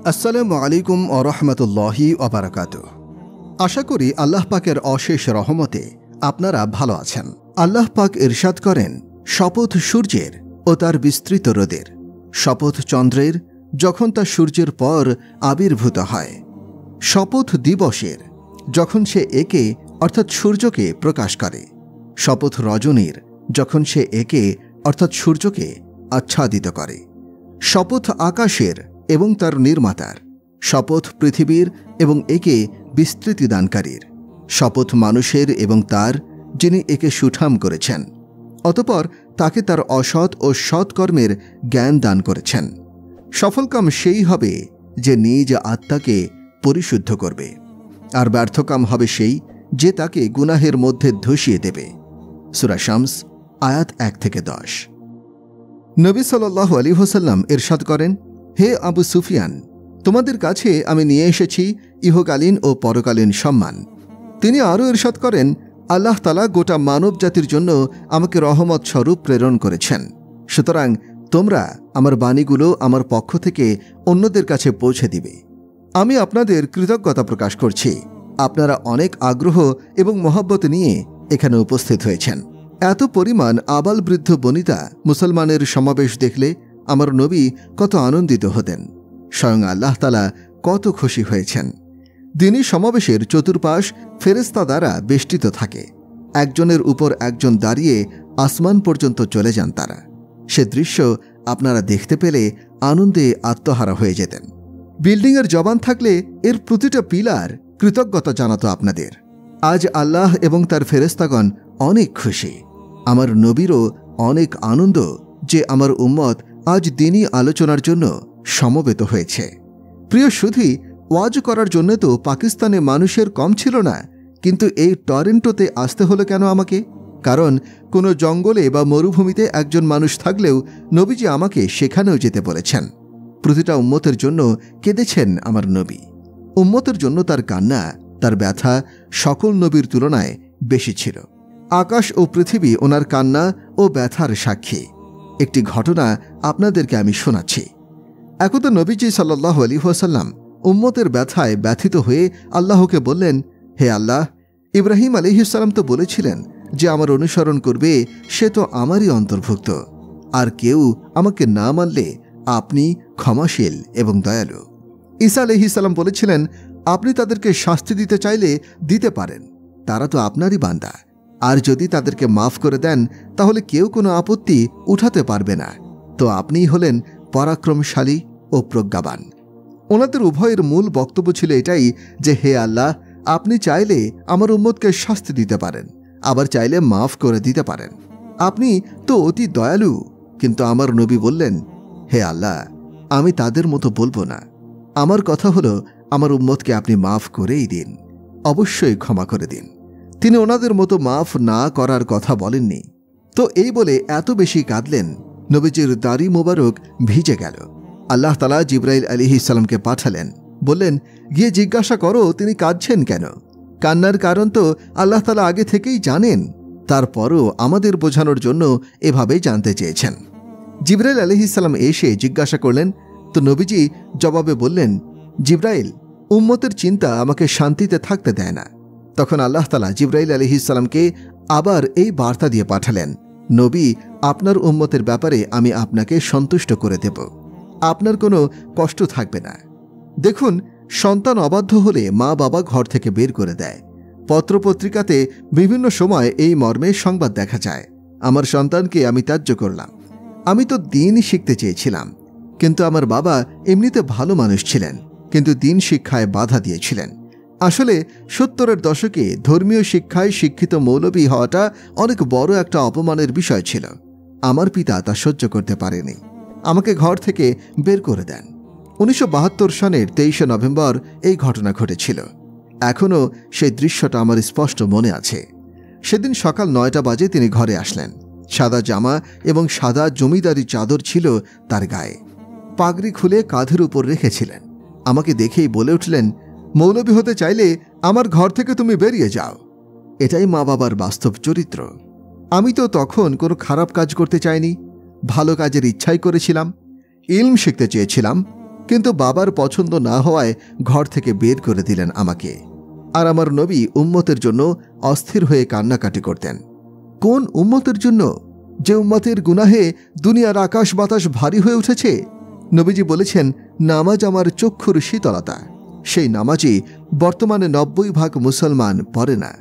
আসসালামু আলাইকুম ওয়া রাহমাতুল্লাহি ওয়া বারাকাতুহু। আশা করি আল্লাহ পাকের অশেষ রহমতে আপনারা ভালো আছেন। আল্লাহ পাক ইরশাদ করেন, শপথ সূর্যের ও তার বিস্তৃত রোদের, শপথ চন্দ্রের যখন তা সূর্যের পর আবির্ভূত হয়, শপথ দিবসের যখন সে একে অর্থাৎ সূর্যকে প্রকাশ করে, শপথ রজনীর যখন সে একে অর্থাৎ সূর্যকে আচ্ছাদিত করে, শপথ আকাশের এবং তার নির্মাতার, শপথ পৃথিবীর এবং একে বিস্তৃতি দানকারীর, শপথ মানুষের এবং তার যিনি একে সুঠাম করেছেন, অতঃপর তাকে তার অসৎ ও সৎকর্মের জ্ঞান দান করেছেন। সফলকাম সেই হবে যে নিজ আত্মাকে পরিশুদ্ধ করবে, আর ব্যর্থকাম হবে সেই যে তাকে গুনাহের মধ্যে ধসিয়ে দেবে। সূরা শামস আয়াত 1-10। নবী সাল্লাল্লাহু আলাইহি ওয়াসাল্লাম ইরশাদ করেন, হে আবু সুফিয়ান, তোমাদের কাছে আমি নিয়ে এসেছি ইহকালীন ও পরকালীন সম্মান। তিনি আরও ইরশাদ করেন, আল্লাহ তাআলা গোটা মানব জাতির জন্য আমাকে রহমত স্বরূপ প্রেরণ করেছেন, সুতরাং তোমরা আমার বাণীগুলো আমার পক্ষ থেকে অন্যদের কাছে পৌঁছে দিবে। আমি আপনাদের কৃতজ্ঞতা প্রকাশ করছি, আপনারা অনেক আগ্রহ এবং মহব্বত নিয়ে এখানে উপস্থিত হয়েছেন। এত পরিমাণ আবাল বৃদ্ধ বনিতা মুসলমানের সমাবেশ দেখলে আমার নবী কত আনন্দিত হতেন, স্বয়ং আল্লাহ তাআলা কত খুশি হয়েছেন। দিনী সমাবেশের চতুর্পাশ ফেরেশতা দ্বারা বেষ্টিত থাকে, একজনের উপর একজন দাঁড়িয়ে আসমান পর্যন্ত চলে যান তারা। সে দৃশ্য আপনারা দেখতে পেলে আনন্দে আত্মহারা হয়ে যেতেন। বিল্ডিংয়ের জবান থাকলে এর প্রতিটা পিলার কৃতজ্ঞতা জানাতো আপনাদের। আজ আল্লাহ এবং তার ফেরেশতাগণ অনেক খুশি, আমার নবীরও অনেক আনন্দ যে আমার উম্মত আজ দিনী আলোচনার জন্য সমবেত হয়েছে। প্রিয় সুধী, ওয়াজ করার জন্য তো পাকিস্তানে মানুষের কম ছিল না, কিন্তু এই টরেন্টোতে আসতে হলো কেন আমাকে? কারণ কোনো জঙ্গলে বা মরুভূমিতে একজন মানুষ থাকলেও নবীজি আমাকে সেখানেও যেতে বলেছেন। প্রতিটা উম্মতের জন্য কেঁদেছেন আমার নবী। উম্মতের জন্য তার কান্না, তার ব্যথা সকল নবীর তুলনায় বেশি ছিল। আকাশ ও পৃথিবী ওনার কান্না ও ব্যথার সাক্ষী। একটি ঘটনা আপনাদেরকে আমি শোনাচ্ছি। একদা নবীজি সাল্লাল্লাহু আলাইহি ওয়াসাল্লাম উম্মতের ব্যথায় ব্যথিত হয়ে আল্লাহকে বললেন, হে আল্লাহ, ইব্রাহিম আলাইহিস সালাম তো বলেছিলেন যে আমার অনুসরণ করবে সে তো আমারই অন্তর্ভুক্ত, আর কেউ আমাকে না মানলে আপনি ক্ষমাশীল এবং দয়ালু। ঈসা আলাইহিস সালাম বলেছিলেন, আপনি তাদেরকে শাস্তি দিতে চাইলে দিতে পারেন, তারা তো আপনারই বান্দা, আর যদি তাদেরকে মাফ করে দেন তাহলে কেউ কোনো আপত্তি উঠাতে পারবে না, তো আপনিই হলেন পরাক্রমশালী ও প্রজ্ঞাবান। ওনাদের উভয়ের মূল বক্তব্য ছিল এটাই যে, হে আল্লাহ, আপনি চাইলে আমার উম্মতকে শাস্তি দিতে পারেন, আবার চাইলে মাফ করে দিতে পারেন, আপনি তো অতি দয়ালু। কিন্তু আমার নবী বললেন, হে আল্লাহ, আমি তাদের মতো বলবো না, আমার কথা হলো আমার উম্মতকে আপনি মাফ করেই দিন, অবশ্যই ক্ষমা করে দিন। তিনি ওনাদের মতো মাফ না করার কথা বলেননি। তো এই বলে এত বেশি কাঁদলেন, নবীজির দাড়ি মোবারক ভিজে গেল। আল্লাহ তাআলা জিবরাইল আলাইহিস সালামকে পাঠালেন, বললেন, গিয়ে জিজ্ঞাসা করো তিনি কাঁদছেন কেন। কান্নার কারণ তো আল্লাহ তাআলা আগে থেকেই জানেন, তারপরও আমাদের বোঝানোর জন্য এভাবেই জানতে চেয়েছেন। জিবরাইল আলাইহিস সালাম এসে জিজ্ঞাসা করলেন, তো নবীজি জবাবে বললেন, জিবরাইল, উম্মতের চিন্তা আমাকে শান্তিতে থাকতে দেয় না। তখন আল্লাহ তাআলা জিবরাইল আলাইহিস সালামকে আবার এই বার্তা দিয়ে পাঠালেন, নবী, আপনার উম্মতের ব্যাপারে আমি আপনাকে সন্তুষ্ট করে দেব, আপনার কোনো কষ্ট থাকবে না। দেখুন, সন্তান অবাধ্য হলে মা বাবা ঘর থেকে বের করে দেয়। পত্রপত্রিকাতে বিভিন্ন সময় এই মর্মে সংবাদ দেখা যায়। আমার সন্তানকে আমি ত্যায্য করলাম। আমি তো দিন শিখতে চেয়েছিলাম, কিন্তু আমার বাবা এমনিতে ভালো মানুষ ছিলেন, কিন্তু দিন শিক্ষায় বাধা দিয়েছিলেন। আসলে 70-এর দশকে ধর্মীয় শিক্ষায় শিক্ষিত মৌলবী হওয়াটা অনেক বড় একটা অপমানের বিষয় ছিল। আমার পিতা তা সহ্য করতে পারেনি, আমাকে ঘর থেকে বের করে দেন। 1972 সনের 23শে নভেম্বর এই ঘটনা ঘটেছিল। এখনও সেই দৃশ্যটা আমার স্পষ্ট মনে আছে। সেদিন সকাল 9টা বাজে তিনি ঘরে আসলেন। সাদা জামা এবং সাদা জমিদারি চাদর ছিল তার গায়ে, পাগড়ি খুলে কাঁধের উপর রেখেছিলেন। আমাকে দেখেই বলে উঠলেন, মৌলবী হতে চাইলে আমার ঘর থেকে তুমি বেরিয়ে যাও। এটাই মা বাবার বাস্তব চরিত্র। আমি তো তখন কোনো খারাপ কাজ করতে চাইনি, ভালো কাজের ইচ্ছাই করেছিলাম। ইলম শিখতে চেয়েছিলাম, কিন্তু বাবার পছন্দ না হওয়ায় ঘর থেকে বের করে দিলেন আমাকে। আর আমার নবী উম্মতের জন্য অস্থির হয়ে কান্নাকাটি করতেন। কোন উম্মতের জন্য? যে উম্মতের গুনাহে দুনিয়ার আকাশ বাতাস ভারী হয়ে উঠেছে। নবীজি বলেছেন, নামাজ আমার চক্ষুর শীতলতা। সেই নামাজই বর্তমানে 90% মুসলমান পড়ে না।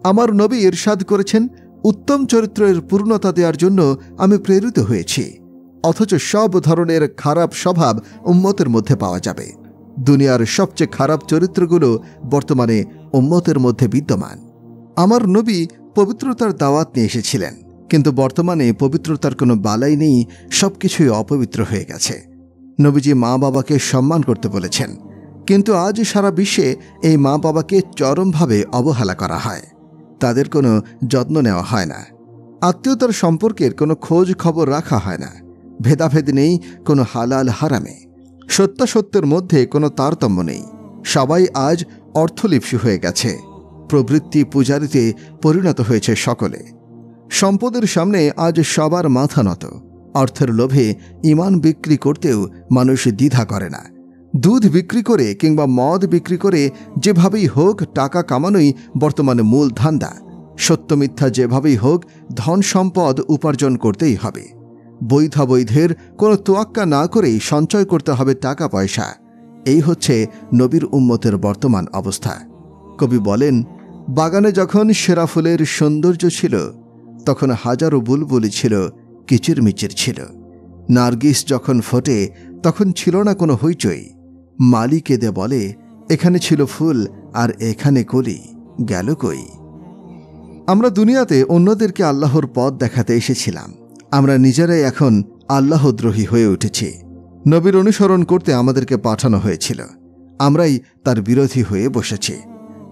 আমার নবী ইরশাদ করেছেন, উত্তম চরিত্রের পূর্ণতা দেওয়ার জন্য আমি প্রেরিত হয়েছি, অথচ সব ধরনের খারাপ স্বভাব উম্মতের মধ্যে পাওয়া যাবে। দুনিয়ার সবচেয়ে খারাপ চরিত্রগুলো বর্তমানে উম্মতের মধ্যে বিদ্যমান। আমার নবী পবিত্রতার দাওয়াত নিয়ে এসেছিলেন, কিন্তু বর্তমানে পবিত্রতার কোনো বালাই নেই, সবকিছুই অপবিত্র হয়ে গেছে। নবীজি মা বাবাকে সম্মান করতে বলেছেন, কিন্তু আজ সারা বিশ্বে এই মা বাবাকে চরমভাবে অবহেলা করা হয়। তাদের কোনো যত্ন নেওয়া হয় না। আত্মীয়তার সম্পর্কের কোনো খোঁজ খবর রাখা হয় না। ভেদাভেদ নেই কোনো হালাল হারামে। সত্যাসত্যের মধ্যে কোনো তারতম্য নেই। সবাই আজ অর্থলিপ্সী হয়ে গেছে। প্রবৃত্তি পূজারিতে পরিণত হয়েছে সকলে। সম্পদের সামনে আজ সবার মাথা নত। অর্থের লোভে ঈমান বিক্রি করতেও মানুষ দ্বিধা করে না। দুধ বিক্রি করে কিংবা মদ বিক্রি করে যেভাবেই হোক টাকা কামানোই বর্তমানে মূল ধান্দা। সত্য মিথ্যা যেভাবেই হোক ধন সম্পদ উপার্জন করতেই হবে। বৈধের কোনো তোয়াক্কা না করেই সঞ্চয় করতে হবে টাকা পয়সা। এই হচ্ছে নবীর উম্মতের বর্তমান অবস্থা। কবি বলেন, বাগানে যখন সেরা ফুলের সৌন্দর্য ছিল, তখন হাজারো বুলবুলি ছিল, কিচিরমিচির ছিল। নার্গিস যখন ফোটে, তখন ছিল না কোনো হইচই। মালি কেঁদে বলে, এখানে ছিল ফুল আর এখানে কলি, গেল কই। আমরা দুনিয়াতে অন্যদেরকে আল্লাহর পথ দেখাতে এসেছিলাম। আমরা নিজেরাই এখন আল্লাহদ্রোহী হয়ে উঠেছি। নবীর অনুসরণ করতে আমাদেরকে পাঠানো হয়েছিল, আমরাই তার বিরোধী হয়ে বসেছি।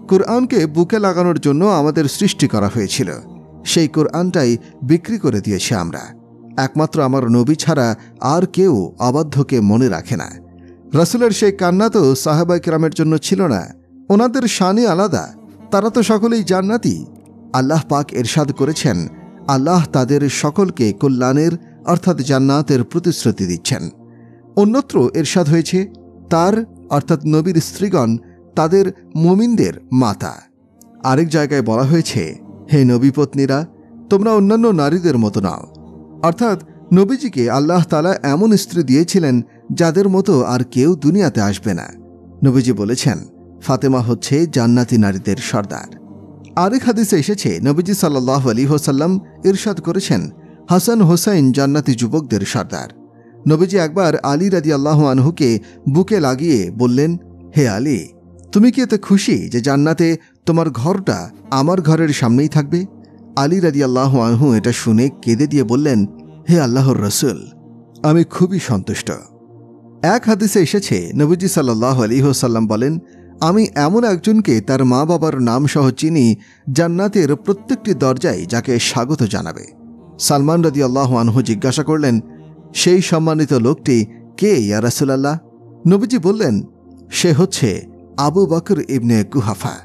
কুরআনকে বুকে লাগানোর জন্য আমাদের সৃষ্টি করা হয়েছিল, সেই কুরআনটাই বিক্রি করে দিয়েছি আমরা। একমাত্র আমার নবী ছাড়া আর কেউ অবাধ্যকে মনে রাখে না। রাসূলের সেই কান্না তো সাহাবায়ে কেরামের জন্য ছিল না, ওনাদের শানই আলাদা। তারা তো সকলেই জান্নাতি। আল্লাহ পাক ইরশাদ করেছেন, আল্লাহ তাদের সকলকে কল্যাণের অর্থাৎ জান্নাতের প্রতিশ্রুতি দিচ্ছেন। অন্যত্র ইরশাদ হয়েছে, তার অর্থাৎ নবীর স্ত্রীগণ তাদের মুমিনদের মাতা। আরেক জায়গায় বলা হয়েছে, হে নবী পত্নীরা, তোমরা অন্যান্য নারীদের মতো নাও। অর্থাৎ নবীজিকে আল্লাহ তাআলা এমন স্ত্রী দিয়েছিলেন যাদের মতো আর কেউ দুনিয়াতে আসবে না। নবীজি বলেছেন, ফাতেমা হচ্ছে জান্নাতি নারীদের সর্দার। আরেক হাদিসে এসেছে, নবীজি সাল্লাল্লাহু আলাইহি ওয়াসাল্লাম ইরশাদ করেছেন, হাসান হোসাইন জান্নাতি যুবকদের সর্দার। নবীজি একবার আলী রাদিয়াল্লাহু আনহুকে বুকে লাগিয়ে বললেন, হে আলী, তুমি কি এতে খুশি যে জান্নাতে তোমার ঘরটা আমার ঘরের সামনেই থাকবে? আলী রাদিয়াল্লাহু আনহু এটা শুনে কেঁদে দিয়ে বললেন, হে আল্লাহর রাসূল, আমি খুবই সন্তুষ্ট। এক হাদিসে এসেছে, নবীজি সাল্লাল্লাহু আলাইহি ওয়াসাল্লাম বলেন, আমি এমন একজনকে তার মা বাবার নাম সহ চিনি, জান্নাতের প্রত্যেকটি দরজায় যাকে স্বাগত জানাবে। সালমান রাদিয়াল্লাহু আনহু জিজ্ঞাসা করলেন, সেই সম্মানিত লোকটি কে ইয়া রাসূলুল্লাহ? নবীজি বললেন, সে হচ্ছে আবু বকর ইবনে কুহাফা।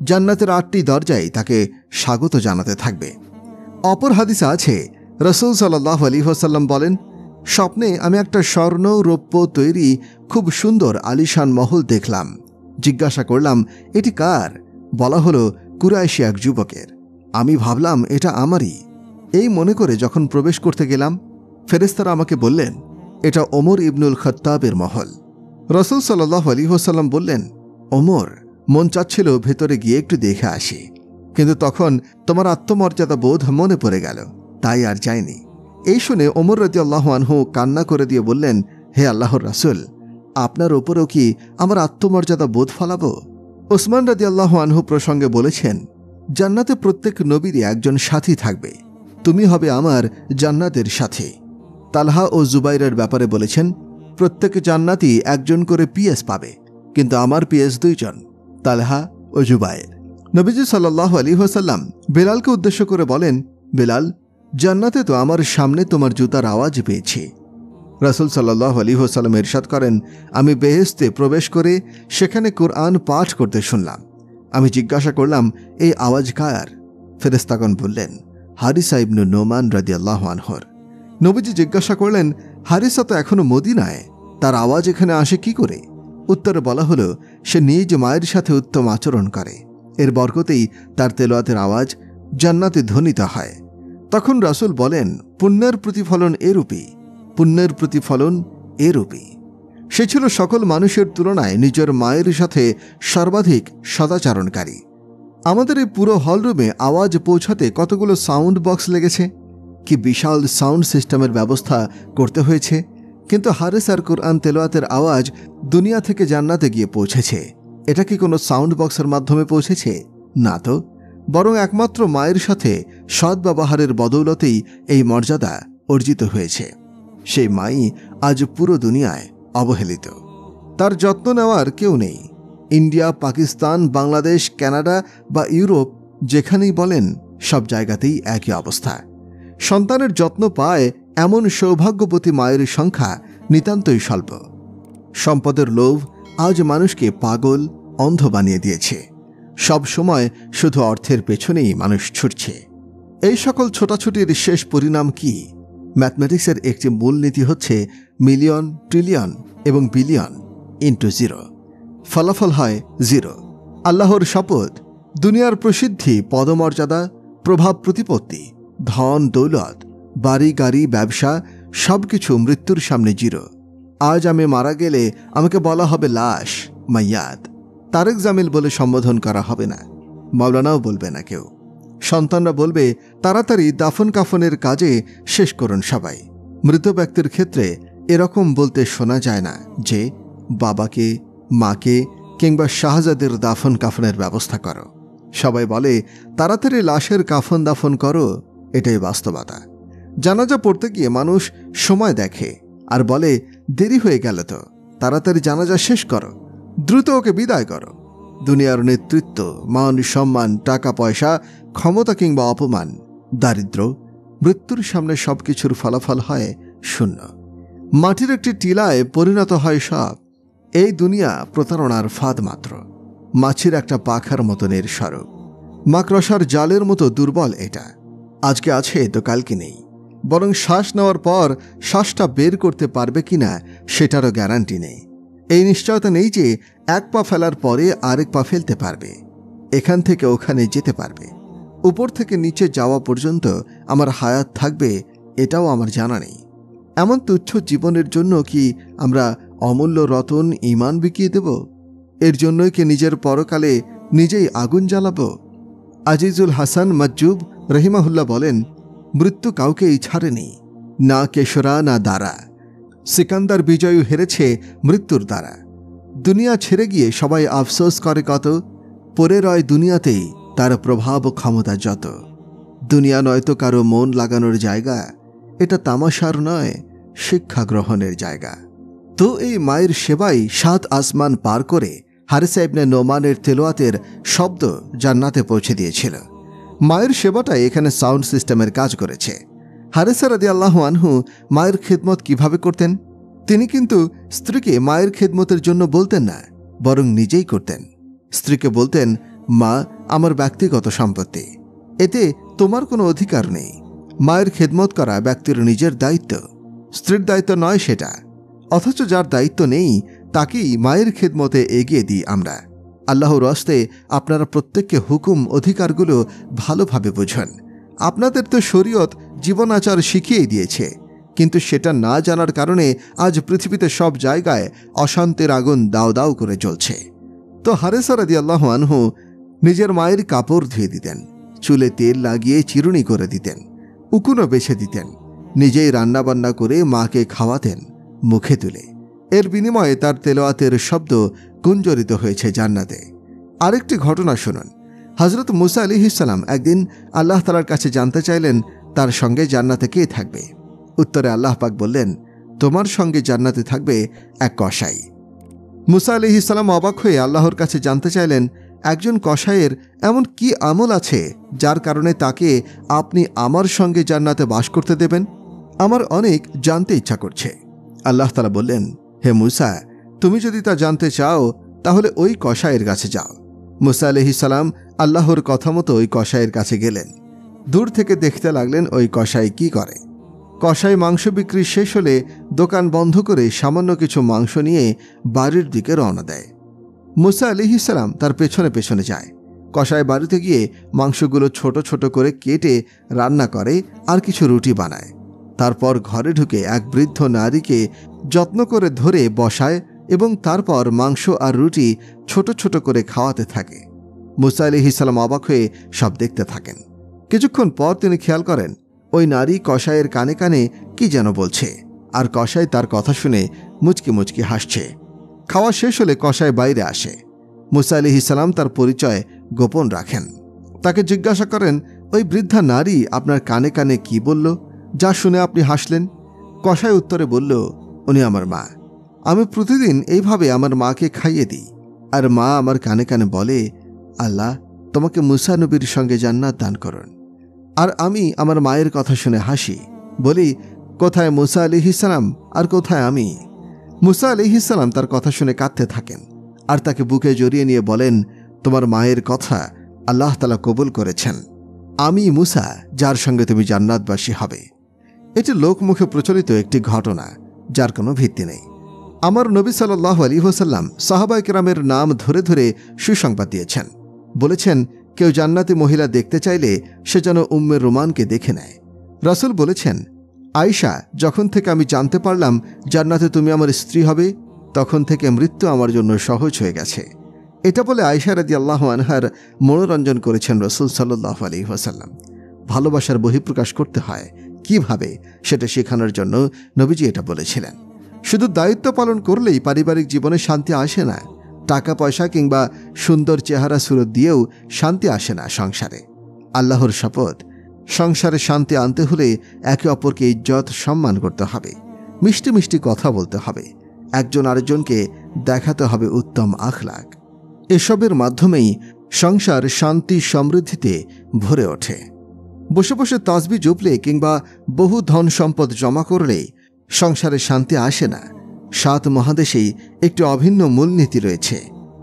জান্নাতের 8টি দরজায় তাকে স্বাগত জানাতে থাকবে। অপর হাদিসে আছে, রাসূল সাল্লাল্লাহু আলাইহি ওয়াসাল্লাম বলেন, স্বপ্নে আমি একটা স্বর্ণ রৌপ্য তৈরি খুব সুন্দর আলিশান মহল দেখলাম। জিজ্ঞাসা করলাম, এটি কার? বলা হলো, কুরাইশি এক যুবকের। আমি ভাবলাম এটা আমারই। এই মনে করে যখন প্রবেশ করতে গেলাম, ফেরেশতারা আমাকে বললেন, এটা ওমর ইবনুল খাত্তাবের মহল। রাসূল সাল্লাল্লাহু আলাইহি ওয়াসাল্লাম বললেন, ওমর, মন চাচ্ছিল ভেতরে গিয়ে একটু দেখে আসি, কিন্তু তখন তোমার আত্মমর্যাদা বোধ মনে পড়ে গেল, তাই আর যায়নি। এই শুনে ওমর রাদিয়াল্লাহু আনহু কান্না করে দিয়ে বললেন, হে আল্লাহর রাসূল, আপনার ওপরেও কি আমার আত্মমর্যাদা বোধ ফলাবো? ওসমান রাদিয়াল্লাহু আনহু প্রসঙ্গে বলেছেন, জান্নাতে প্রত্যেক নবীরই একজন সাথী থাকবে, তুমি হবে আমার জান্নাতের সাথী। তালহা ও জুবাইরের ব্যাপারে বলেছেন, প্রত্যেক জান্নাতি একজন করে পিএস পাবে, কিন্তু আমার পিএস 2 জন, তালহা ও জুবাইর। নবীজি সাল্লাল্লাহু আলাইহি ওয়াসাল্লাম বেলালকে উদ্দেশ্য করে বলেন, বেলাল, জান্নাতে তো আমার সামনে তোমার জুতার আওয়াজ পেয়েছি। রাসূল সাল্লাল্লাহু আলাইহি ওয়াসাল্লাম ইরশাদ করেন, আমি বেহেশতে প্রবেশ করে সেখানে কুরআন পাঠ করতে শুনলাম। আমি জিজ্ঞাসা করলাম, এই আওয়াজ কার? ফেরেশতাগণ বললেন, হারিসা ইবনে নোমান রাদিয়াল্লাহু আনহুর। নবীজি জিজ্ঞাসা করলেন, হারিসা তো এখনো মদিনায়, তার আওয়াজ এখানে আসে কি করে? উত্তরে বলা হলো, সে নিজ মায়ের সাথে উত্তম আচরণ করে, এর বরকতেই তার তেলাওয়াতের আওয়াজ জান্নাতে ধ্বনিত হয়। তখন রাসূল বলেন, পুণ্যের প্রতিফলন এরূপী, পুণ্যের প্রতিফলন এরূপী। সে ছিল সকল মানুষের তুলনায় নিজের মায়ের সাথে সর্বাধিক সদাচরণকারী। আমাদের এই পুরো হলরুমে আওয়াজ পৌঁছাতে কতগুলো সাউন্ড বক্স লেগেছে, কি বিশাল সাউন্ড সিস্টেমের ব্যবস্থা করতে হয়েছে, কিন্তু হারেস আর কুরআন তেলাওয়াতের আওয়াজ দুনিয়া থেকে জান্নাতে গিয়ে পৌঁছেছে। এটা কি কোনো সাউন্ড বক্সের মাধ্যমে পৌঁছেছে? না তো, বরং একমাত্র মায়ের সাথে সদ্ব্যবহারের বদৌলতেই এই মর্যাদা অর্জিত হয়েছে। সেই মাই আজ পুরো দুনিয়ায় অবহেলিত, তার যত্ন নেওয়ার কেউ নেই। ইন্ডিয়া, পাকিস্তান, বাংলাদেশ, কানাডা বা ইউরোপ যেখানেই বলেন, সব জায়গাতেই একই অবস্থা। সন্তানের যত্ন পায় এমন সৌভাগ্যবতী মায়ের সংখ্যা নিতান্তই স্বল্প। সম্পদের লোভ আজ মানুষকে পাগল, অন্ধ বানিয়ে দিয়েছে। সব সময় শুধু অর্থের পেছনেই মানুষ ছুটছে। এই সকল ছোটাছুটির শেষ পরিণাম কি? ম্যাথমেটিক্সের একটি মূলনীতি হচ্ছে মিলিয়ন, ট্রিলিয়ন এবং বিলিয়ন ইন্টু জিরো। ফলাফল হয় জিরো। আল্লাহর শপথ, দুনিয়ার প্রসিদ্ধি, পদমর্যাদা, প্রভাব প্রতিপত্তি, ধন দৌলত, বাড়ি গাড়ি, ব্যবসা সবকিছু মৃত্যুর সামনে জিরো। আজ আমি মারা গেলে আমাকে বলা হবে লাশ, মাইয়াত। তারেক জামিল বলে সম্বোধন করা হবে না, মাওলানাও বলবে না কেউ। সন্তানরা বলবে, তাড়াতাড়ি দাফন কাফনের কাজে শেষ করুন সবাই। মৃত ব্যক্তির ক্ষেত্রে এরকম বলতে শোনা যায় না যে বাবাকে, মাকে কিংবা শাহজাদের দাফন কাফনের ব্যবস্থা করো। সবাই বলে, তাড়াতাড়ি লাশের কাফন দাফন করো। এটাই বাস্তবতা। জানাজা পড়তে গিয়ে মানুষ সময় দেখে আর বলে, দেরি হয়ে গেল তো, তাড়াতাড়ি জানাজা শেষ করো, দ্রুত ওকে বিদায় করো। দুনিয়ার নেতৃত্ব, মান সম্মান, টাকা পয়সা, ক্ষমতা কিংবা অপমান, দারিদ্র্য, মৃত্যুর সামনে সবকিছুর ফলাফল হয় শূন্য। মাটির একটি টিলায় পরিণত হয় সব। এই দুনিয়া প্রতারণার ফাঁদ মাত্র, মাছির একটা পাখার মতন এর স্বরূপ। মাকড়সার জালের মতো দুর্বল এটা। আজকে আছে তো কালকে নেই, বরং শ্বাস নেওয়ার পর শ্বাসটা বের করতে পারবে কিনা সেটারও গ্যারান্টি নেই। এই নিশ্চয়তা নেই যে এক পা ফেলার পরে আরেক পা ফেলতে পারবে, এখান থেকে ওখানে যেতে পারবে। উপর থেকে নিচে যাওয়া পর্যন্ত আমার হায়াত থাকবে, এটাও আমার জানা নেই। এমন তুচ্ছ জীবনের জন্য কি আমরা অমূল্য রতন ঈমান বিকিয়ে দেব? এর জন্যই কি নিজের পরকালে নিজেই আগুন জ্বালাবো? আজিজুল হাসান মজ্জুব রহিমাহুল্লাহ বলেন, মৃত্যু কাউকেই ছাড়েনি, না কেশরা না দ্বারা। সিকান্দার বিজয়ী হেরেছে মৃত্যুর দ্বারা। দুনিয়া ছেড়ে গিয়ে সবাই আফসোস করে কত, পরে রয় দুনিয়াতেই তার প্রভাব ক্ষমতা যত। দুনিয়া নয়তো কারো মন লাগানোর জায়গা, এটা তামাশার নয়, শিক্ষা গ্রহণের জায়গা। তো এই মায়ের সেবাই 7 আসমান পার করে হারিসা ইবনে নোমানের তেলাওয়াতের শব্দ জান্নাতে পৌঁছে দিয়েছিল। মায়ের সেবাটাই এখানে সাউন্ড সিস্টেমের কাজ করেছে। হারিসা রাদিয়াল্লাহু আনহু মায়ের খেদমত কিভাবে করতেন? তিনি কিন্তু স্ত্রীকে মায়ের খেদমতের জন্য বলতেন না, বরং নিজেই করতেন। স্ত্রীকে বলতেন, মা আমার ব্যক্তিগত সম্পত্তি, এতে তোমার কোনো অধিকার নেই। মায়ের খেদমত করা ব্যক্তির নিজের দায়িত্ব, স্ত্রীর দায়িত্ব নয় সেটা। অথচ যার দায়িত্ব নেই তাকেই মায়ের খেদমতে এগিয়ে দিই আমরা। আল্লাহর রাস্তে আপনারা প্রত্যেককে হুকুম অধিকারগুলো ভালোভাবে বুঝুন। আপনাদের তো শরীয়ত জীবনাচার শিখিয়ে দিয়েছে, কিন্তু সেটা না জানার কারণে আজ পৃথিবীতে সব জায়গায় অশান্তির আগুন দাও দাও করে জ্বলছে। তো হারিসা রাদিয়াল্লাহু আনহু নিজের মায়ের কাপড় ধুয়ে দিতেন, চুলে তেল লাগিয়ে চিরুনি করে দিতেন, উকুনও বেছে দিতেন, নিজেই রান্নাবান্না করে মাকে খাওয়াতেন মুখে তুলে। এর বিনিময়ে তার তেলাওয়াতের শব্দ গুঞ্জরিত হয়েছে জান্নাতে। আরেকটি ঘটনা শুনুন। হযরত মুসা আলাইহিস সালাম একদিন আল্লাহ তাআলার কাছে জানতে চাইলেন তার সঙ্গে জান্নাতে কে থাকবে। উত্তরে আল্লাহ পাক বললেন, তোমার সঙ্গে জান্নাতে থাকবে এক কসাই। মুসা আলাইহিস সালাম অবাক হয়ে আল্লাহর কাছে জানতে চাইলেন, একজন কসাইয়ের এমন কি আমল আছে যার কারণে তাকে আপনি আমার সঙ্গে জান্নাতে বাস করতে দেবেন? আমার অনেক জানতে ইচ্ছা করছে। আল্লাহ তাআলা বললেন, হে মুসা, তুমি যদি তা জানতে চাও তাহলে ওই কসাইয়ের কাছে যাও। মুসা আলাইহিস সালাম আল্লাহর কথা মতো ওই কসাইয়ের কাছে গেলেন। দূর থেকে দেখতে লাগলেন ওই কসাই কি করে। কসাই মাংস বিক্রি শেষ হলে দোকান বন্ধ করে সামান্য কিছু মাংস নিয়ে বাড়ির দিকে রওনা দেয়। মুসা আলাইহিস সালাম তার পেছনে পেছনে যায়। কসাই বাড়িতে গিয়ে মাংসগুলো ছোট ছোট করে কেটে রান্না করে আর কিছু রুটি বানায়। তারপর ঘরে ঢুকে এক বৃদ্ধ নারীকে যত্ন করে ধরে বসায় এবং তারপর মাংস আর রুটি ছোট ছোট করে খাওয়াতে থাকে। মুসা আলাইহিস সালাম অবাক হয়ে সব দেখতে থাকেন। কিছুক্ষণ পর তিনি খেয়াল করেন ওই নারী কসাইয়ের কানে কানে কি যেন বলছে, আর কসাই তার কথা শুনে মুচকি মুচকি হাসছে। খাওয়া শেষ হলে কসাই বাইরে আসে। মুসা আলাইহিস সালাম তার পরিচয় গোপন রাখেন। তাকে জিজ্ঞাসা করেন, ওই বৃদ্ধা নারী আপনার কানে কানে কি বলল, যা শুনে আপনি হাসলেন? কসাই উত্তরে বলল, উনি আমার মা। আমি প্রতিদিন এইভাবে আমার মাকে খাইয়ে দিই, আর মা আমার কানে কানে বলে, আল্লাহ তোমাকে মুসা নবীর সঙ্গে জান্নাত দান করুন। আর আমি আমার মায়ের কথা শুনে হাসি, বলি, কোথায় মুসা আলাইহিস সালাম আর কোথায় আমি? মুসা আলাইহিস সালাম তার কথা শুনে কাঁদতে থাকেন আর তাকে বুকে জড়িয়ে নিয়ে বলেন, তোমার মায়ের কথা আল্লাহ তাআলা কবুল করেছেন। আমি মুসা যার সঙ্গে তুমি জান্নাতবাসী হবে। এটি লোকমুখে প্রচলিত একটি ঘটনা, যার কোনো ভিত্তি নেই। আমার নবী সাল্লাল্লাহু আলাইহি ওয়াসাল্লাম সাহাবায়ে কেরামের নাম ধরে ধরে সুসংবাদ দিয়েছেন। বলেছেন, কেউ জান্নাতি মহিলা দেখতে চাইলে সে যেন উম্মে রোমানকে দেখে নেয়। রাসূল বলেছেন, আয়েশা, যখন থেকে আমি জানতে পারলাম জান্নাতে তুমি আমার স্ত্রী হবে, তখন থেকে মৃত্যু আমার জন্য সহজ হয়ে গেছে। এটা বলে আয়েশা রাদিয়াল্লাহু আনহার মনোরঞ্জন করেছেন রাসূল সাল্লাল্লাহু আলাইহি ওয়াসাল্লাম। ভালোবাসার বহিঃপ্রকাশ করতে হয় কিভাবে সেটা শেখানোর জন্য নবীজি এটা বলেছিলেন। শুধু দায়িত্ব পালন করলেই পারিবারিক জীবনে শান্তি আসে না। টাকা পয়সা কিংবা সুন্দর চেহারা সুরত দিয়েও শান্তি আসে না সংসারে। আল্লাহর শপথ, সংসারে শান্তি আনতে হলে একে অপরকে ইজ্জত সম্মান করতে হবে, মিষ্টি মিষ্টি কথা বলতে হবে, একজন আরেকজনকে দেখাতে হবে উত্তম আখলাক। এসবের মাধ্যমেই সংসার শান্তি সমৃদ্ধিতে ভরে ওঠে। বসে বসে তাসবিহ জপলে কিংবা বহু ধন সম্পদ জমা করলে সংসারে শান্তি আসে না। 7 মহাদেশেই একটি অভিন্ন মূলনীতি রয়েছে,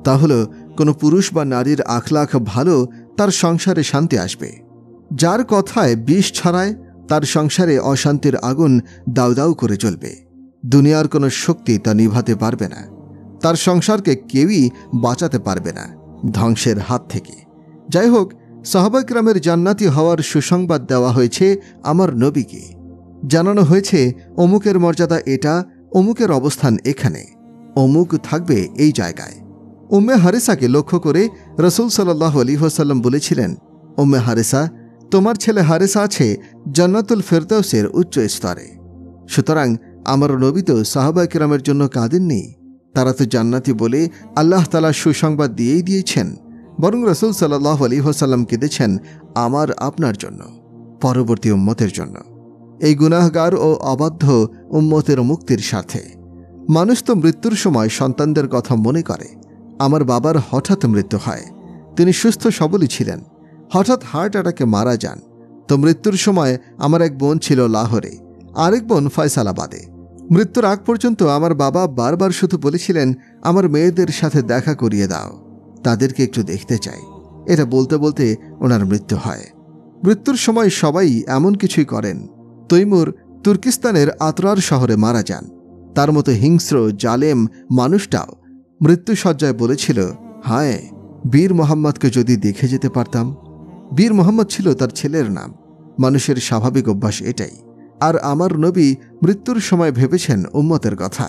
তা হল কোনো পুরুষ বা নারীর আখলাখ ভালো, তার সংসারে শান্তি আসবে। যার কথায় বিষ ছড়ায় তার সংসারে অশান্তির আগুন দাউ দাউ করে জ্বলবে। দুনিয়ার কোনো শক্তি তা নিভাতে পারবে না। তার সংসারকে কেউই বাঁচাতে পারবে না ধ্বংসের হাত থেকে। যাই হোক, সাহাবায়ে কেরামের জান্নাতি হওয়ার সুসংবাদ দেওয়া হয়েছে আমার নবীকে। জানানো হয়েছে অমুকের মর্যাদা এটা, অমুকের অবস্থান এখানে, অমুক থাকবে এই জায়গায়। উম্মে হারেসাকে লক্ষ্য করে রাসূল সাল্লাল্লাহু আলাইহি ওয়াসাল্লাম বলেছিলেন, উম্মে হারেসা, তোমার ছেলে হারেসা আছে জান্নাতুল ফেরদাউসের উচ্চ স্তরে। সুতরাং আমার নবী তো সাহাবায়ে কেরামের জন্য কাঁদেননি। তারা তো জান্নাতি বলে আল্লাহ তাআলা সুসংবাদ দিয়েই দিয়েছেন। বরং রাসূল সাল্লাল্লাহু আলাইহি ওয়াসাল্লাম কেঁদেছেন আমার আপনার জন্য, পরবর্তী উম্মতের জন্য, এই গুনাহগার ও অবাধ্য উম্মতের মুক্তির স্বার্থে। মানুষ তো মৃত্যুর সময় সন্তানদের কথা মনে করে। আমার বাবার হঠাৎ মৃত্যু হয়। তিনি সুস্থ সবলই ছিলেন, হঠাৎ হার্ট অ্যাটাকে মারা যান। তো মৃত্যুর সময় আমার এক বোন ছিল লাহোরে, আরেক বোন ফয়সালাবাদে। মৃত্যুর আগ পর্যন্ত আমার বাবা বারবার শুধু বলেছিলেন, আমার মেয়েদের সাথে দেখা করিয়ে দাও, তাদেরকে একটু দেখতে চাই। এটা বলতে বলতে ওনার মৃত্যু হয়। মৃত্যুর সময় সবাই এমন কিছুই করেন। তৈমুর তুর্কিস্তানের আতরার শহরে মারা যান। তার মতো হিংস্র জালেম মানুষটাও মৃত্যুসজ্জায় বলেছিল, হায়, বীর মোহাম্মদকে যদি দেখে যেতে পারতাম। বীর মোহাম্মদ ছিল তার ছেলের নাম। মানুষের স্বাভাবিক অভ্যাস এটাই। আর আমার নবী মৃত্যুর সময় ভেবেছেন উম্মতের কথা।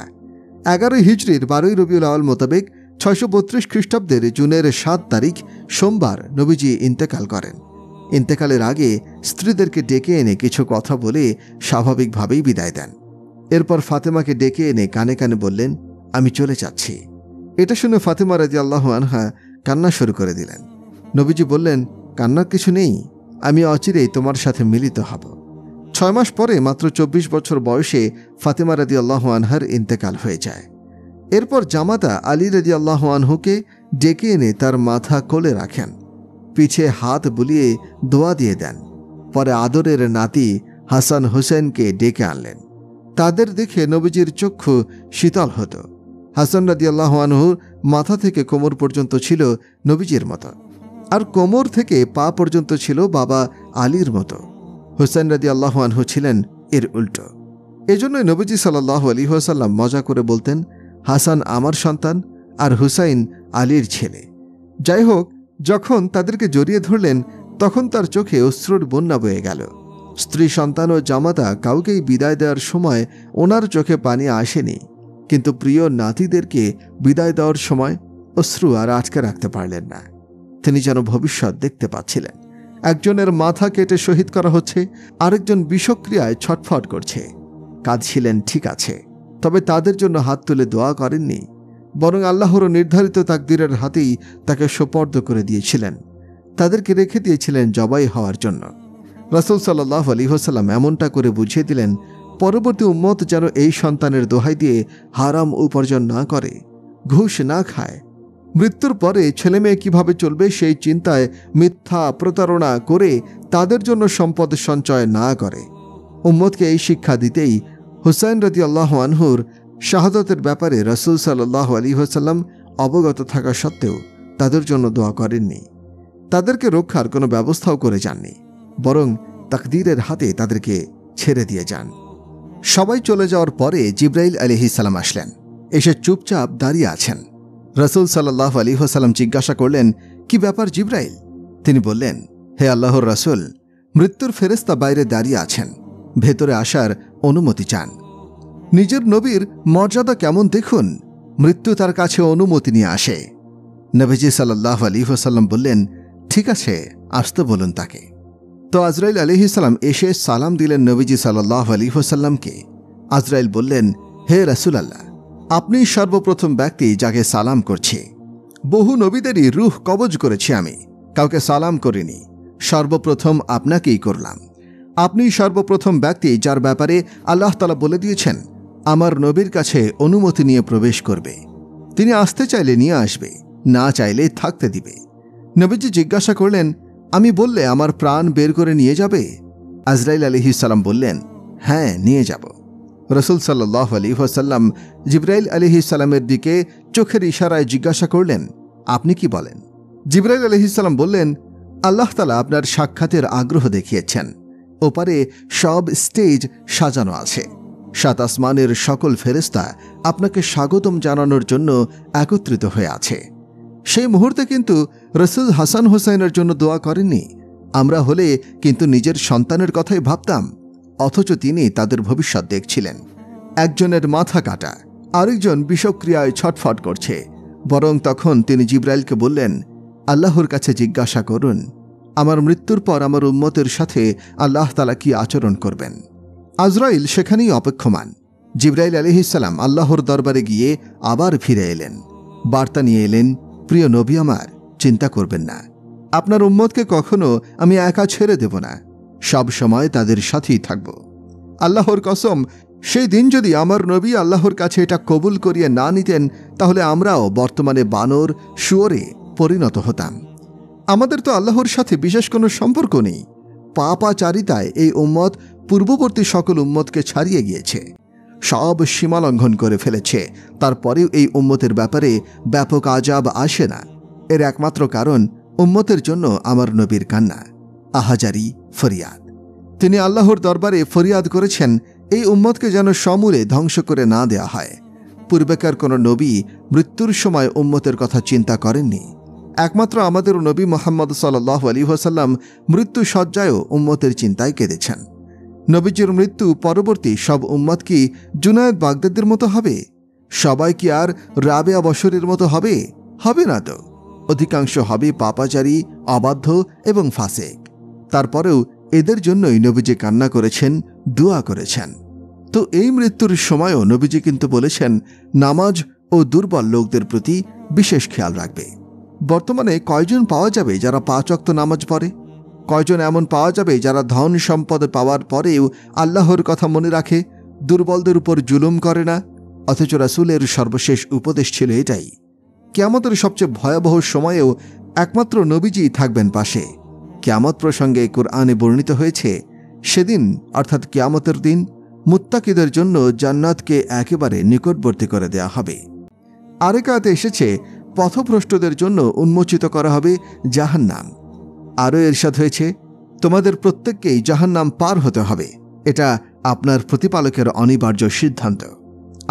11 হিজরির 12 রবিউল আউয়াল মোতাবেক 632 খ্রিস্টাব্দের জুনের 7 তারিখ সোমবার নবীজি ইন্তেকাল করেন। ইন্তেকালের আগে স্ত্রীদেরকে ডেকে এনে কিছু কথা বলে স্বাভাবিকভাবেই বিদায় দেন। এরপর ফাতেমাকে ডেকে এনে কানে কানে বললেন, আমি চলে যাচ্ছি। এটা শুনে ফাতেমা রাদিয়াল্লাহু আনহা কান্না শুরু করে দিলেন। নবীজি বললেন, কান্নার কিছু নেই, আমি অচিরেই তোমার সাথে মিলিত হব। 6 মাস পরে মাত্র 24 বছর বয়সে ফাতেমা রাদিয়াল্লাহু আনহার ইন্তেকাল হয়ে যায়। এরপর জামাতা আলী রাদিয়াল্লাহু আনহুকে ডেকে এনে তার মাথা কোলে রাখেন, পিছে হাত বুলিয়ে দোয়া দিয়ে দেন। পরে আদরের নাতি হাসান হোসেনকে ডেকে আনলেন। তাদের দেখে নবীজির চক্ষু শীতল হতো। হাসান রাদিয়াল্লাহু আনহুর মাথা থেকে কোমর পর্যন্ত ছিল নবীজির মতো, আর কোমর থেকে পা পর্যন্ত ছিল বাবা আলীর মতো। হোসেন রাদিয়াল্লাহু আনহু ছিলেন এর উল্টো। এজন্যই নবীজি সাল্লাল্লাহু আলাইহি ওয়াসাল্লাম মজা করে বলতেন, হাসান আমার সন্তান আর হুসাইন আলীর ছেলে। যাই হোক, যখন তাদেরকে জড়িয়ে ধরলেন তখন তার চোখে অশ্রুর বন্যা বয়ে গেল। স্ত্রী সন্তান ও জামাতা কাউকেই বিদায় দেওয়ার সময় ওনার চোখে পানি আসেনি, কিন্তু প্রিয় নাতিদেরকে বিদায় দেওয়ার সময় অশ্রু আর আটকে রাখতে পারলেন না। তিনি যেন ভবিষ্যৎ দেখতে পাচ্ছিলেন। একজনের মাথা কেটে শহীদ করা হচ্ছে, আরেকজন বিষক্রিয়ায় ছটফট করছে। কাঁদছিলেন ঠিক আছে, তবে তাদের জন্য হাত তুলে দোয়া করেননি, বরং আল্লাহর নির্ধারিত তাকদীরের হাতেই তাকে সোপর্দ করে দিয়েছিলেন। তাদেরকে রেখে দিয়েছিলেন জবাই হওয়ার জন্য। রাসূল সাল্লাল্লাহু আলাইহি ওয়াসাল্লাম এমনটা করে বুঝিয়ে দিলেন, পরবর্তী উম্মত যেন এই সন্তানের দোহাই দিয়ে হারাম উপার্জন না করে, ঘুষ না খায়, মৃত্যুর পরে ছেলেমেয়ে কিভাবে চলবে সেই চিন্তায় মিথ্যা প্রতারণা করে তাদের জন্য সম্পদ সঞ্চয় না করে। উম্মতকে এই শিক্ষা দিতেই হুসাইন রাদিয়াল্লাহু আনহুর শাহাদাতের ব্যাপারে রাসূল সাল্লাল্লাহু আলাইহি ওয়াসাল্লাম অবগত থাকা সত্ত্বেও তাদের জন্য দোয়া করেননি, তাদেরকে রক্ষার কোনো ব্যবস্থাও করে যাননি, বরং তাকদীরের হাতে তাদেরকে ছেড়ে দিয়ে যান। সবাই চলে যাওয়ার পরে জিবরাইল আলাইহিস সালাম আসলেন, এসে চুপচাপ দাঁড়িয়ে আছেন। রাসূল সাল্লাল্লাহু আলাইহি ওয়াসাল্লাম জিজ্ঞাসা করলেন, কি ব্যাপার জিবরাইল? তিনি বললেন, হে আল্লাহর রাসূল, মৃত্যুর ফেরেশতা বাইরে দাঁড়িয়ে আছেন, ভেতরে আসার অনুমতি চান। নিজের নবীর মর্যাদা কেমন দেখুন, মৃত্যু তার কাছে অনুমতি নিয়ে আসে। নবীজি সাল্লাল্লাহু আলাইহি ওয়াসাল্লাম বললেন, ঠিক আছে, আসতে বলুন তাকে। তো আজরাইল আলাইহিস সালাম এসে সালাম দিলেন নবীজি সাল্লাল্লাহু আলাইহি ওয়াসাল্লামকে। আজরাইল বললেন, হে রাসূলুল্লাহ, আপনি সর্বপ্রথম ব্যক্তি যাকে সালাম করছি। বহু নবীদেরই রূহ কবজ করেছি আমি, কাউকে সালাম করিনি, সর্বপ্রথম আপনাকেই করলাম। আপনি সর্বপ্রথম ব্যক্তি যার ব্যাপারে আল্লাহ তাআলা বলে দিয়েছেন আমার নবীর কাছে অনুমতি নিয়ে প্রবেশ করবে। তিনি আসতে চাইলে নিয়ে আসবে, না চাইলে থাকতে দিবে। নবীজি জিজ্ঞাসা করলেন, আমি বললে আমার প্রাণ বের করে নিয়ে যাবে? আজরাইল আলাইহিস সালাম বললেন, হ্যাঁ, নিয়ে যাব। রাসূল সাল্লাল্লাহু আলাইহি ওয়াসাল্লাম জিবরাইল আলাইহিস সালামের দিকে চোখের ইশারায় জিজ্ঞাসা করলেন, আপনি কি বলেন? জিবরাইল আলাইহিস সালাম বললেন, আল্লাহ তাআলা আপনার সাক্ষাতের আগ্রহ দেখিয়েছেন। ওপারে সব স্টেজ সাজানো আছে, 7 আসমানের সকল ফেরেশতা আপনাকে স্বাগতম জানানোর জন্য একত্রিত হয়ে আছে। সেই মুহূর্তে কিন্তু রাসূল হাসান হোসাইনের জন্য দোয়া করেননি। আমরা হলে কিন্তু নিজের সন্তানের কথাই ভাবতাম, অথচ তিনি তাদের ভবিষ্যৎ দেখছিলেন। একজনের মাথা কাটা, আরেকজন বিষক্রিয়ায় ছটফট করছে, বরং তখন তিনি জিবরাইলকে বললেন, আল্লাহর কাছে জিজ্ঞাসা করুন আমার মৃত্যুর পর আমার উম্মতের সাথে আল্লাহ তাআলা কি আচরণ করবেন। আজরাইল সেখানেই অপেক্ষমান। জিবরাইল আলাইহিস সালাম আল্লাহর দরবারে গিয়ে আবার ফিরে এলেন, বার্তা নিয়ে এলেন, প্রিয় নবী আমার, চিন্তা করবেন না, আপনার উম্মতকে কখনো আমি একা ছেড়ে দেব না, সব সময় তাদের সাথেই থাকব। আল্লাহর কসম, সেই দিন যদি আমার নবী আল্লাহর কাছে এটা কবুল করিয়ে না নিতেন, তাহলে আমরাও বর্তমানে বানর শুয়োরে পরিণত হতাম। আমাদের তো আল্লাহর সাথে বিশেষ কোনো সম্পর্ক নেই। পাপাচারিতায় এই উম্মত পূর্ববর্তী সকল উম্মতকে ছাড়িয়ে গিয়েছে, সব সীমা লঙ্ঘন করে ফেলেছে। তারপরেও এই উম্মতের ব্যাপারে ব্যাপক আযাব আসে না। এর একমাত্র কারণ উম্মতের জন্য আমার নবীর কান্না, আহাজারি, ফরিয়াদ। তিনি আল্লাহর দরবারে ফরিয়াদ করেছেন এই উম্মতকে যেন সমূলে ধ্বংস করে না দেয়া হয়। পূর্বেকার কোনো নবী মৃত্যুর সময় উম্মতের কথা চিন্তা করেননি। একমাত্র আমাদের নবী মুহাম্মদ সাল্লাল্লাহু আলাইহি ওয়াসাল্লাম মৃত্যু শয্যায়ও উম্মতের চিন্তায় কেঁদেছেন। নবীজির মৃত্যু পরবর্তী সব উম্মত কি জুনায়েদ বাগদাদের মতো হবে? সবাই কি আর রাবেয়া বশরের মতো হবে? হবে না তো। অধিকাংশ হবে পাপাচারী, অবাধ্য এবং ফাসেক। তারপরেও এদের জন্যই নবীজি কান্না করেছেন, দোয়া করেছেন। তো এই মৃত্যুর সময়ও নবীজি কিন্তু বলেছেন নামাজ ও দুর্বল লোকদের প্রতি বিশেষ খেয়াল রাখবে। বর্তমানে কয়জন পাওয়া যাবে যারা 5 ওয়াক্ত নামাজ পড়ে? কয়জন এমন পাওয়া যাবে যারা ধন সম্পদ পাওয়ার পরেও আল্লাহর কথা মনে রাখে, দুর্বলদের উপর জুলুম করে না? অথচ রাসূলের সর্বশেষ উপদেশ ছিল এটাই, কিয়ামতের সবচেয়ে ভয়াবহ সময়েও একমাত্র নবীজিই থাকবেন পাশে। কিয়ামত প্রসঙ্গে কুরআনে বর্ণিত হয়েছে, সেদিন অর্থাৎ কিয়ামতের দিন মুত্তাকিদের জন্য জান্নাতকে একেবারে নিকটবর্তী করে দেয়া হবে। আরেক আয়াতে এসেছে পথভ্রষ্টদের জন্য উন্মোচিত করা হবে জাহান্নাম। আরও ইরশাদ হয়েছে, তোমাদের প্রত্যেককেই জাহান্নাম পার হতে হবে। এটা আপনার প্রতিপালকের অনিবার্য সিদ্ধান্ত।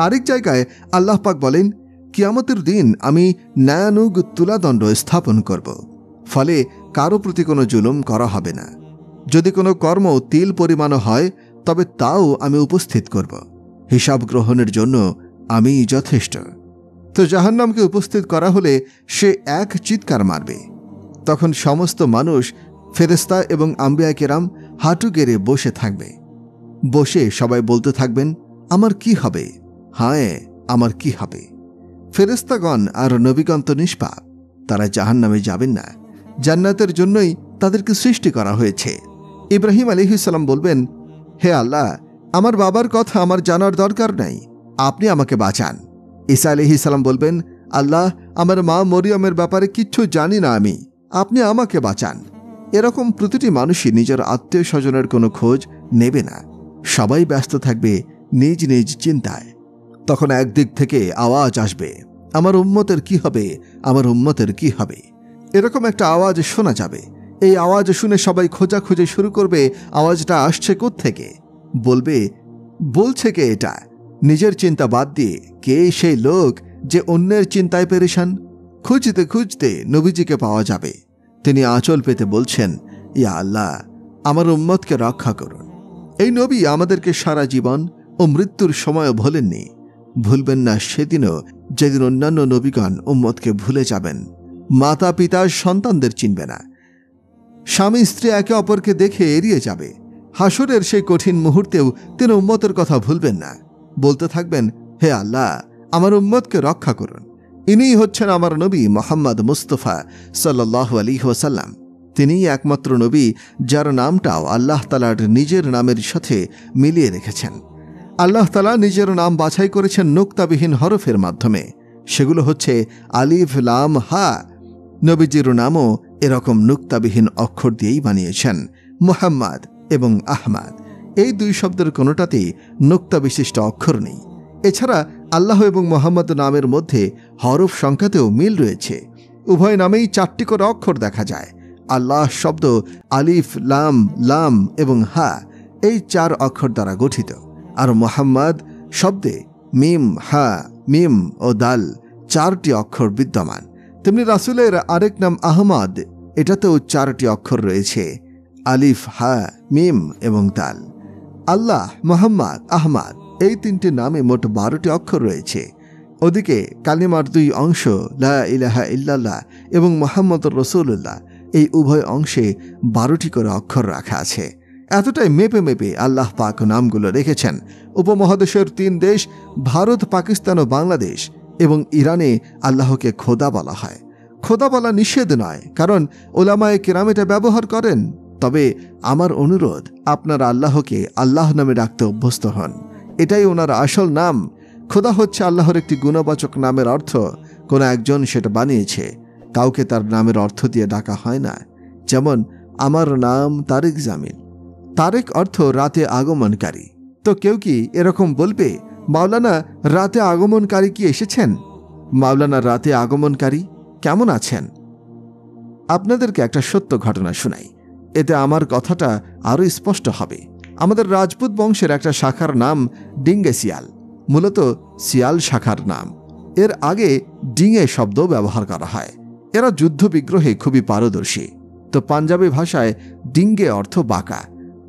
আরেক জায়গায় আল্লাহ পাক বলেন, কিয়ামতের দিন আমি ন্যায়ানুগ তুলাদণ্ড স্থাপন করব, ফলে কারো প্রতি কোনো জুলুম করা হবে না। যদি কোনো কর্ম তিল পরিমাণও হয় তবে তাও আমি উপস্থিত করব। হিসাব গ্রহণের জন্য আমি যথেষ্ট। তো জাহান্নামকে উপস্থিত করা হলে সে এক চিৎকার মারবে। তখন সমস্ত মানুষ, ফেরেশতা এবং আম্বিয়া কেরাম হাঁটু গেড়ে বসে থাকবে। বসে সবাই বলতে থাকবেন, আমার কি হবে, হায় আমার কি হবে। ফেরেশতাগণ আর নবীগণ তো নিষ্পাপ, তারা জাহান্নামে যাবেন না। জান্নাতের জন্যই তাদেরকে সৃষ্টি করা হয়েছে। ইব্রাহিম আলাইহিস সালাম বলবেন, হে আল্লাহ, আমার বাবার কথা আমার জানার দরকার নাই, আপনি আমাকে বাঁচান। ঈসা আলাইহিস সালাম বলবেন, আল্লাহ, আমার মা মরিয়মের ব্যাপারে কিচ্ছু জানি না আমি, আপনি আমাকে বাঁচান। এরকম প্রতিটি মানুষই নিজের আত্মীয় স্বজনের কোনো খোঁজ নেবে না। সবাই ব্যস্ত থাকবে নিজ নিজ চিন্তায়। তখন একদিক থেকে আওয়াজ আসবে, আমার উম্মতের কি হবে, আমার উম্মতের কি হবে। এরকম একটা আওয়াজ শোনা যাবে। এই আওয়াজ শুনে সবাই খোঁজাখুঁজি শুরু করবে, আওয়াজটা আসছে কোত্থেকে। বলছে কে এটা? নিজের চিন্তা বাদ দিয়ে কে সেই লোক যে অন্যের চিন্তায় পেরেশান? খুঁজতে খুঁজতে নবীজিকে পাওয়া যাবে। তিনি আঁচল পেতে বলছেন, ইয়া আল্লাহ, আমার উম্মতকে রক্ষা করুন। এই নবী আমাদেরকে সারা জীবন ও মৃত্যুর সময়ও ভোলেননি, ভুলবেন না সেদিনও যেদিন অন্যান্য নবীগণ উম্মতকে ভুলে যাবেন। মাতা পিতা সন্তানদের চিনবে না, স্বামী স্ত্রী একে অপরকে দেখে এড়িয়ে যাবে। হাসরের সেই কঠিন মুহূর্তেও তিনি উম্মতের কথা ভুলবেন না। বলতে থাকবেন, হে আল্লাহ, আমার উম্মতকে রক্ষা করুন। ইনিই হচ্ছেন আমার নবী মুহাম্মদ মুস্তাফা সাল্লাল্লাহু আলাইহি ওয়াসাল্লাম। তিনিই একমাত্র নবী যার নামটাও আল্লাহ তাআলার নিজের নামের সাথে মিলিয়ে রেখেছেন। আল্লাহ তাআলা নিজের নাম বাছাই করেছেন নুক্তাবিহীন হরফের মাধ্যমে। সেগুলো হচ্ছে আলিফ, লাম, হা। নবীজির নামও এরকম নুক্তাবিহীন অক্ষর দিয়েই বানিয়েছেন। মুহাম্মদ এবং আহমদ এই দুই শব্দের কোনোটাতেই নুক্তা বিশিষ্ট অক্ষর নেই। এছাড়া আল্লাহ এবং মোহাম্মদ নামের মধ্যে হরফ সংখ্যাতেও মিল রয়েছে। উভয় নামেই 4টি করে অক্ষর দেখা যায়। আল্লাহ শব্দ আলিফ, লাম, লাম এবং হা এই 4 অক্ষর দ্বারা গঠিত। আর মোহাম্মদ শব্দে মিম, হা, মিম ও দাল 4টি অক্ষর বিদ্যমান। তেমনি রাসূলের আরেক নাম আহমদ, এটাতেও 4টি অক্ষর রয়েছে, আলিফ, হা, মিম এবং দাল। আল্লাহ, মোহাম্মদ, আহমদ এই 3টি নামে মোট 12টি অক্ষর রয়েছে। ওদিকে কালিমার 2 অংশ লা ইলাহা ইল্লাল্লাহ এবং মুহাম্মদুর রাসূলুল্লাহ এই উভয় অংশে 12টি করে অক্ষর রাখা আছে। এতটাই মেপে মেপে আল্লাহ পাক নামগুলো রেখেছেন। উপমহাদেশের 3 দেশ ভারত, পাকিস্তান ও বাংলাদেশ এবং ইরানে আল্লাহকে খোদা বলা হয়। খোদা বলা নিষেধ নয়, কারণ ওলামায়ে কেরাম এটা ব্যবহার করেন। তবে আমার অনুরোধ, আপনারা আল্লাহকে আল্লাহ নামে ডাকতে অভ্যস্ত হন। এটাই ওনার আসল নাম। খোদা হচ্ছে আল্লাহর একটি গুণবাচক নামের অর্থ। কোনো একজন সেটা বানিয়েছে, কাউকে তার নামের অর্থ দিয়ে ডাকা হয় না। যেমন আমার নাম তারেক জামিল, তারেক অর্থ রাতে আগমনকারী। তো কেউ কি এরকম বলবে, মাওলানা রাতে আগমনকারী কি এসেছেন? মাওলানা রাতে আগমনকারী কেমন আছেন? আপনাদেরকে একটা সত্য ঘটনা শোনাই, এতে আমার কথাটা আরও স্পষ্ট হবে। আমাদের রাজপুত বংশের একটা শাখার নাম ডিঙ্গে শিয়াল, মূলত শিয়াল শাখার নাম। এর আগে ডিঙ্গে শব্দ ব্যবহার করা হয়। এরা যুদ্ধ বিগ্রহে খুবই পারদর্শী। তো পাঞ্জাবি ভাষায় ডিঙ্গে অর্থ বাঁকা।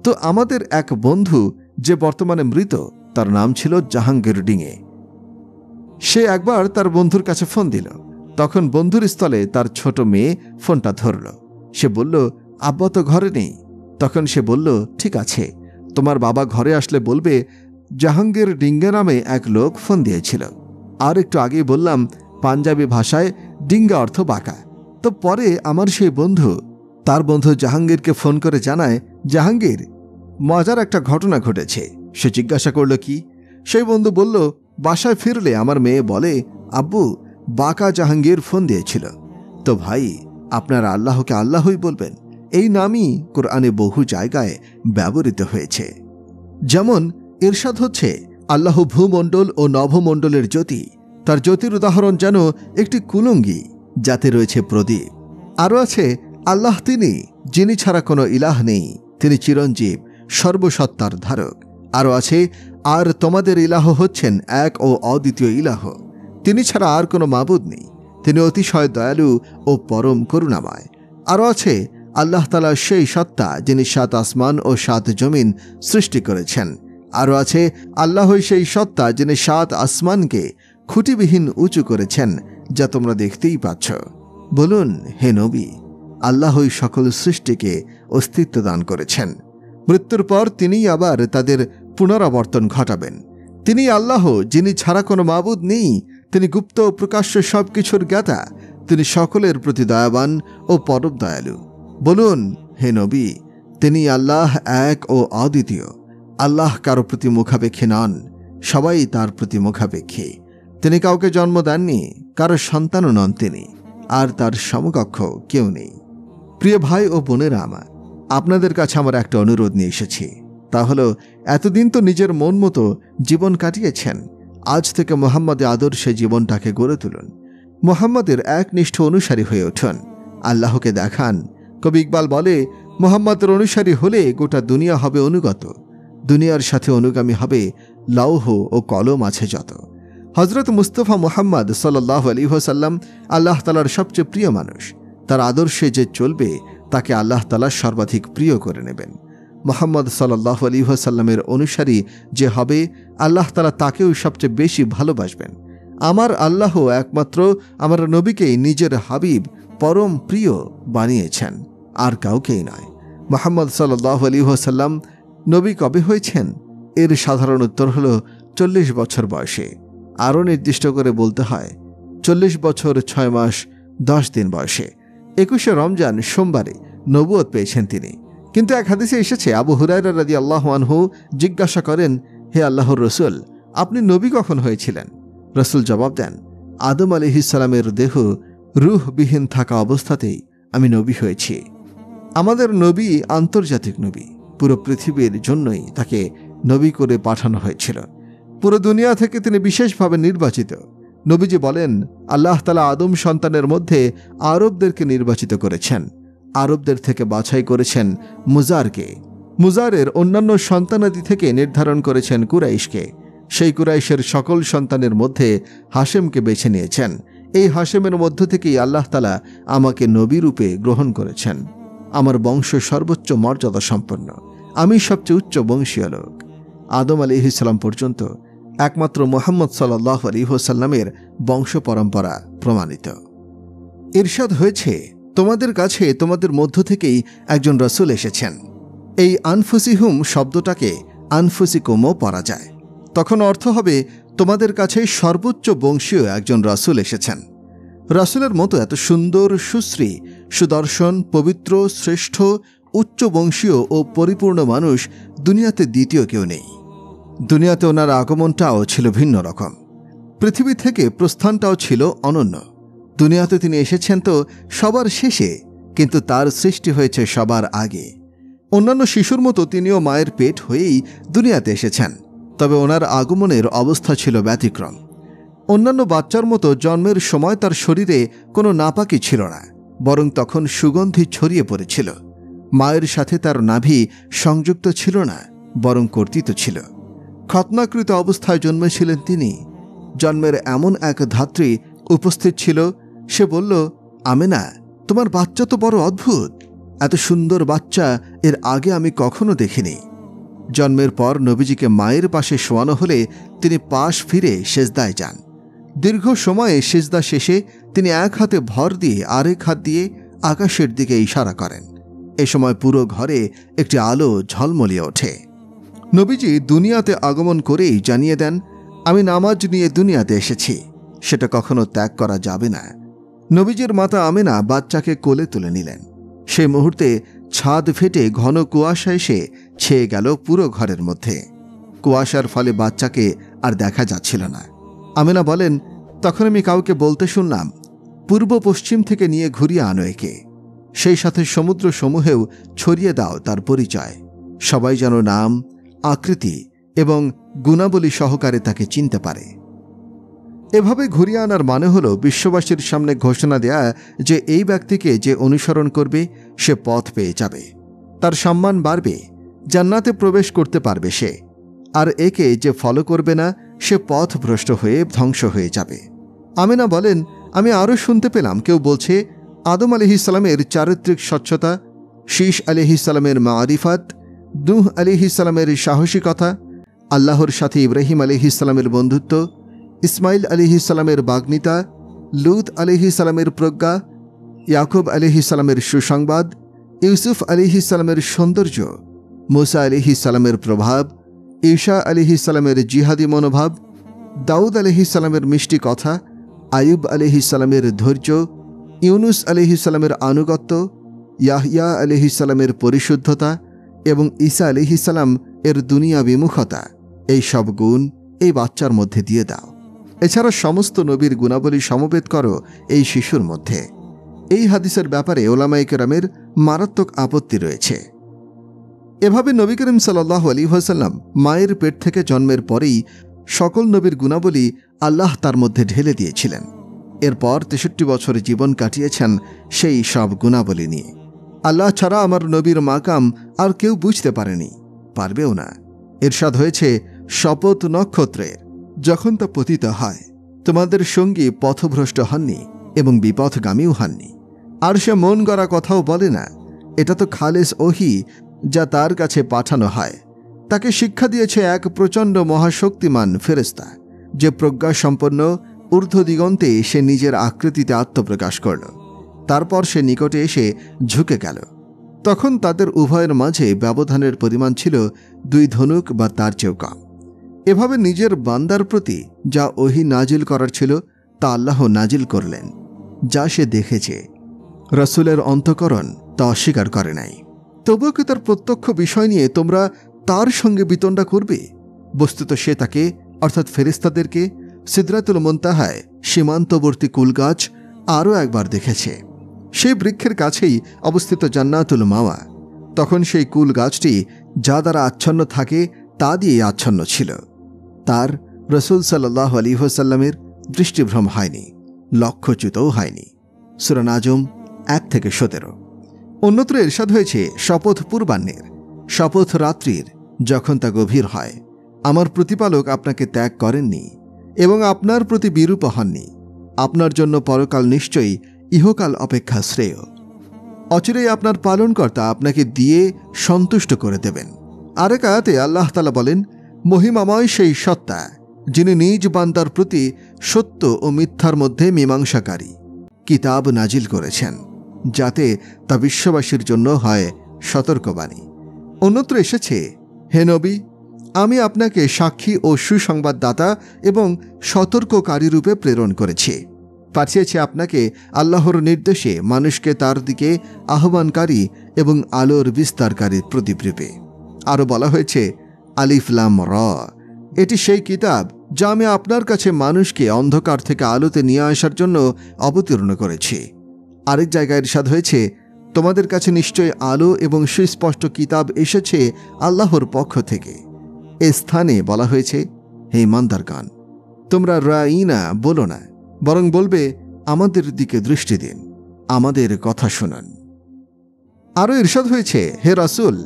তো আমাদের এক বন্ধু যে বর্তমানে মৃত, তার নাম ছিল জাহাঙ্গীর ডিঙ্গে। সে একবার তার বন্ধুর কাছে ফোন দিল। তখন বন্ধুর স্থলে তার ছোট মেয়ে ফোনটা ধরল। সে বলল, আব্বা তো ঘরে নেই। তখন সে বলল, ঠিক আছে, তোমার বাবা ঘরে আসলে বলবে জাহাঙ্গীর ডিঙ্গে নামে এক লোক ফোন দিয়েছিল। আর একটু আগেই বললাম পাঞ্জাবি ভাষায় ডিঙ্গা অর্থ বাঁকা। তো পরে আমার সেই বন্ধু তার বন্ধু জাহাঙ্গীরকে ফোন করে জানায়, জাহাঙ্গীর, মজার একটা ঘটনা ঘটেছে। সে জিজ্ঞাসা করল, কি? সেই বন্ধু বলল, বাসায় ফিরলে আমার মেয়ে বলে, আব্বু, বাঁকা জাহাঙ্গীর ফোন দিয়েছিল। তো ভাই, আপনারা আল্লাহকে আল্লাহই বলবেন। এই নামই কোরআনে বহু জায়গায় ব্যবহৃত হয়েছে। যেমন ইরশাদ হচ্ছে, আল্লাহ ভূমণ্ডল ও নভমণ্ডলের জ্যোতি। তার জ্যোতির উদাহরণ যেন একটি কুলঙ্গি, যাতে রয়েছে প্রদীপ। আরও আছে, আল্লাহ তিনি, যিনি ছাড়া কোনো ইলাহ নেই, তিনি চিরঞ্জীব, সর্বসত্তার ধারক। আরও আছে, আর তোমাদের ইলাহ হচ্ছেন এক ও অদ্বিতীয় ইলাহ, তিনি ছাড়া আর কোনো মাবুদ নেই, তিনি অতিশয় দয়ালু ও পরম করুণাময়। আরও আছে, আল্লাহ তাআলা সেই সত্তা যিনি 7 আসমান ও 7 জমিন সৃষ্টি করেছেন। আরও আছে, আল্লাহই সেই সত্তা যিনি 7 আসমানকে খুঁটিবিহীন উঁচু করেছেন, যা তোমরা দেখতেই পাচ্ছ। বলুন, হে নবী, আল্লাহই সকল সৃষ্টিকে অস্তিত্ব দান করেছেন। মৃত্যুর পর তিনিই আবার তাদের পুনরাবর্তন ঘটাবেন। তিনি আল্লাহ, যিনি ছাড়া কোনো মাবুদ নেই, তিনি গুপ্ত ও প্রকাশ্য সব কিছুর জ্ঞাতা, তিনি সকলের প্রতি দয়াবান ও পরম দয়ালু। বলুন, হে নবী, তিনি আল্লাহ এক ও অদ্বিতীয়। আল্লাহ কারো প্রতি মুখাপেক্ষী নন, সবাই তার প্রতি মুখাপেক্ষী। তিনি কাউকে জন্ম দেননি, কারো সন্তানও নন তিনি, আর তার সমকক্ষ কেউ নেই। প্রিয় ভাই ও বোনেরা আমার, আপনাদের কাছে আমার একটা অনুরোধ নিয়ে এসেছি। তা হলো, এতদিন তো নিজের মন মতো জীবন কাটিয়েছেন, আজ থেকে মুহাম্মদের আদর্শে জীবনটাকে গড়ে তুলুন। মুহাম্মদের একনিষ্ঠ অনুসারী হয়ে উঠুন, আল্লাহকে দেখান। কবি ইকবাল বলে, মুহাম্মদের অনুসারী হলে গোটা দুনিয়া হবে অনুগত, দুনিয়ার সাথে অনুগামী হবে লৌহ ও কলম আছে যত। হজরত মুস্তফা মুহাম্মদ সাল্লাল্লাহু আলাইহি ওয়াসাল্লাম আল্লাহ তাআলার সবচেয়ে প্রিয় মানুষ। তার আদর্শে যে চলবে তাকে আল্লাহ তাআলা সর্বাধিক প্রিয় করে নেবেন। মুহাম্মদ সাল্লাল্লাহু আলাইহি ওয়াসাল্লামের অনুসারী যে হবে, আল্লাহ তাআলা তাকেও সবচেয়ে বেশি ভালোবাসবেন। আমার আল্লাহ একমাত্র আমার নবীকেই নিজের হাবিব, পরম প্রিয় বানিয়েছেন, আর কাউকেই নয়। মুহাম্মদ সাল্লাল্লাহু আলাইহি ওয়াসাল্লাম নবী কবে হয়েছেন? এর সাধারণ উত্তর হল 40 বছর বয়সে। আরও নির্দিষ্ট করে বলতে হয় 40 বছর 6 মাস 10 দিন বয়সে। 21শে রমজান সোমবারে নবুয়ত পেয়েছেন তিনি। কিন্তু এক হাদিসে এসেছে, আবু হুরায়রা রাদিয়াল্লাহু আনহু জিজ্ঞাসা করেন, হে আল্লাহর রসুল, আপনি নবী কখন হয়েছিলেন? রসুল জবাব দেন, আদম আলাইহিস সালামের দেহ রূহবিহীন থাকা অবস্থাতেই আমি নবী হয়েছি। আমাদের নবী আন্তর্জাতিক নবী, পুরো পৃথিবীর জন্যই তাকে নবী করে পাঠানো হয়েছিল। পুরো দুনিয়া থেকে তিনি বিশেষভাবে নির্বাচিত। নবীজি বলেন, আল্লাহ তাআলা আদম সন্তানের মধ্যে আরবদেরকে নির্বাচিত করেছেন। আরবদের থেকে বাছাই করেছেন মুজারকে। মুজারের অন্যান্য সন্তানাদি থেকে নির্ধারণ করেছেন কুরাইশকে। সেই কুরাইশের সকল সন্তানের মধ্যে হাশেমকে বেছে নিয়েছেন। এই হাশেমের মধ্য থেকেই আল্লাহ তাআলা আমাকে নবী রূপে গ্রহণ করেছেন। আমার বংশ সর্বোচ্চ মর্যাদা সম্পন্ন, আমি সবচেয়ে উচ্চ বংশীয় লোক। আদম আলাইহিস সালাম পর্যন্ত একমাত্র মুহাম্মদ সাল্লাল্লাহু আলাইহি ওয়াসাল্লামের বংশ পরম্পরা প্রমাণিত। ইরশাদ হয়েছে, তোমাদের কাছে তোমাদের মধ্য থেকেই একজন রাসূল এসেছেন। এই আনফুসিহুম শব্দটাকে আনফুসিকুমও পড়া যায়, তখন অর্থ হবে তোমাদের কাছে সর্বোচ্চ বংশীয় একজন রাসূল এসেছেন। রাসূলের মতো এত সুন্দর, সুশ্রী, সুদর্শন, পবিত্র, শ্রেষ্ঠ, উচ্চ বংশীয় ও পরিপূর্ণ মানুষ দুনিয়াতে দ্বিতীয় কেউ নেই। দুনিয়াতে ওনার আগমনটাও ছিল ভিন্ন রকম, পৃথিবী থেকে প্রস্থানটাও ছিল অনন্য। দুনিয়াতে তিনি এসেছেন তো সবার শেষে, কিন্তু তার সৃষ্টি হয়েছে সবার আগে। অন্যান্য শিশুর মতো তিনিও মায়ের পেট হয়েই দুনিয়াতে এসেছেন, তবে ওনার আগমনের অবস্থা ছিল ব্যতিক্রম। অন্যান্য বাচ্চার মতো জন্মের সময় তার শরীরে কোনো নাপাকি ছিল না, বরং তখন সুগন্ধি ছড়িয়ে পড়েছিল। মায়ের সাথে তার নাভি সংযুক্ত ছিল না, বরং কর্তিত ছিল। খতনাকৃত অবস্থায় জন্মেছিলেন তিনি। জন্মের এমন এক ধাত্রী উপস্থিত ছিল, সে বলল, আমেনা, তোমার বাচ্চা তো বড় অদ্ভুত, এত সুন্দর বাচ্চা এর আগে আমি কখনো দেখিনি। জন্মের পর নবীজিকে মায়ের পাশে শোয়ানো হলে তিনি পাশ ফিরে সেজদায় যান। দীর্ঘ সময়ে সেজদা শেষে তিনি এক হাতে ভর দিয়ে আরেক হাত দিয়ে আকাশের দিকে ইশারা করেন। এ সময় পুরো ঘরে একটি আলো ঝলমলিয়ে ওঠে। নবীজি দুনিয়াতে আগমন করেই জানিয়ে দেন, আমি নামাজ নিয়ে দুনিয়াতে এসেছি, সেটা কখনো ত্যাগ করা যাবে না। নবীজির মাতা আমেনা বাচ্চাকে কোলে তুলে নিলেন। সেই মুহূর্তে ছাদ ফেটে ঘন কুয়াশা এসে ছেয়ে গেল পুরো ঘরের মধ্যে। কুয়াশার ফলে বাচ্চাকে আর দেখা যাচ্ছিল না। আমেনা বলেন, তখন আমি কাউকে বলতে শুনলাম, পূর্ব পশ্চিম থেকে নিয়ে ঘুরিয়ে আনো একে, সেই সাথে সমুদ্র সমূহেও ছড়িয়ে দাও তার পরিচয়, সবাই যেন নাম, আকৃতি এবং গুণাবলী সহকারে তাকে চিনতে পারে। এভাবে ঘুরিয়ে আনার মানে হলো বিশ্ববাসীর সামনে ঘোষণা দেয়া যে এই ব্যক্তিকে যে অনুসরণ করবে সে পথ পেয়ে যাবে, তার সম্মান বাড়বে, জান্নাতে প্রবেশ করতে পারবে সে। আর একে যে ফলো করবে না সে পথভ্রষ্ট হয়ে ধ্বংস হয়ে যাবে। আমেনা বলেন, আমি আরও শুনতে পেলাম কেউ বলছে আদম আলাইহিসসালামের চারিত্রিক স্বচ্ছতা, শীশ আলাইহিসসালামের মারিফাত, নূহ আলাইহিসসালামের সাহসিকতা, আল্লাহর সাথে ইব্রাহিম আলাইহিসসালামের বন্ধুত্ব, ইসমাইল আলাইহিসসালামের বাগ্মিতা, লূত আলাইহিসসালামের প্রজ্ঞা, ইয়াকুব আলাইহিসসালামের সুসংবাদ, ইউসুফ আলাইহিসসালামের সৌন্দর্য, মুসা আলাইহিসসালামের প্রভাব, ঈসা আলাইহিসসালামের জিহাদি মনোভাব, দাউদ আলাইহিসসালামের মিষ্টি কথা, আয়ুব আলাইহিসসালামের ধৈর্য, ইউনুস আলাইহিসসালামের আনুগত্য, ইয়াহইয়া আলাইহিসসালামের পরিশুদ্ধতা এবং ঈসা আলাইহিসসালাম এর দুনিয়া বিমুখতা, এই সব গুণ এই বাচ্চার মধ্যে দিয়ে দাও। এছাড়া সমস্ত নবীর গুণাবলী সমবেত করো এই শিশুর মধ্যে। এই হাদিসের ব্যাপারে ওলামায়ে কেরামের মারাত্মক আপত্তি রয়েছে। এভাবে নবী করিম সাল্লাল্লাহু আলাইহি ওয়াসাল্লাম মায়ের পেট থেকে জন্মের পরেই সকল নবীর গুণাবলী আল্লাহ তার মধ্যে ঢেলে দিয়েছিলেন। এরপর ৬৩ বছর জীবন কাটিয়েছেন সেই সব গুণাবলী নিয়ে। আল্লাহ ছাড়া আমার নবীর মাকাম আর কেউ বুঝতে পারেনি, পারবেও না। ইরশাদ হয়েছে, শপথ নক্ষত্রের, যখন তা পতিত হয় তোমাদের সঙ্গী পথভ্রষ্ট হননি এবং বিপথগামীও হননি। আর সে মন গড়া কথাও বলে না, এটা তো খালেস ওহী যা তার কাছে পাঠানো হয়। তাকে শিক্ষা দিয়েছে এক প্রচণ্ড মহাশক্তিমান ফেরেশতা, যে প্রজ্ঞাসম্পন্ন ঊর্ধ্ব দিগন্তে সে নিজের আকৃতিতে আত্মপ্রকাশ করল। তারপর সে নিকটে এসে ঝুঁকে গেল। তখন তাদের উভয়ের মাঝে ব্যবধানের পরিমাণ ছিল 2 ধনুক বা তার চেয়েও কম। এভাবে নিজের বান্দার প্রতি যা ওহী নাজিল করার ছিল তা আল্লাহ নাজিল করলেন, যা সে দেখেছে। রাসূলের অন্তঃকরণ তা অস্বীকার করে নাই। তবুও কি তার প্রত্যক্ষ বিষয় নিয়ে তোমরা তার সঙ্গে বিতণ্ডা করবে? বস্তুত সে তাকে, অর্থাৎ ফেরেশতাদেরকে, সিদরাতুল মুনতাহায় সীমান্তবর্তী কুলগাছ আরও একবার দেখেছে। সেই বৃক্ষের কাছেই অবস্থিত জান্নাতুল মাওয়া। তখন সেই কুল গাছটি যা দ্বারা আচ্ছন্ন থাকে তা দিয়েই আচ্ছন্ন ছিল। তার রাসূল সাল্লাল্লাহু আলাইহি ওয়াসাল্লামের দৃষ্টিভ্রম হয়নি, লক্ষ্যচ্যুতও হয়নি। সূরা নাজম 1-17। অন্যত্র ইরশাদ হয়েছে, শপথ পূর্বাহ্নের, শপথ রাত্রির, যখন তা গভীর হয়। আমার প্রতিপালক আপনাকে ত্যাগ করেননি এবং আপনার প্রতি বিরূপ হননি। আপনার জন্য পরকাল নিশ্চয়ই ইহকাল অপেক্ষা শ্রেয়। অচিরেই আপনার পালনকর্তা আপনাকে দিয়ে সন্তুষ্ট করে দেবেন। আরেক আয়াতে আল্লাহ তাআলা বলেন, মহিমাময় সেই সত্তা যিনি নিজ বান্দার প্রতি সত্য ও মিথ্যার মধ্যে মীমাংসাকারী কিতাব নাজিল করেছেন, যাতে তা বিশ্ববাসীর জন্য হয় সতর্কবাণী। অন্যত্র এসেছে, হে নবী, আমি আপনাকে সাক্ষী ও সুসংবাদদাতা এবং সতর্ককারী রূপে প্রেরণ করেছি। পাঠিয়েছি আপনাকে আল্লাহর নির্দেশে মানুষকে তার দিকে আহ্বানকারী এবং আলোর বিস্তারকারী প্রদীপ রূপে। আরও বলা হয়েছে, আলিফ লাম র, এটি সেই কিতাব যা আমি আপনার কাছে মানুষকে অন্ধকার থেকে আলোতে নিয়ে আসার জন্য অবতীর্ণ করেছি। আরেক জায়গায় ইরশাদ হয়েছে, তোমাদের কাছে নিশ্চয় আলো এবং সুস্পষ্ট কিতাব এসেছে আল্লাহর পক্ষ থেকে। এ স্থানে বলা হয়েছে, হে ইমানদারগণ, তোমরা রাঈনা বলো না, বরং বলবে আমাদের দিকে দৃষ্টি দিন, আমাদের কথা শুনুন। আরও ইরশাদ হয়েছে, হে রাসূল,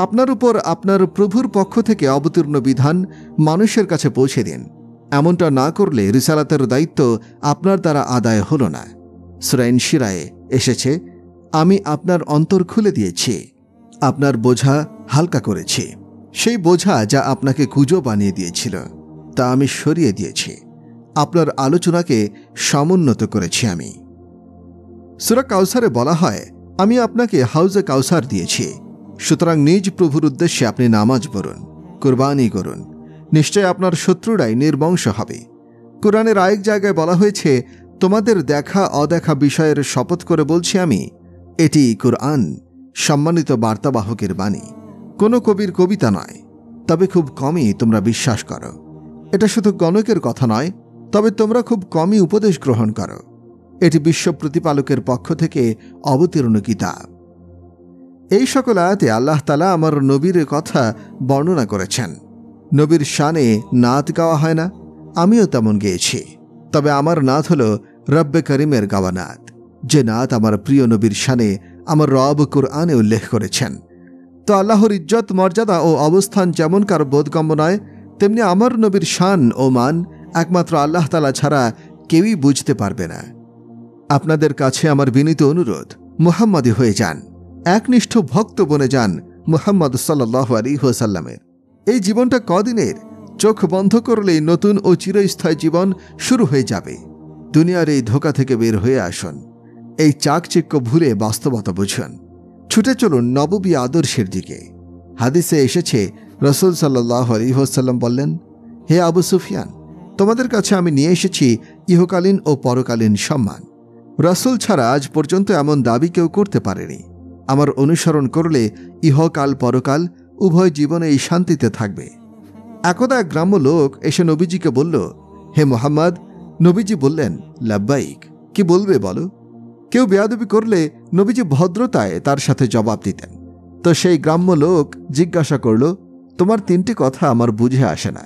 আপনার উপর আপনার প্রভুর পক্ষ থেকে অবতীর্ণ বিধান মানুষের কাছে পৌঁছে দিন। এমনটা না করলে রিসালাতের দায়িত্ব আপনার দ্বারা আদায় হল না। সূরা ইনশিরায়ে এসেছে, আমি আপনার অন্তর খুলে দিয়েছি, আপনার বোঝা হালকা করেছি। সেই বোঝা যা আপনাকে কুঁজো বানিয়ে দিয়েছিল তা আমি সরিয়ে দিয়েছি। আপনার আলোচনাকে সমুন্নত করেছি আমি। সূরা কাউসারে বলা হয়, আমি আপনাকে হাউজে কাউসার দিয়েছি। সুতরাং নিজ প্রভুর উদ্দেশ্যে আপনি নামাজ পড়ুন, কুরবানি করুন, নিশ্চয় আপনার শত্রুরাই নির্বংশ হবে। কোরআনের আরেক জায়গায় বলা হয়েছে, তোমাদের দেখা অদেখা বিষয়ের শপথ করে বলছি আমি, এটি কুরআন সম্মানিত বার্তাবাহকের বাণী, কোনো কবির কবিতা নয়, তবে খুব কমই তোমরা বিশ্বাস করো। এটা শুধু গণকের কথা নয়, তবে তোমরা খুব কমই উপদেশ গ্রহণ করো। এটি বিশ্ব প্রতিপালকের পক্ষ থেকে অবতীর্ণ কিতাব। এই সকল আয়াতে আল্লাহ তাআলা আমার নবীর কথা বর্ণনা করেছেন। নবীর শানে নাত গাওয়া হয় না, আমিও তেমন গেয়েছি। তবে আমার নাত হল রব্বে করিমের গাওয়া নাত, যে নাত আমার প্রিয় নবীর শানে আমার রব কুরআনে উল্লেখ করেছেন। তো আল্লাহর ইজ্জত মর্যাদা ও অবস্থান যেমনকার বোধগম্য নয়, তেমনি আমার নবীর শান ও মান একমাত্র আল্লাহ তাআলা ছাড়া কেউই বুঝতে পারবে না। আপনাদের কাছে আমার বিনীত অনুরোধ, মুহাম্মাদী হয়ে যান, একনিষ্ঠ ভক্ত বনে যান মুহাম্মদ সাল্লাল্লাহু আলাইহি ওয়াসাল্লামের। এই জীবনটা কদিনের, চোখ বন্ধ করলেই নতুন ও চিরস্থায়ী জীবন শুরু হয়ে যাবে। দুনিয়ার এই ধোঁকা থেকে বের হয়ে আসুন, এই চাকচিক্য ভুলে বাস্তবতা বুঝুন, ছুটে চলুন নববী আদর্শের দিকে। হাদিসে এসেছে, রাসূল সাল্লাল্লাহু আলাইহি ওয়াসাল্লাম বললেন, হে আবু সুফিয়ান, তোমাদের কাছে আমি নিয়ে এসেছি ইহকালীন ও পরকালীন সম্মান। রাসূল ছাড়া আজ পর্যন্ত এমন দাবি কেউ করতে পারেনি। আমার অনুসরণ করলে ইহকাল পরকাল উভয় জীবনেই শান্তিতে থাকবে। একদা এক গ্রাম্য লোক এসে নবীজিকে বলল, হে মুহাম্মদ। নবীজি বললেন, লাব্বাইক, কি বলবে বলো। কেউ বেয়াদবি করলে নবীজি ভদ্রতায় তার সাথে জবাব দিতেন। তো সেই গ্রাম্য লোক জিজ্ঞাসা করল, তোমার 3টি কথা আমার বুঝে আসে না।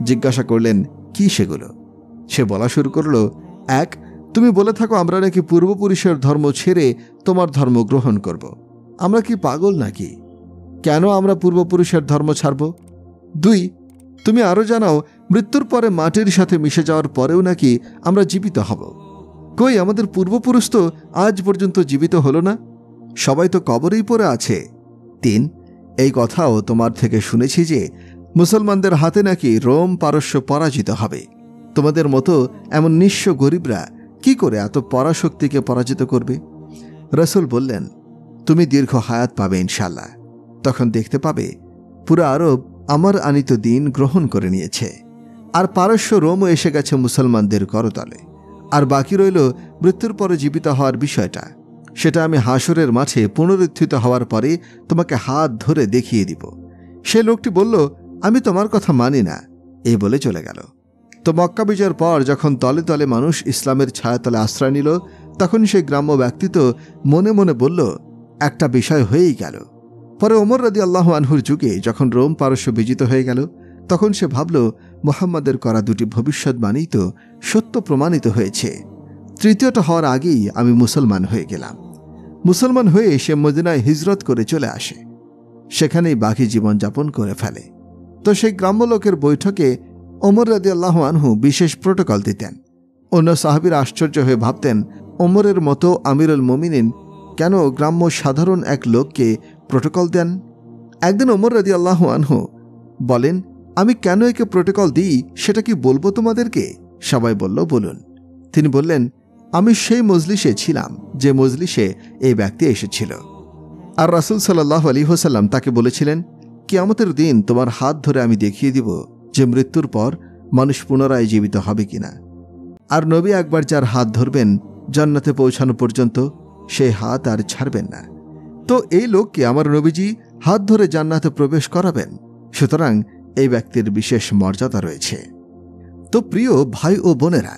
জিজ্ঞাসা করলেন, কি সেগুলো? সে বলা শুরু করল, 1, তুমি বলে থাকো আমরা নাকি পূর্বপুরুষের ধর্ম ছেড়ে তোমার ধর্ম গ্রহণ করব। আমরা কি পাগল নাকি? কেন আমরা পূর্বপুরুষের ধর্ম ছাড়ব? 2, তুমি আরও জানাও মৃত্যুর পরে মাটির সাথে মিশে যাওয়ার পরেও নাকি আমরা জীবিত হব। কই, আমাদের পূর্বপুরুষ তো আজ পর্যন্ত জীবিত হলো না, সবাই তো কবরেই পড়ে আছে। 3, এই কথাও তোমার থেকে শুনেছি যে মুসলমানদের হাতে নাকি রোম পারস্য পরাজিত হবে। তোমাদের মতো এমন নিঃস্ব গরিবরা কি করে এত পরাশক্তিকে পরাজিত করবে? রাসূল বললেন, তুমি দীর্ঘ হায়াত পাবে ইনশাল্লাহ। তখন দেখতে পাবে পুরো আরব আমার আনিত দিন গ্রহণ করে নিয়েছে, আর পারস্য রোমও এসে গেছে মুসলমানদের করতলে। আর বাকি রইল মৃত্যুর পরে জীবিত হওয়ার বিষয়টা। সেটা আমি হাসরের মাঠে পুনরুত্থিত হওয়ার পরে তোমাকে হাত ধরে দেখিয়ে দিব। সে লোকটি বলল, আমি তোমার কথা মানি না, এই বলে চলে গেল। তো মক্কা বিজয়ের পর যখন তলে তলে মানুষ ইসলামের ছায়াতলে আশ্রয় নিল, তখন সেই গ্রাম্য ব্যক্তি তো মনে মনে বলল, একটা বিষয় হয়েই গেল। পরে ওমর রাদিয়াল্লাহু আনহুর যুগে যখন রোম পারস্য বিজিত হয়ে গেল, তখন সে ভাবল, মুহাম্মাদের করা 2টি ভবিষ্যৎবাণী তো সত্য প্রমাণিত হয়েছে। তৃতীয়টা হওয়ার আগেই আমি মুসলমান হয়ে গেলাম। মুসলমান হয়ে সে মদিনায় হিজরত করে চলে আসে, সেখানেই বাকি জীবনযাপন করে ফেলে। তো সেই গ্রাম্য লোকের বৈঠকে ওমর রাদিয়াল্লাহু আনহু বিশেষ প্রোটোকল দিতেন। অন্য সাহাবীরা আশ্চর্য হয়ে ভাবতেন, ওমরের মতো আমিরুল মুমিনিন কেন গ্রাম্য সাধারণ এক লোককে প্রোটোকল দেন? একদিন ওমর রাদিয়াল্লাহু আনহু বলেন, আমি কেন একে প্রোটোকল দিই সেটা কি বলবো তোমাদেরকে? সবাই বলল, বলুন। তিনি বললেন, আমি সেই মজলিসে ছিলাম যে মজলিসে এই ব্যক্তি এসেছিল। আর রাসূল সাল্লাল্লাহু আলাইহি ওয়াসাল্লাম তাকে বলেছিলেন, কিয়ামতের দিন তোমার হাত ধরে আমি দেখিয়ে দিব যে মৃত্যুর পর মানুষ পুনরায় জীবিত হবে কিনা। আর নবী একবার যার হাত ধরবেন জান্নাতে পৌঁছানো পর্যন্ত সেই হাত আর ছাড়বেন না। তো এই লোককে আমার নবীজি হাত ধরে জান্নাতে প্রবেশ করাবেন। সুতরাং এই ব্যক্তির বিশেষ মর্যাদা রয়েছে। তো প্রিয় ভাই ও বোনেরা,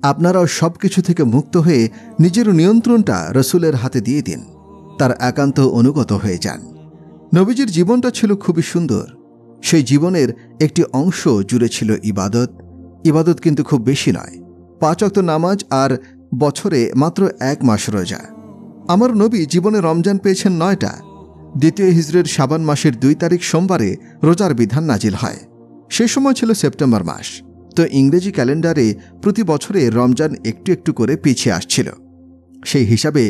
আপনারাও সবকিছু থেকে মুক্ত হয়ে নিজের নিয়ন্ত্রণটা রাসূলের হাতে দিয়ে দিন, তার একান্ত অনুগত হয়ে যান। নবীজির জীবনটা ছিল খুবই সুন্দর। সেই জীবনের একটি অংশ জুড়ে ছিল ইবাদত। ইবাদত কিন্তু খুব বেশি নয়, 5 ওয়াক্ত নামাজ আর বছরে মাত্র 1 মাস রোজা। আমার নবী জীবনে রমজান পেয়েছেন 9টা। দ্বিতীয় হিজরির শাবান মাসের 2 তারিখ সোমবারে রোজার বিধান নাজিল হয়। সে সময় ছিল সেপ্টেম্বর মাস। তো ইংরেজি ক্যালেন্ডারে প্রতি বছরে রমজান একটু একটু করে পিছিয়ে আসছিল। সেই হিসাবে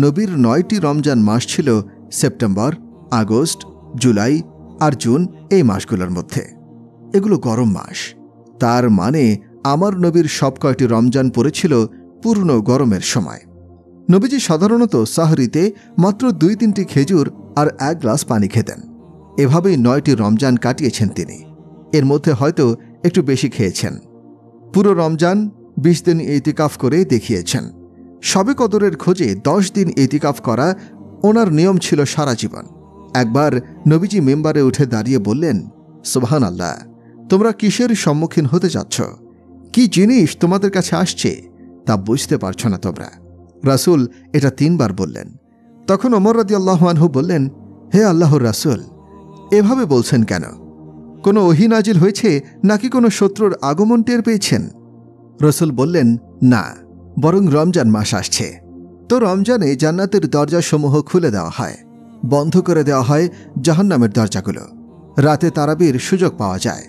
নবীর 9টি রমজান মাস ছিল সেপ্টেম্বর, আগস্ট, জুলাই আর জুন, এই মাসগুলোর মধ্যে। এগুলো গরম মাস। তার মানে আমার নবীর সব কয়টি রমজান পড়েছিল পূর্ণ গরমের সময়। নবীজি সাধারণত সাহরিতে মাত্র 2-3টি খেজুর আর 1 গ্লাস পানি খেতেন। এভাবেই 9টি রমজান কাটিয়েছেন তিনি। এর মধ্যে হয়তো একটু বেশি খেয়েছেন। পুরো রমজান 20 দিন ইতিকাফ করে দেখিয়েছেন। শবে কদরের খোঁজে 10 দিন ইতিকাফ করা ওনার নিয়ম ছিল সারা জীবন। একবার নবীজি মিম্বারে উঠে দাঁড়িয়ে বললেন, সুবহানাল্লাহ, তোমরা কিসের সম্মুখীন হতে যাচ্ছ? কি জিনিস তোমাদের কাছে আসছে তা বুঝতে পারছো না তোমরা? রাসূল এটা 3 বার বললেন। তখন ওমর রাদিয়াল্লাহু আনহু বললেন, হে আল্লাহর রাসূল, এভাবে বলছেন কেন? কোনো ওহী নাজিল হয়েছে নাকি কোনো শত্রুর আগমন টের পেয়েছেন? রাসূল বললেন, না, বরং রমজান মাস আসছে। তো রমজানে জান্নাতের দরজাসমূহ খুলে দেওয়া হয়। বন্ধ করে দেওয়া হয় জাহান্নামের দরজাগুলো। রাতে তারাবির সুযোগ পাওয়া যায়।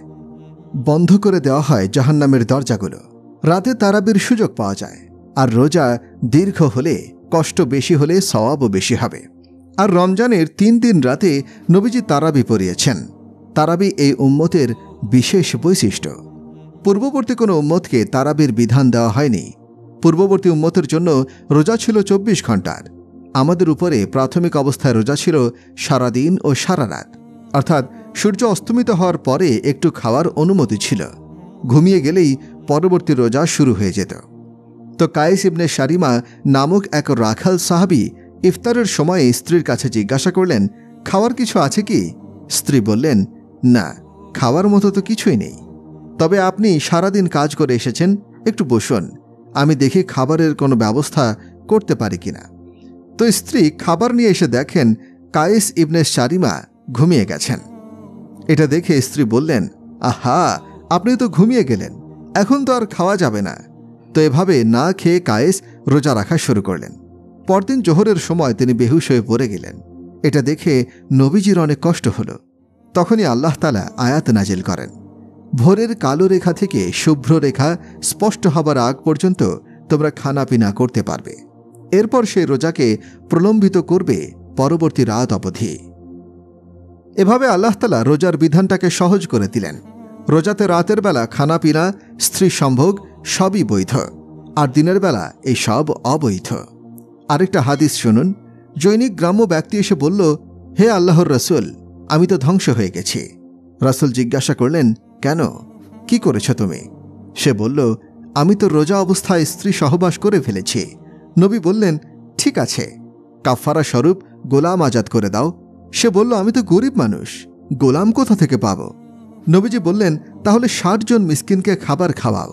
বন্ধ করে দেওয়া হয় জাহান্নামের দরজাগুলো। রাতে তারাবির সুযোগ পাওয়া যায়। আর রোজা দীর্ঘ হলে, কষ্ট বেশি হলে সওয়াবও বেশি হবে। আর রমজানের 3 দিন রাতে নবীজি তারাবি পড়িয়েছেন। তারাবি এই উম্মতের বিশেষ বৈশিষ্ট্য। পূর্ববর্তী কোনো উম্মতকে তারাবির বিধান দেওয়া হয়নি। পূর্ববর্তী উম্মতের জন্য রোজা ছিল 24 ঘন্টার। আমাদের উপরে প্রাথমিক অবস্থায় রোজা ছিল সারাদিন ও সারা রাত, অর্থাৎ সূর্য অস্তমিত হওয়ার পরে একটু খাওয়ার অনুমতি ছিল। ঘুমিয়ে গেলেই পরবর্তী রোজা শুরু হয়ে যেত। তো কায়েস ইবনে শারিমা নামক এক রাখাল সাহাবী ইফতারের সময় স্ত্রীর কাছে জিজ্ঞাসা করলেন, খাওয়ার কিছু আছে কি? স্ত্রী বললেন, না, খাওয়ার মতো তো কিছুই নেই। তবে আপনি সারাদিন কাজ করে এসেছেন, একটু বসুন, আমি দেখি খাবারের কোনো ব্যবস্থা করতে পারি কিনা। তো স্ত্রী খাবার নিয়ে এসে দেখেন কায়েস ইবনে শারিমা ঘুমিয়ে গেছেন। এটা দেখে স্ত্রী বললেন, আহা, আপনি তো ঘুমিয়ে গেলেন, এখন তো আর খাওয়া যাবে না। তো এভাবে না খেয়ে কায়েস রোজা রাখা শুরু করলেন। পরদিন জোহরের সময় তিনি বেহুশ হয়ে পড়ে গেলেন। এটা দেখে নবীজির অনেক কষ্ট হল। তখনই আল্লাহ তাআলা আয়াত নাজিল করেন, ভোরের কালো রেখা থেকে শুভ্র রেখা স্পষ্ট হবার আগ পর্যন্ত তোমরা খানাপিনা করতে পারবে। এরপর সেই রোজাকে প্রলম্বিত করবে পরবর্তী রাত অবধি। এভাবে আল্লাহ তাআলা রোজার বিধানটাকে সহজ করে দিলেন। রোজাতে রাতের বেলা খানাপিনা, স্ত্রী সম্ভোগ সবই বৈধ, আর দিনের বেলা এই সব অবৈধ। আরেকটা হাদিস শুনুন। জৈনিক গ্রাম্য ব্যক্তি এসে বলল, হে আল্লাহর রসুল, আমি তো ধ্বংস হয়ে গেছি। রাসূল জিজ্ঞাসা করলেন, কেন, কি করেছ তুমি? সে বলল, আমি তো রোজা অবস্থায় স্ত্রী সহবাস করে ফেলেছি। নবী বললেন, ঠিক আছে, কাফারা স্বরূপ গোলাম আজাদ করে দাও। সে বলল, আমি তো গরিব মানুষ, গোলাম কোথা থেকে পাব? নবীজি বললেন, তাহলে 60 জন মিসকিনকে খাবার খাওয়াও।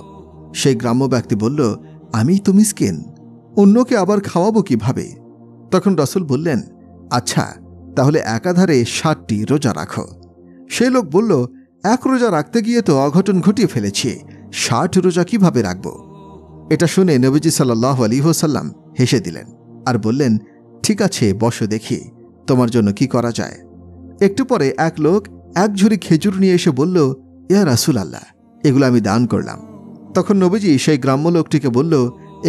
সেই গ্রাম্য ব্যক্তি বলল, আমি তো মিসকিন, অন্যকে আবার খাওয়াবো কিভাবে? তখন রাসূল বললেন, আচ্ছা, তাহলে একাধারে 60টি রোজা রাখো। সেই লোক বলল, এক রোজা রাখতে গিয়ে তো অঘটন ঘটিয়ে ফেলেছি, 60 রোজা কিভাবে রাখব? এটা শুনে নবীজি সাল্লাল্লাহু আলাইহি ওয়াসাল্লাম হেসে দিলেন আর বললেন, ঠিক আছে, বসো, দেখি তোমার জন্য কি করা যায়। একটু পরে এক লোক এক ঝুড়ি খেজুর নিয়ে এসে বলল, ইয়া রাসূলুল্লাহ, এগুলো আমি দান করলাম। তখন নবীজি সেই গ্রাম্য লোকটিকে বলল,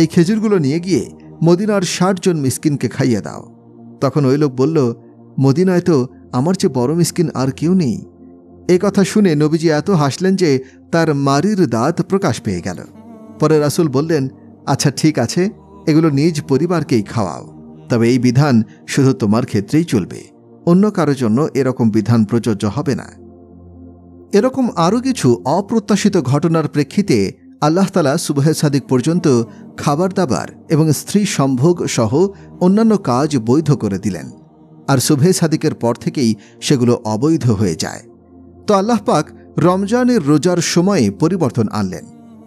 এই খেজুরগুলো নিয়ে গিয়ে মদিনার 60 জন মিসকিনকে খাইয়ে দাও। তখন ওই লোক বলল, মদিনায় তো আমার চেয়ে বড় মিসকিন আর কেউ নেই। এ কথা শুনে নবীজি এত হাসলেন যে তার মারির দাঁত প্রকাশ পেয়ে গেল। পরে রাসূল বললেন, আচ্ছা ঠিক আছে, এগুলো নিজ পরিবারকেই খাওয়াও, তবে এই বিধান শুধু তোমার ক্ষেত্রেই চলবে, অন্য কারো জন্য এরকম বিধান প্রযোজ্য হবে না। এরকম আরও কিছু অপ্রত্যাশিত ঘটনার প্রেক্ষিতে আল্লাহ তাআলা সুবহে সাদিক পর্যন্ত খাবার দাবার এবং স্ত্রী সম্ভোগ সহ অন্যান্য কাজ বৈধ করে দিলেন, আর সুবহে সাদিকের পর থেকেই সেগুলো অবৈধ হয়ে যায়। তো আল্লাহ পাক রমজানের রোজার সময়ে পরিবর্তন আনলেন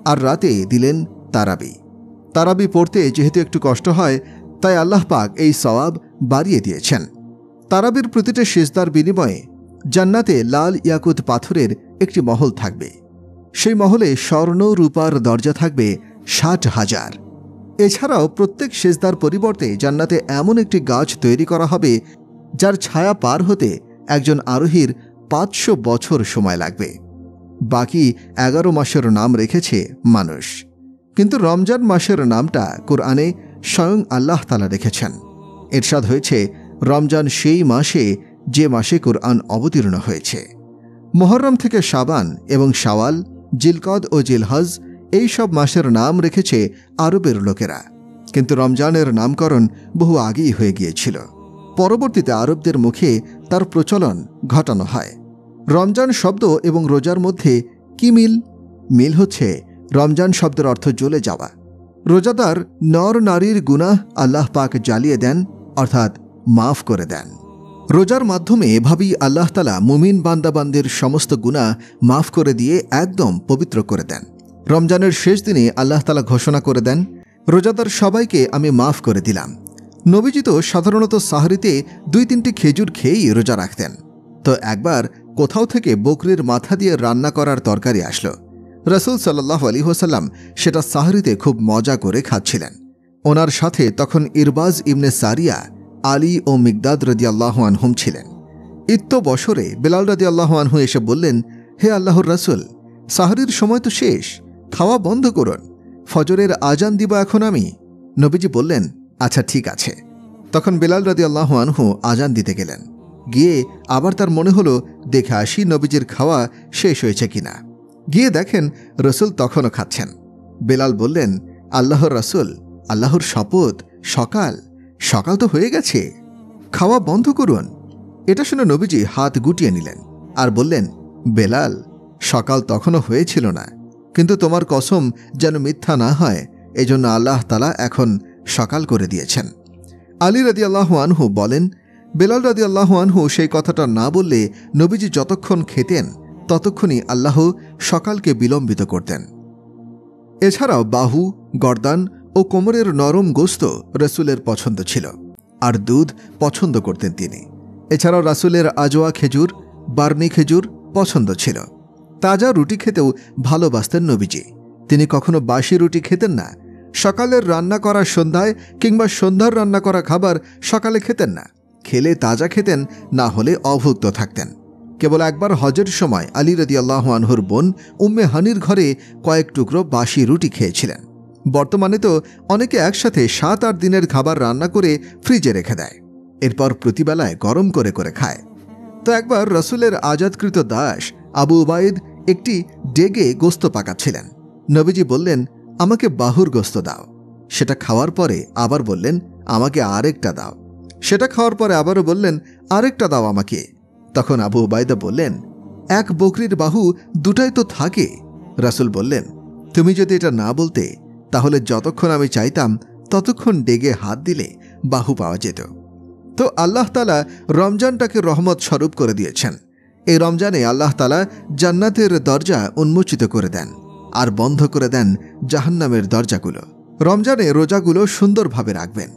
আর রাতে দিলেন তারাবি। তারাবি পড়তে যেহেতু একটু কষ্ট হয়, তাই আল্লাহ পাক এই সওয়াব বাড়িয়ে দিয়েছেন। তারাবির প্রতিটা সিজদার বিনিময়ে জান্নাতে লাল ইয়াকুত পাথরের একটি মহল থাকবে। সেই মহলে স্বর্ণ রূপার দরজা থাকবে 60,000। এছাড়াও প্রত্যেক সিজদার পরিবর্তে জান্নাতে এমন একটি গাছ তৈরি করা হবে যার ছায়া পার হতে একজন আরোহীর 500 বছর সময় লাগবে। বাকি 11 মাসের নাম রেখেছে মানুষ, কিন্তু রমজান মাসের নামটা কোরআনে স্বয়ং আল্লাহ তাআলা রেখেছেন। ইরশাদ হয়েছে, রমজান সেই মাসে যে মাসে কোরআন অবতীর্ণ হয়েছে। মুহররম থেকে শাবান এবং শাওয়াল, জিলকদ ও জিলহজ এই সব মাসের নাম রেখেছে আরবের লোকেরা, কিন্তু রমজানের নামকরণ বহু আগেই হয়ে গিয়েছিল। পরবর্তীতে আরবদের মুখে তার প্রচলন ঘটানো হয়। রমজান শব্দ এবং রোজার মধ্যে কি মিল? মিল হচ্ছে রমজান শব্দের অর্থ জ্বলে যাওয়া। রোজাদার নর নারীর গুনাহ আল্লাহ পাক জ্বালিয়ে দেন, অর্থাৎ মাফ করে দেন। রোজার মাধ্যমে এভাবেই আল্লাহ তাআলা মুমিন বান্দাবান্দের সমস্ত গুনাহ মাফ করে দিয়ে একদম পবিত্র করে দেন। রমজানের শেষ দিনে আল্লাহ তাআলা ঘোষণা করে দেন, রোজাদার সবাইকে আমি মাফ করে দিলাম। নবীজি তো সাধারণত সাহরিতে 2-3টি খেজুর খেয়েই রোজা রাখতেন। তো একবার কোথাও থেকে বকরির মাথা দিয়ে রান্না করার তরকারি আসলো। রাসূল সাল্লাল্লাহু আলাইহি ওয়াসাল্লাম সেটা সাহরিতে খুব মজা করে খাচ্ছিলেন। ওনার সাথে তখন ইরবাজ ইবনে সারিয়া আলী ও মিকদাদ রাদিয়াল্লাহু আনহুম ছিলেন। বছরে বেলাল রাদিয়াল্লাহু আনহু এসে বললেন, হে আল্লাহর রাসূল, সাহরির সময় তো শেষ, খাওয়া বন্ধ করুন, ফজরের আজান দিব এখন আমি। নবীজি বললেন, আচ্ছা ঠিক আছে। তখন বেলাল রাদিয়াল্লাহু আনহু আজান দিতে গেলেন। গিয়ে আবার তার মনে হলো দেখে আসি নবীজির খাওয়া শেষ হয়েছে কিনা। গিয়ে দেখেন রসুল তখনও খাচ্ছেন। বেলাল বললেন, আল্লাহর রাসূল, আল্লাহর শপথ, সকাল সকাল তো হয়ে গেছে, খাওয়া বন্ধ করুন। এটা শুনে নবীজি হাত গুটিয়ে নিলেন আর বললেন, বেলাল, সকাল তখনও হয়েছিল না, কিন্তু তোমার কসম যেন মিথ্যা না হয়, এজন্য আল্লাহ তাআলা এখন সকাল করে দিয়েছেন। আলী রাদিয়াল্লাহু আনহু বলেন, বেলাল রাদিয়াল্লাহু আনহু সেই কথাটা না বললে নবীজি যতক্ষণ খেতেন ততক্ষণই আল্লাহ সকালকে বিলম্বিত করতেন। এছাড়াও বাহু, গর্দান ও কোমরের নরম গোস্ত রসুলের পছন্দ ছিল, আর দুধ পছন্দ করতেন তিনি। এছাড়াও রাসূলের আজোয়া খেজুর, বার্নি খেজুর পছন্দ ছিল। তাজা রুটি খেতেও ভালোবাসতেন নবীজি। তিনি কখনো বাসি রুটি খেতেন না। সকালের রান্না করা সন্ধ্যায় কিংবা সন্ধ্যার রান্না করা খাবার সকালে খেতেন না। খেলে তাজা খেতেন, না হলে অভুক্ত থাকতেন। কেবল একবার হজের সময় আলী রাদিয়াল্লাহু আনহুর বোন উম্মে হানির ঘরে কয়েক টুকরো বাসি রুটি খেয়েছিলেন। বর্তমানে তো অনেকে একসাথে 7-8 দিনের খাবার রান্না করে ফ্রিজে রেখে দেয়, এরপর প্রতিবেলায় গরম করে করে খায়। তো একবার রসুলের আজাদকৃত দাস আবু উবাইদ একটি ডেগে গোস্ত পাকাচ্ছিলেন। নবীজি বললেন, আমাকে বাহুর গোস্ত দাও। সেটা খাওয়ার পরে আবার বললেন, আমাকে আরেকটা দাও। সেটা খাওয়ার পরে আবারও বললেন, আরেকটা দাও আমাকে। তখন আবু উবাইদা বললেন, এক বকরির বাহু দুটাই তো থাকে। রাসূল বললেন, তুমি যদি এটা না বলতে তাহলে যতক্ষণ আমি চাইতাম ততক্ষণ ডেগে হাত দিলে বাহু পাওয়া যেত। তো আল্লাহ তাআলা রমজানটাকে রহমত স্বরূপ করে দিয়েছেন। এই রমজানে আল্লাহ তাআলা জান্নাতের দরজা উন্মোচিত করে দেন আর বন্ধ করে দেন জাহান্নামের দরজাগুলো। রমজানে রোজাগুলো সুন্দরভাবে রাখবেন।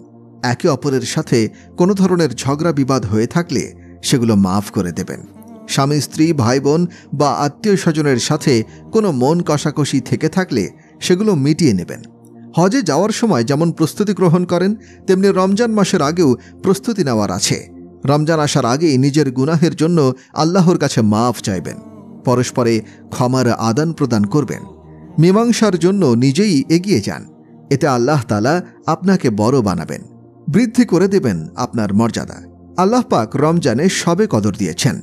একে অপরের সাথে কোনো ধরনের ঝগড়া বিবাদ হয়ে থাকলে সেগুলো মাফ করে দেবেন। স্বামী স্ত্রী, ভাই বোন বা আত্মীয় স্বজনের সাথে কোনো মন কষাকষি থেকে থাকলে সেগুলো মিটিয়ে নেবেন। হজে যাওয়ার সময় যেমন প্রস্তুতি গ্রহণ করেন, তেমনি রমজান মাসের আগেও প্রস্তুতি নেওয়ার আছে। রমজান আসার আগেই নিজের গুনাহের জন্য আল্লাহর কাছে মাফ চাইবেন। পরস্পরে ক্ষমার আদান প্রদান করবেন। মীমাংসার জন্য নিজেই এগিয়ে যান। এতে আল্লাহ তাআলা আপনাকে বড় বানাবেন, বৃদ্ধি করে দেবেন আপনার মর্যাদা। আল্লাহ পাক রমজানে শবে কদর দিয়েছেন।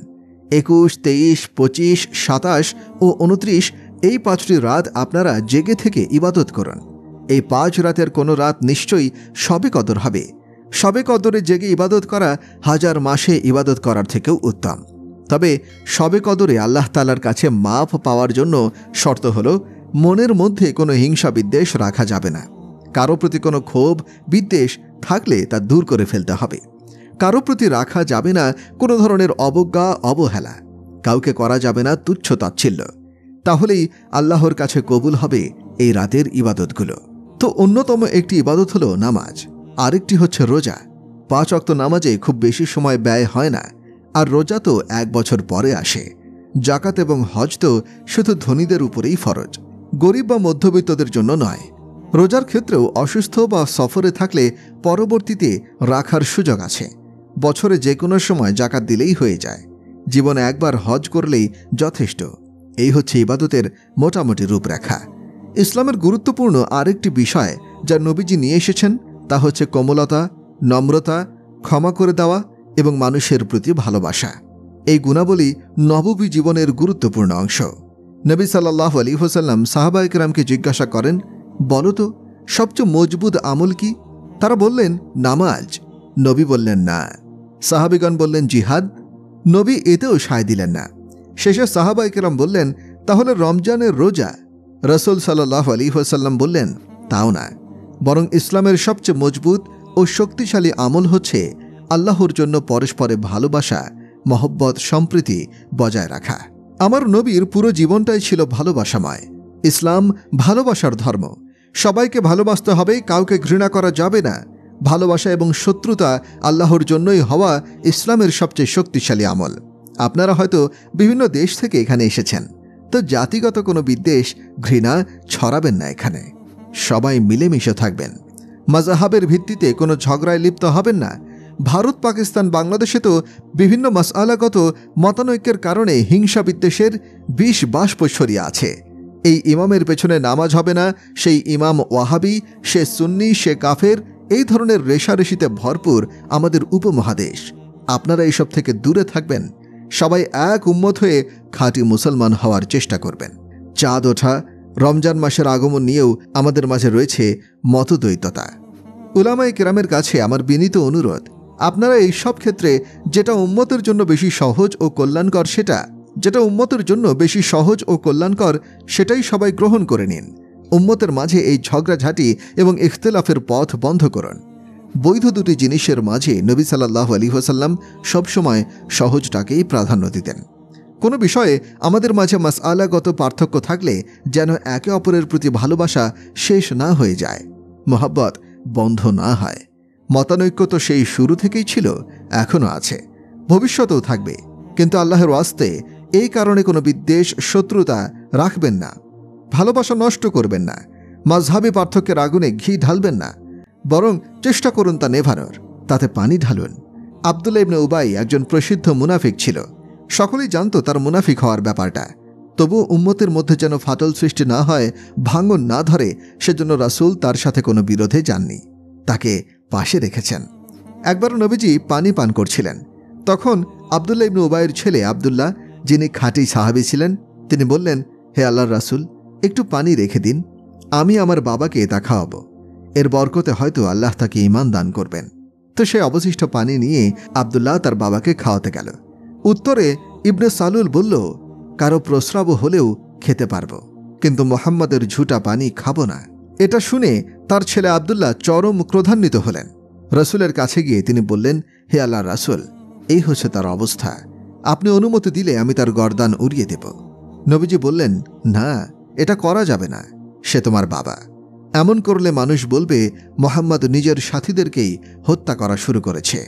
21, 23, 25, 27 ও 29 এই 5টি রাত আপনারা জেগে থেকে ইবাদত করুন। এই 5 রাতের কোনো রাত নিশ্চয়ই শবে কদর হবে। শবে কদরে জেগে ইবাদত করা 1000 মাসে ইবাদত করার থেকেও উত্তম। তবে শবে কদরে আল্লাহ তাআলার কাছে মাফ পাওয়ার জন্য শর্ত হলো, মনের মধ্যে কোনো হিংসা বিদ্বেষ রাখা যাবে না। কারো প্রতি কোনো ক্ষোভ বিদ্বেষ থাকলে তা দূর করে ফেলতে হবে। কারো প্রতি রাখা যাবে না কোনো ধরনের অবজ্ঞা, অবহেলা। কাউকে করা যাবে না তুচ্ছ তাচ্ছিল্য। তাহলেই আল্লাহর কাছে কবুল হবে এই রাতের ইবাদতগুলো। তো অন্যতম একটি ইবাদত হলো নামাজ, আরেকটি হচ্ছে রোজা। 5 ওয়াক্ত নামাজে খুব বেশি সময় ব্যয় হয় না, আর রোজা তো 1 বছর পরে আসে। জাকাত এবং হজ তো শুধু ধনীদের উপরেই ফরজ, গরিব বা মধ্যবিত্তদের জন্য নয়। রোজার ক্ষেত্রেও অসুস্থ বা সফরে থাকলে পরবর্তীতে রাখার সুযোগ আছে। বছরে যে কোনো সময় জাকাত দিলেই হয়ে যায়। জীবনে একবার হজ করলেই যথেষ্ট। এই হচ্ছে ইবাদতের মোটামুটি রূপরেখা। ইসলামের গুরুত্বপূর্ণ আরেকটি বিষয় যা নবীজি নিয়ে এসেছেন তা হচ্ছে কোমলতা, নম্রতা, ক্ষমা করে দেওয়া এবং মানুষের প্রতি ভালোবাসা। এই গুণাবলী নববী জীবনের গুরুত্বপূর্ণ অংশ। নবী সাল্লাল্লাহু আলাইহি ওয়াসাল্লাম সাহাবায়ে কেরামকে জিজ্ঞাসা করেন, বলো তো সবচেয়ে মজবুত আমল কি? তারা বললেন, নামাজ। নবী বললেন, না। সাহাবিগণ বললেন, জিহাদ। নবী এতেও সায় দিলেন না। শেষে সাহাবায়ে কেরাম বললেন, তাহলে রমজানের রোজা? রাসূল সাল্লাল্লাহু আলাইহি ওয়াসাল্লাম বললেন, তাও না, বরং ইসলামের সবচেয়ে মজবুত ও শক্তিশালী আমল হচ্ছে আল্লাহর জন্য পরস্পরে ভালোবাসা, মহব্বত, সম্প্রীতি বজায় রাখা। আমার নবীর পুরো জীবনটাই ছিল ভালোবাসাময়। ইসলাম ভালোবাসার ধর্ম। সবাইকে ভালোবাসতে হবে, কাউকে ঘৃণা করা যাবে না। ভালোবাসা এবং শত্রুতা আল্লাহর জন্যই হওয়া ইসলামের সবচেয়ে শক্তিশালী আমল। আপনারা হয়তো বিভিন্ন দেশ থেকে এখানে এসেছেন, তো জাতিগত কোনো বিদ্বেষ, ঘৃণা ছড়াবেন না। এখানে সবাই মিলেমিশে থাকবেন। মাযহাবের ভিত্তিতে কোনো ঝগড়ায় লিপ্ত হবেন না। ভারত, পাকিস্তান, বাংলাদেশে তো বিভিন্ন মাসআলাগত মতানৈক্যের কারণে হিংসা বিদ্বেষের বিষ বাষ্প ছড়িয়ে আছে। এই ইমামের পেছনে নামাজ হবে না, সেই ইমাম ওয়াহাবি, সে সুন্নি, সে কাফের, এই ধরনের রেষারেষিতে ভরপুর আমাদের উপমহাদেশ। আপনারা এইসব থেকে দূরে থাকবেন। সবাই এক উম্মত হয়ে খাঁটি মুসলমান হওয়ার চেষ্টা করবেন। চাঁদ ওঠা, রমজান মাসের আগমন নিয়েও আমাদের মাঝে রয়েছে মতদ্বৈততা। উলামায়ে কেরামের কাছে আমার বিনীত অনুরোধ, আপনারা এই সব ক্ষেত্রে যেটা উম্মতের জন্য বেশি সহজ ও কল্যাণকর সেটাই সবাই গ্রহণ করে নিন। উম্মতের মাঝে এই ঝগড়াঝাঁটি এবং ইখতিলাফের পথ বন্ধ করুন। বৈধ দুটি জিনিসের মাঝে নবী সাল্লাল্লাহু আলাইহি ওয়াসাল্লাম সবসময় সহজটাকেই প্রাধান্য দিতেন। কোনো বিষয়ে আমাদের মাঝে মাসআলাগত পার্থক্য থাকলে যেন একে অপরের প্রতি ভালোবাসা শেষ না হয়ে যায়, মহব্বত বন্ধ না হয়। মতানৈক্য তো সেই শুরু থেকেই ছিল, এখনও আছে, ভবিষ্যতেও থাকবে। কিন্তু আল্লাহর ওয়াস্তে এই কারণে কোনো বিদ্বেষ, শত্রুতা রাখবেন না। ভালোবাসা নষ্ট করবেন না। মাযহাবী পার্থক্যের আগুনে ঘি ঢালবেন না, বরং চেষ্টা করুন তা নেভানোর। তাতে পানি ঢালুন। আব্দুল্লাহ ইবনে উবাই একজন প্রসিদ্ধ মুনাফিক ছিল। সকলেই জানত তার মুনাফিক হওয়ার ব্যাপারটা। তবু উম্মতের মধ্যে যেন ফাটল সৃষ্টি না হয়, ভাঙন না ধরে, সেজন্য রাসূল তার সাথে কোনো বিরোধে যাননি, তাকে পাশে রেখেছেন। একবার নবীজি পানি পান করছিলেন। তখন আব্দুল্লাহ ইবনে উবাইয়ের ছেলে আব্দুল্লাহ, যিনি খাঁটি সাহাবী ছিলেন, তিনি বললেন, হে আল্লাহর রাসূল, একটু পানি রেখে দিন, আমি আমার বাবাকে তা খাওয়াবো। এর বরকতে হয়তো আল্লাহ তাকে ঈমান দান করবেন। তো সে অবশিষ্ট পানি নিয়ে আব্দুল্লাহ তার বাবাকে খাওয়াতে গেল। উত্তরে ইবনে সালুল বলল, কারো প্রস্রাব হলেও খেতে পারবো, কিন্তু মুহাম্মাদের ঝুটা পানি খাবো না। এটা শুনে তার ছেলে আব্দুল্লাহ চরম ক্রোধান্বিত হলেন। রাসূলের কাছে গিয়ে তিনি বললেন, হে আল্লাহর রাসূল, এই হচ্ছে তার অবস্থা, আপনি অনুমতি দিলে আমি তার গর্দান উড়িয়ে দেব। নবীজি বললেন, না, এটা করা যাবে না, সে তোমার বাবা। এমন করলে মানুষ বলবে মুহাম্মদ নিজের সাথীদেরকেই হত্যা করা শুরু করেছে।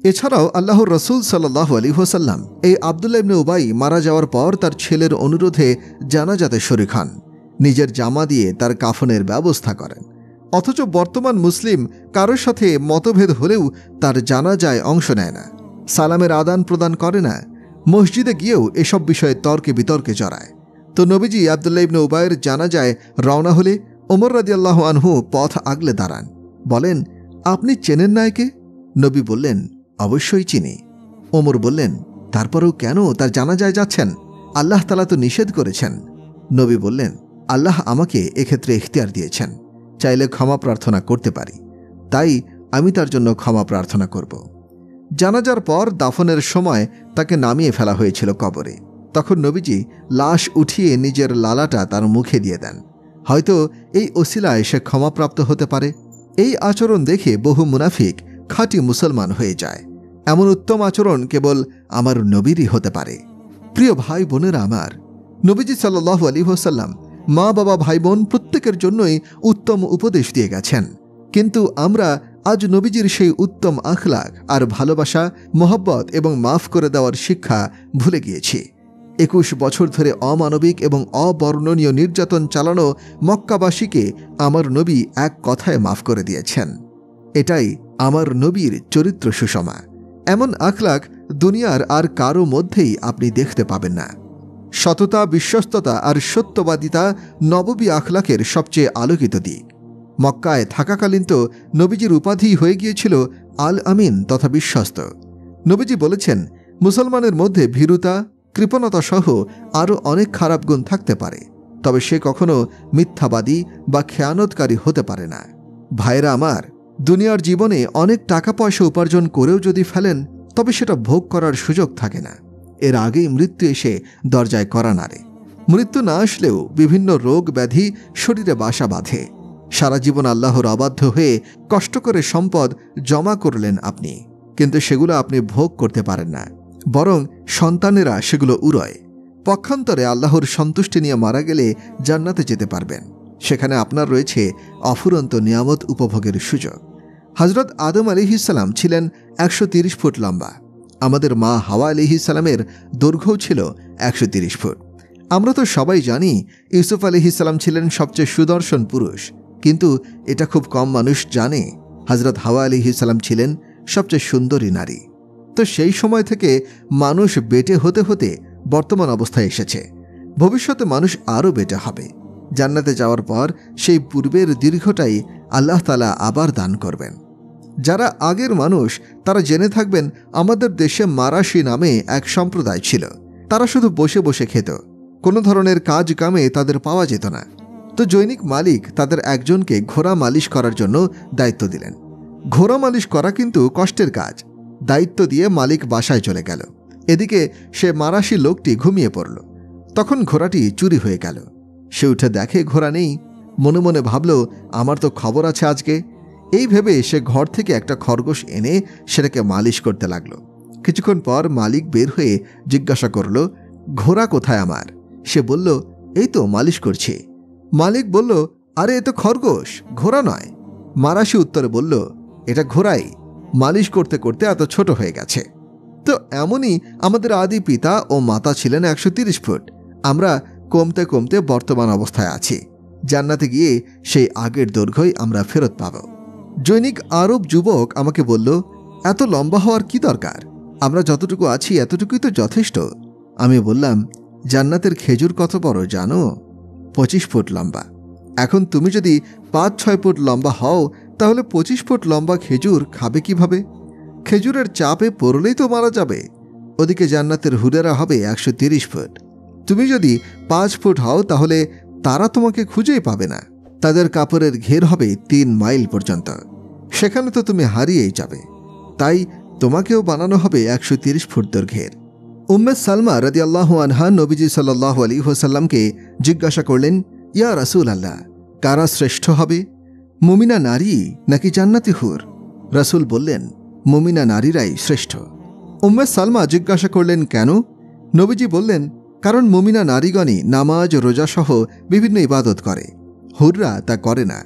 এছাড়াও আল্লাহর রাসূল সাল্লাল্লাহু আলাইহি ওয়াসাল্লাম এই আব্দুল্লাহ ইবনে উবাই মারা যাওয়ার পর তার ছেলের অনুরোধে জানাজাতে শরীক হন, নিজের জামা দিয়ে তার কাফনের ব্যবস্থা করেন। অথচ বর্তমান মুসলিম কারোর সাথে মতভেদ হলেও তার জানাজায় অংশ নেয় না, সালামের আদান প্রদান করে না, মসজিদে গিয়েও এসব বিষয়ে তর্কে বিতর্কে জড়ায়। তো নবীজি আব্দুল্লাহ ইবনে উবাইয়ের জানাজায় রওনা হলে ওমর রাদিয়াল্লাহু আনহু পথ আগলে দাঁড়ান, বলেন, আপনি চেনেন না একে? নবী বললেন, অবশ্যই চিনি। ওমর বললেন, তারপরেও কেন তার জানাজায় যাচ্ছেন? আল্লাহ তাআলা তো নিষেধ করেছেন। নবী বললেন, আল্লাহ আমাকে এক্ষেত্রে ইখতিয়ার দিয়েছেন, চাইলে ক্ষমা প্রার্থনা করতে পারি, তাই আমি তার জন্য ক্ষমা প্রার্থনা করব। জানাজার পর দাফনের সময় তাকে নামিয়ে ফেলা হয়েছিল কবরে। তখন নবীজি লাশ উঠিয়ে নিজের লালাটা তার মুখে দিয়ে দেন। হয়তো এই ওসিলায় সে ক্ষমাপ্রাপ্ত হতে পারে। এই আচরণ দেখে বহু মুনাফিক খাঁটি মুসলমান হয়ে যায়। এমন উত্তম আচরণ কেবল আমার নবীরই হতে পারে। প্রিয় ভাই বোনেরা আমার, নবীজি সাল্লাল্লাহু আলাইহি ওয়াসাল্লাম মা বাবা ভাই বোন প্রত্যেকের জন্যই উত্তম উপদেশ দিয়ে গেছেন। কিন্তু আমরা আজ নবীজির সেই উত্তম আখলাক আর ভালোবাসা, মহব্বত এবং মাফ করে দেওয়ার শিক্ষা ভুলে গিয়েছি। 21 বছর ধরে অমানবিক এবং অবর্ণনীয় নির্যাতন চালানো মক্কাবাসীকে আমার নবী এক কথায় মাফ করে দিয়েছেন। এটাই আমার নবীর চরিত্র সুষমা। এমন আখলাক দুনিয়ার আর কারো মধ্যেই আপনি দেখতে পাবেন না। সততা, বিশ্বস্ততা আর সত্যবাদিতা নববী আখলাকের সবচেয়ে আলোকিত দিক। মক্কায় থাকাকালীন তো নবীজির উপাধি হয়ে গিয়েছিল আল আমিন তথা বিশ্বস্ত। নবীজি বলেছেন, মুসলমানের মধ্যে ভীরুতা, কৃপণতা সহ আরও অনেক খারাপ গুণ থাকতে পারে, তবে সে কখনো মিথ্যাবাদী বা খেয়ানতকারী হতে পারে না। ভাইরা আমার, দুনিয়ার জীবনে অনেক টাকা পয়সা উপার্জন করেও যদি ফেলেন, তবে সেটা ভোগ করার সুযোগ থাকে না। এর আগেই মৃত্যু এসে দরজায় কড়া নাড়ে। মৃত্যু না আসলেও বিভিন্ন রোগ ব্যাধি শরীরে বাসা বাঁধে। সারা জীবন আল্লাহর অবাধ্য হয়ে কষ্ট করে সম্পদ জমা করলেন আপনি, কিন্তু সেগুলো আপনি ভোগ করতে পারেন না, বরং সন্তানেরা সেগুলো উড়ায়। পক্ষান্তরে আল্লাহর সন্তুষ্টি নিয়ে মারা গেলে জান্নাতে যেতে পারবেন। সেখানে আপনার রয়েছে অফুরন্ত নিয়ামত উপভোগের সুযোগ। হযরত আদম আলাইহিসসালাম ছিলেন 130 ফুট লম্বা। আমাদের মা হাওয়া আলাইহিসসালামের দৈর্ঘ্যও ছিল 130 ফুট। আমরা তো সবাই জানি ইউসুফ আলাইহিসসালাম ছিলেন সবচেয়ে সুদর্শন পুরুষ, কিন্তু এটা খুব কম মানুষ জানে হযরত হাওয়া আলাইহিসসালাম ছিলেন সবচেয়ে সুন্দরী নারী। তো সেই সময় থেকে মানুষ বেটে হতে হতে বর্তমান অবস্থায় এসেছে। ভবিষ্যতে মানুষ আরও বেটে হবে। জান্নাতে যাওয়ার পর সেই পূর্বের দীর্ঘটাই আল্লাহ তাআলা আবার দান করবেন। যারা আগের মানুষ তারা জেনে থাকবেন, আমাদের দেশে মারাশি নামে এক সম্প্রদায় ছিল। তারা শুধু বসে বসে খেত, কোনো ধরনের কাজ কামে তাদের পাওয়া যেত না। তো জৈনিক মালিক তাদের একজনকে ঘোড়া মালিশ করার জন্য দায়িত্ব দিলেন। ঘোড়া মালিশ করা কিন্তু কষ্টের কাজ। দায়িত্ব দিয়ে মালিক বাসায় চলে গেল। এদিকে সে মারাশি লোকটি ঘুমিয়ে পড়ল। তখন ঘোড়াটি চুরি হয়ে গেল। সে উঠে দেখে ঘোড়া নেই। মনে মনে ভাবল, আমার তো খবর আছে আজকে। এই ভেবে সে ঘর থেকে একটা খরগোশ এনে সেটাকে মালিশ করতে লাগলো। কিছুক্ষণ পর মালিক বের হয়ে জিজ্ঞাসা করল, ঘোড়া কোথায় আমার? সে বলল, এই তো মালিশ করছি। মালিক বলল, আরে এ তো খরগোশ, ঘোড়া নয়। মারাশি উত্তরে বলল, এটা ঘোড়াই, মালিশ করতে করতে এত ছোট হয়ে গেছে। তো এমনই আমাদের আদি পিতা ও মাতা ছিলেন 130 ফুট। আমরা কমতে কমতে বর্তমান অবস্থায় আছি। জান্নাতে গিয়ে সেই আগের দৈর্ঘ্যই আমরা ফেরত পাব। জৈনিক আরব যুবক আমাকে বলল, এত লম্বা হওয়ার কি দরকার? আমরা যতটুকু আছি এতটুকুই তো যথেষ্ট। আমি বললাম, জান্নাতের খেজুর কত বড় জানো? 25 ফুট লম্বা। এখন তুমি যদি 5-6 ফুট লম্বা হও, তাহলে 25 ফুট লম্বা খেজুর খাবে কিভাবে? খেজুরের চাপে পড়লেই তো মারা যাবে। ওদিকে জান্নাতের হুরেরা হবে 130 ফুট। তুমি যদি 5 ফুট হও তাহলে তারা তোমাকে খুঁজেই পাবে না। তাদের কাপড়ের ঘের হবে 3 মাইল পর্যন্ত। সেখানে তো তুমি হারিয়েই যাবে। তাই তোমাকেও বানানো হবে 130 ফুট দৈর্ঘ্যের। উম্মে সালমা রাদিয়াল্লাহু আনহা নবীজি সাল্লাল্লাহু আলাইহি ওয়াসাল্লামকে জিজ্ঞাসা করলেন, ইয়া রাসূলুল্লাহ, কারা শ্রেষ্ঠ হবে, মুমিনা নারী নাকি জান্নাতি হুর? রাসূল বললেন, মুমিনা নারীরাই শ্রেষ্ঠ। উম্মে সালমা জিজ্ঞাসা করলেন, কেন? নবীজি বললেন, কারণ মুমিনা নারীগণই নামাজ রোজা সহ বিভিন্ন ইবাদত করে, হুররা তা করে না।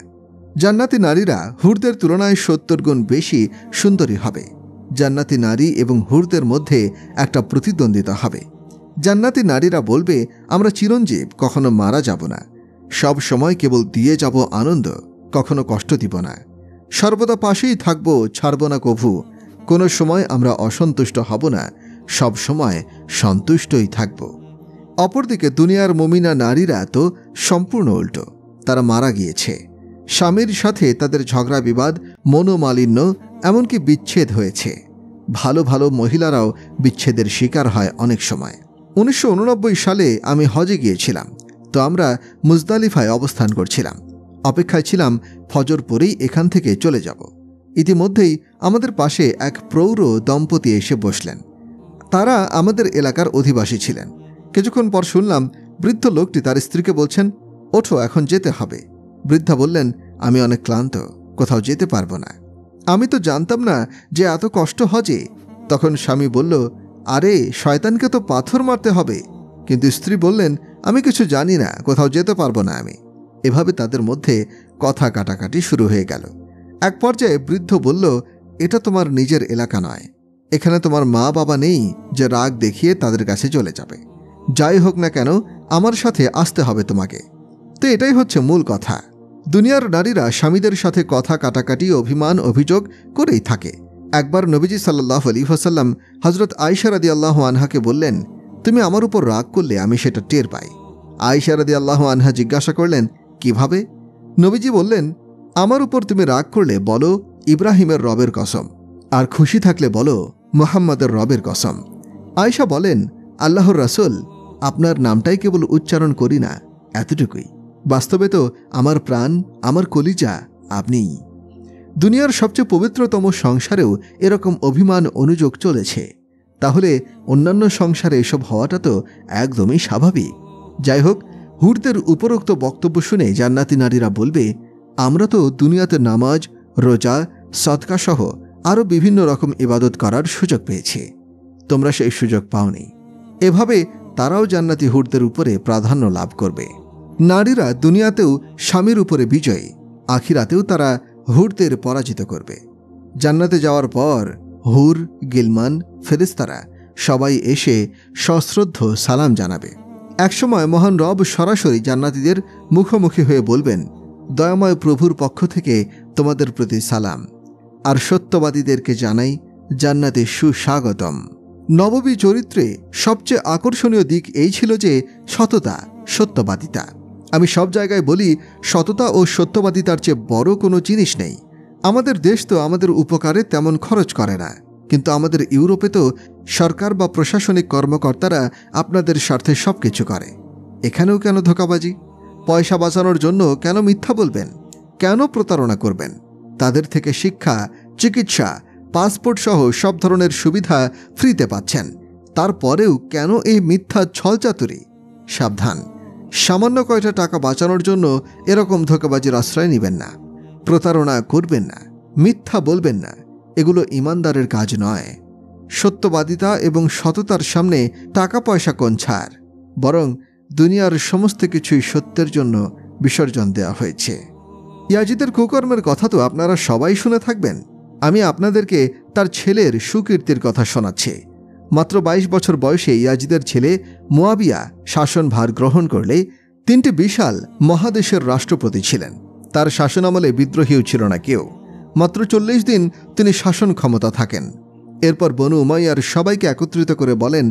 জান্নাতি নারীরা হুরদের তুলনায় 70 গুণ বেশি সুন্দরী হবে। জান্নাতি নারী এবং হুরদের মধ্যে একটা প্রতিদ্বন্দ্বিতা হবে। জান্নাতি নারীরা বলবে, আমরা চিরঞ্জীব, কখনো মারা যাব না। সব সময় কেবল দিয়ে যাব আনন্দ, কখনো কষ্ট দিব না। সর্বদা পাশেই থাকব, ছাড়ব না কভু। কোনো সময় আমরা অসন্তুষ্ট হব না, সব সময় সন্তুষ্টই থাকব। অপরদিকে দুনিয়ার মুমিনা নারীরা তো সম্পূর্ণ উল্টো। তারা মারা গিয়েছে। স্বামীর সাথে তাদের ঝগড়া বিবাদ, মনোমালিন্য, এমনকি বিচ্ছেদ হয়েছে। ভালো ভালো মহিলারাও বিচ্ছেদের শিকার হয় অনেক সময়। 1989 সালে আমি হজে গিয়েছিলাম। তো আমরা মুজদালিফায় অবস্থান করছিলাম। অপেক্ষায় ছিলাম ফজর পরেই এখান থেকে চলে যাব। ইতিমধ্যেই আমাদের পাশে এক প্রৌঢ় দম্পতি এসে বসলেন। তারা আমাদের এলাকার অধিবাসী ছিলেন। কিছুক্ষণ পর শুনলাম বৃদ্ধ লোকটি তার স্ত্রীকে বলছেন, ওঠো, এখন যেতে হবে। বৃদ্ধা বললেন, আমি অনেক ক্লান্ত, কোথাও যেতে পারবো না। আমি তো জানতাম না যে এত কষ্ট হজে। তখন স্বামী বলল, আরে শয়তানকে তো পাথর মারতে হবে। কিন্তু স্ত্রী বললেন, আমি কিছু জানি না, কোথাও যেতে পারবো না আমি। এভাবে তাদের মধ্যে কথা কাটাকাটি শুরু হয়ে গেল। এক পর্যায়ে বৃদ্ধ বলল, এটা তোমার নিজের এলাকা নয়। এখানে তোমার মা বাবা নেই যে রাগ দেখিয়ে তাদের কাছে চলে যাবে। যাই হোক না কেন, আমার সাথে আসতে হবে তোমাকে। তো এটাই হচ্ছে মূল কথা। দুনিয়ার নারীরা স্বামীদের সাথে কথা কাটাকাটি, অভিমান, অভিযোগ করেই থাকে। একবার নবীজি সাল্লাল্লাহু আলাইহি ওয়াসাল্লাম হযরত আয়েশা রাদিয়াল্লাহু আনহাকে বললেন, তুমি আমার উপর রাগ করলে আমি সেটা টের পাই। আয়েশা রাদিয়াল্লাহু আনহা জিজ্ঞাসা করলেন, কিভাবে? নবীজি বললেন, আমার উপর তুমি রাগ করলে বলো ইব্রাহিমের রবের কসম, আর খুশি থাকলে বলো মুহাম্মাদের রবের কসম। আয়েশা বলেন, আল্লাহর রাসূল, আপনার নামটাই কেবল উচ্চারণ করি না, এতটুকুই। বাস্তবে তো আমার প্রাণ, আমার কলিজা আপনিই। দুনিয়ার সবচেয়ে পবিত্রতম সংসারেও এরকম অভিমান অনুযোগ চলেছে। তাহলে অন্যান্য সংসারে এসব হওয়াটা তো একদমই স্বাভাবিক। যাই হোক, হুরদের উপরোক্ত বক্তব্য শুনে জান্নাতি নারীরা বলবে, আমরা তো দুনিয়াতে নামাজ, রোজা, সদকা সহ আরও বিভিন্ন রকম ইবাদত করার সুযোগ পেয়েছি, তোমরা সেই সুযোগ পাওনি। এভাবে তারাও জান্নাতি হুরদের উপরে প্রাধান্য লাভ করবে। নারীরা দুনিয়াতেও স্বামীর উপরে বিজয়ী, আখিরাতেও তারা হুরদের পরাজিত করবে। জান্নাতে যাওয়ার পর হুর, গিলমান, ফেরেশতারা সবাই এসে সশ্রদ্ধ সালাম জানাবে। একসময় মহান রব সরাসরি জান্নাতীদের মুখোমুখি হয়ে বলবেন, দয়াময় প্রভুর পক্ষ থেকে তোমাদের প্রতি সালাম। আর সত্য সত্যবাদীদেরকে জানাই জান্নাতে সুস্বাগতম। নববী চরিত্রে সবচেয়ে আকর্ষণীয় দিক এই ছিল যে সততা, সত্যবাদিতা। আমি সব জায়গায় বলি, সততা ও সত্যবাদিতার চেয়ে বড় কোনো জিনিস নেই। আমাদের দেশ তো আমাদের উপকারে তেমন খরচ করে না, কিন্তু আমাদের ইউরোপে তো সরকার বা প্রশাসনিক কর্মকর্তারা আপনাদের স্বার্থে সব কিছু করে। এখানেও কেন ধোঁকাবাজি? পয়সা বাঁচানোর জন্য কেন মিথ্যা বলবেন? কেন প্রতারণা করবেন? তাদের থেকে শিক্ষা, চিকিৎসা, পাসপোর্ট সহ সব ধরনের সুবিধা ফ্রিতে পাচ্ছেন। তারপরেও কেন এই মিথ্যা ছলচাতুরি? সাবধান, সামান্য কয়টা টাকা বাঁচানোর জন্য এরকম ধোঁকাবাজির আশ্রয় নেবেন না। প্রতারণা করবেন না, মিথ্যা বলবেন না। এগুলো ইমানদারের কাজ নয়। সত্যবাদিতা এবং সততার সামনে টাকা পয়সা কোন ছাড়, বরং দুনিয়ার সমস্ত কিছুই সত্যের জন্য বিসর্জন দেওয়া হয়েছে। ইয়াজিদের কুকর্মের কথা তো আপনারা সবাই শুনে থাকবেন। আমি আপনাদেরকে তার ছেলের সুকীর্তির কথা শোনাচ্ছি। মাত্র 22 বছর বয়সে ইয়াজিদের ছেলে মুয়াবিয়া শাসনভার গ্রহণ করলে 3টি বিশাল মহাদেশের রাষ্ট্রপতি ছিলেন। তার শাসনামলে বিদ্রোহীও ছিল না কেউ। মাত্র 40 দিন তিনি শাসন ক্ষমতা থাকেন। এরপর বনু উমাইয়ার সবাইকে একত্রিত করে বলেন,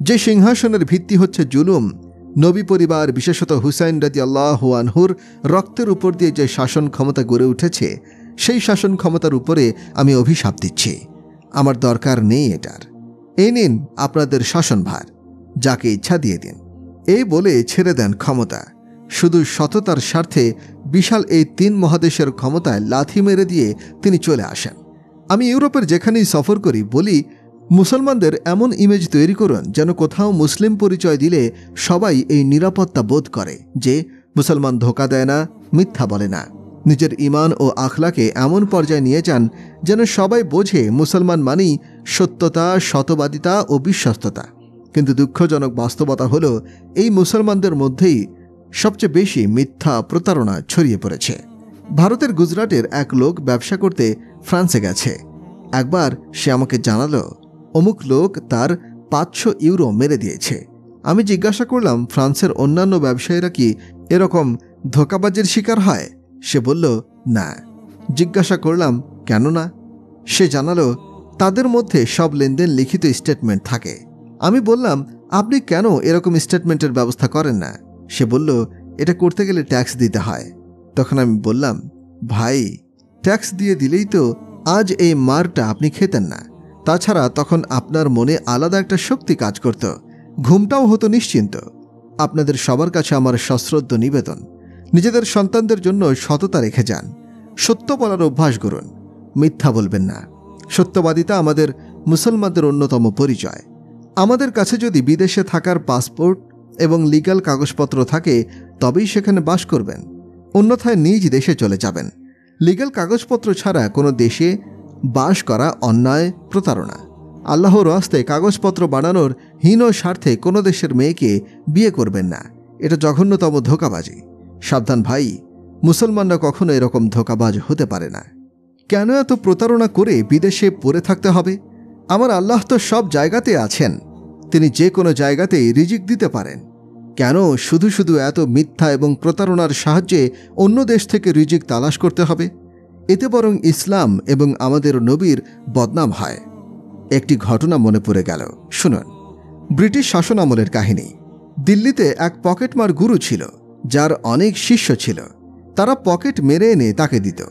যে সিংহাসনের ভিত্তি হচ্ছে জুলুম, নবী পরিবার বিশেষত হুসাইন রাদিয়াল্লাহু আনহুর রক্তের উপর দিয়ে যে শাসন ক্ষমতা গড়ে উঠেছে, সেই শাসন ক্ষমতার উপরে আমি অভিশাপ দিচ্ছি। আমার দরকার নেই এটার। এই নিন আপনাদের শাসনভার, যাকে ইচ্ছা দিয়ে দিন। এই বলে ছেড়ে দেন ক্ষমতা। শুধু সততার স্বার্থে বিশাল এই 3 মহাদেশের ক্ষমতায় লাথি মেরে দিয়ে তিনি চলে আসেন। আমি ইউরোপের যেখানেই সফর করি বলি, মুসলমানদের এমন ইমেজ তৈরি করুন যেন কোথাও মুসলিম পরিচয় দিলে সবাই এই নিরাপত্তা বোধ করে যে মুসলমান ধোঁকা দেয় না, মিথ্যা বলে না। নিজের ঈমান ও আখলাকে এমন পর্যায়ে নিয়ে যান যেন সবাই বোঝে মুসলমান মানেই সত্যতা, সতবাদিতা ও বিশ্বস্ততা। কিন্তু দুঃখজনক বাস্তবতা হলো, এই মুসলমানদের মধ্যেই সবচেয়ে বেশি মিথ্যা, প্রতারণা ছড়িয়ে পড়েছে। ভারতের গুজরাটের এক লোক ব্যবসা করতে ফ্রান্সে গেছে। একবার সে আমাকে জানালো, অমুক লোক তার 500 ইউরো মেরে দিয়েছে। আমি জিজ্ঞাসা করলাম, ফ্রান্সের অন্যান্য ব্যবসায়ীরা কি এরকম ধোঁকাবাজির শিকার হয়? সে বলল, না। জিজ্ঞাসা করলাম, কেন না? সে জানালো, তাদের মধ্যে সব লেনদেন লিখিত স্টেটমেন্ট থাকে। আমি বললাম, আপনি কেন এরকম স্টেটমেন্টের ব্যবস্থা করেন না? সে বলল, এটা করতে গেলে ট্যাক্স দিতে হয়। তখন আমি বললাম, ভাই, ট্যাক্স দিয়ে দিলেই তো আজ এই মারটা আপনি খেতেন না। তাছাড়া তখন আপনার মনে আলাদা একটা শক্তি কাজ করত, ঘুমটাও হতো নিশ্চিন্ত। আপনাদের সবার কাছে আমার সশ্রদ্ধ নিবেদন, নিজেদের সন্তানদের জন্য সততা রেখে যান। সত্য বলার অভ্যাস করুন, মিথ্যা বলবেন না। সত্যবাদিতা আমাদের মুসলমানদের অন্যতম পরিচয়। আমাদের কাছে যদি বিদেশে থাকার পাসপোর্ট এবং লিগ্যাল কাগজপত্র থাকে তবেই সেখানে বাস করবেন, অন্যথায় নিজ দেশে চলে যাবেন। লিগ্যাল কাগজপত্র ছাড়া কোনো দেশে বাস করা অন্যায়, প্রতারণা। আল্লাহর রাস্তায় কাগজপত্র বানানোর হীন স্বার্থে কোনো দেশের মেয়েকে বিয়ে করবেন না। এটা জঘন্যতম ধোঁকাবাজি। সাবধান ভাই, মুসলমানরা কখনো এরকম ধোঁকাবাজ হতে পারে না। কেন এত প্রতারণা করে বিদেশে পড়ে থাকতে হবে? আমার আল্লাহ তো সব জায়গাতে আছেন, তিনি যে কোনো জায়গাতেই রিজিক দিতে পারেন। কেন শুধু শুধু এত মিথ্যা এবং প্রতারণার সাহায্যে অন্য দেশ থেকে রিজিক তালাশ করতে হবে? এতে বরং ইসলাম এবং আমাদের নবীর বদনাম হয়। একটি ঘটনা মনে পড়ে গেল, শুনুন। ব্রিটিশ শাসন আমলের কাহিনী। দিল্লিতে এক পকেটমার গুরু ছিল, যার অনেক শিষ্য ছিল। তারা পকেট মেরে এনে তাকে দিত।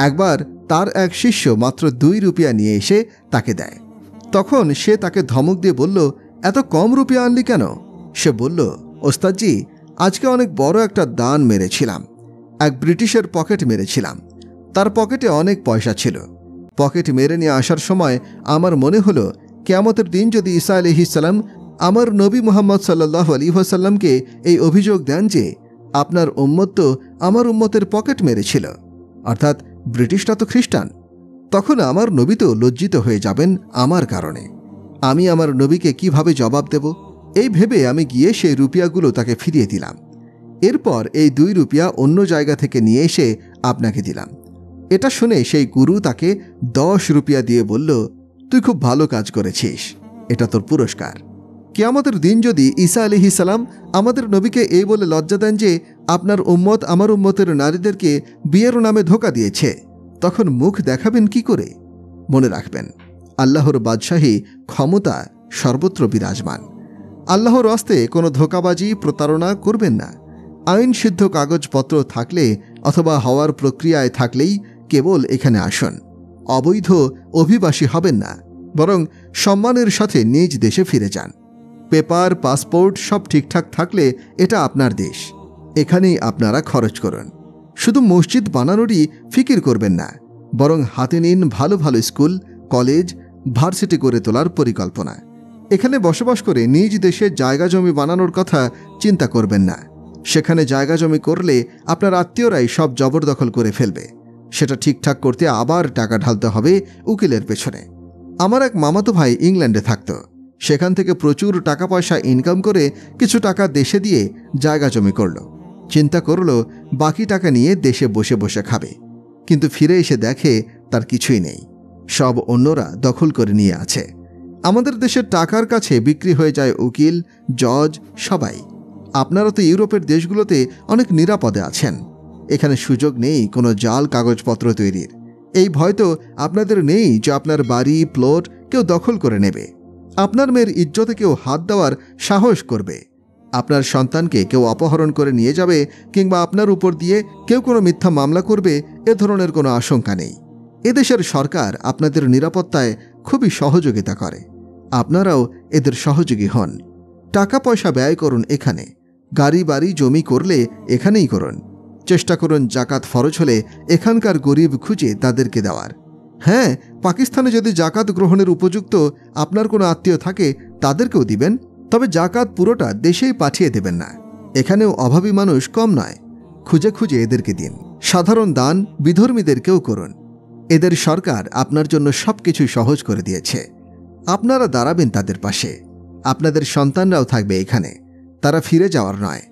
একবার তার এক শিষ্য মাত্র 2 রুপিয়া নিয়ে এসে তাকে দেয়। তখন সে তাকে ধমক দিয়ে বলল, এত কম রুপিয়া আনলি কেন? সে বলল, ওস্তাদজি, আজকে অনেক বড় একটা দান মেরেছিলাম। এক ব্রিটিশের পকেট মেরেছিলাম। তার পকেটে অনেক পয়সা ছিল। পকেট মেরে নিয়ে আসার সময় আমার মনে হলো, কিয়ামতের দিন যদি ঈসা আলাইহিস সালাম আমার নবী মুহাম্মদ সাল্লাল্লাহু আলাইহি ওয়াসাল্লামকে এই অভিযোগ দেন যে আপনার উম্মত তো আমার উম্মতের পকেট মেরেছিল, অর্থাৎ ব্রিটিশরা তো খ্রিস্টান, তখন আমার নবী তো লজ্জিত হয়ে যাবেন আমার কারণে। আমি আমার নবীকে কিভাবে জবাব দেব? এই ভেবে আমি গিয়ে সেই রুপিয়াগুলো তাকে ফিরিয়ে দিলাম। এরপর এই 2 রুপিয়া অন্য জায়গা থেকে নিয়ে এসে আপনাকে দিলাম। এটা শুনে সেই গুরু তাকে 10 রুপিয়া দিয়ে বলল, তুই খুব ভালো কাজ করেছিস, এটা তোর পুরস্কার। কিয়ামতের দিন যদি ঈসা আলাইহিস সালাম আমাদের নবীকে এই বলে লজ্জা দেন যে আপনার উম্মত আমার উম্মতের নারীদেরকে বিয়ের নামে ধোঁকা দিয়েছে, তখন মুখ দেখাবেন কি করে? মনে রাখবেন, আল্লাহর বাদশাহী ক্ষমতা সর্বত্র বিরাজমান। আল্লাহর রাস্তে কোনো ধোঁকাবাজি প্রতারণা করবেন না। আইন সিদ্ধ কাগজপত্র থাকলে অথবা হওয়ার প্রক্রিয়ায় থাকলেই কেবল এখানে আসুন। অবৈধ অভিবাসী হবেন না, বরং সম্মানের সাথে নিজ দেশে ফিরে যান। পেপার, পাসপোর্ট সব ঠিকঠাক থাকলে এটা আপনার দেশ, এখানেই আপনারা খরচ করুন। শুধু মসজিদ বানানোরই ফিকির করবেন না, বরং হাতে নিন ভালো ভালো স্কুল, কলেজ, ভার্সিটি করে তোলার পরিকল্পনা। এখানে বসবাস করে নিজ দেশে জায়গা জমি বানানোর কথা চিন্তা করবেন না। সেখানে জায়গা জমি করলে আপনার আত্মীয়রাই সব জবরদখল করে ফেলবে। সেটা ঠিকঠাক করতে আবার টাকা ঢালতে হবে উকিলের পেছনে। আমার এক মামাতো ভাই ইংল্যান্ডে থাকত। সেখান থেকে প্রচুর টাকা পয়সা ইনকাম করে কিছু টাকা দেশে দিয়ে জায়গা জমি করল। চিন্তা করল বাকি টাকা নিয়ে দেশে বসে বসে খাবে, কিন্তু ফিরে এসে দেখে তার কিছুই নেই, সব অন্যরা দখল করে নিয়ে আছে। আমাদের দেশের টাকার কাছে বিক্রি হয়ে যায় উকিল, জজ, সবাই। আপনারা তো ইউরোপের দেশগুলোতে অনেক নিরাপদে আছেন। এখানে সুযোগ নেই কোনো জাল কাগজপত্র তৈরির। এই ভয় তো আপনাদের নেই যে আপনার বাড়ি, প্লট কেউ দখল করে নেবে, আপনার মেয়ের ইজ্জতে কেউ হাত দেওয়ার সাহস করবে, আপনার সন্তানকে কেউ অপহরণ করে নিয়ে যাবে, কিংবা আপনার উপর দিয়ে কেউ কোনো মিথ্যা মামলা করবে, এ ধরনের কোনো আশঙ্কা নেই। এদেশের সরকার আপনাদের নিরাপত্তায় খুবই সহযোগিতা করে। আপনারাও এদের সহযোগী হন। টাকা পয়সা ব্যয় করুন এখানে। গাড়ি বাড়ি জমি করলে এখানেই করুন। চেষ্টা করুন জাকাত ফরজ হলে এখানকার গরিব খুঁজে তাদেরকে দেওয়ার। হ্যাঁ, পাকিস্তানে যদি জাকাত গ্রহণের উপযুক্ত আপনার কোনো আত্মীয় থাকে তাদেরকেও দিবেন, তবে জাকাত পুরোটা দেশেই পাঠিয়ে দেবেন না। এখানেও অভাবী মানুষ কম নয়, খুঁজে খুঁজে এদেরকে দিন। সাধারণ দান বিধর্মীদেরকেও করুন। এদের সরকার আপনার জন্য সবকিছু সহজ করে দিয়েছে। আপনারা দাঁড়াবেন তাদের পাশে। আপনাদের সন্তানরাও থাকবে এখানে, তারা ফিরে যাওয়ার নয়।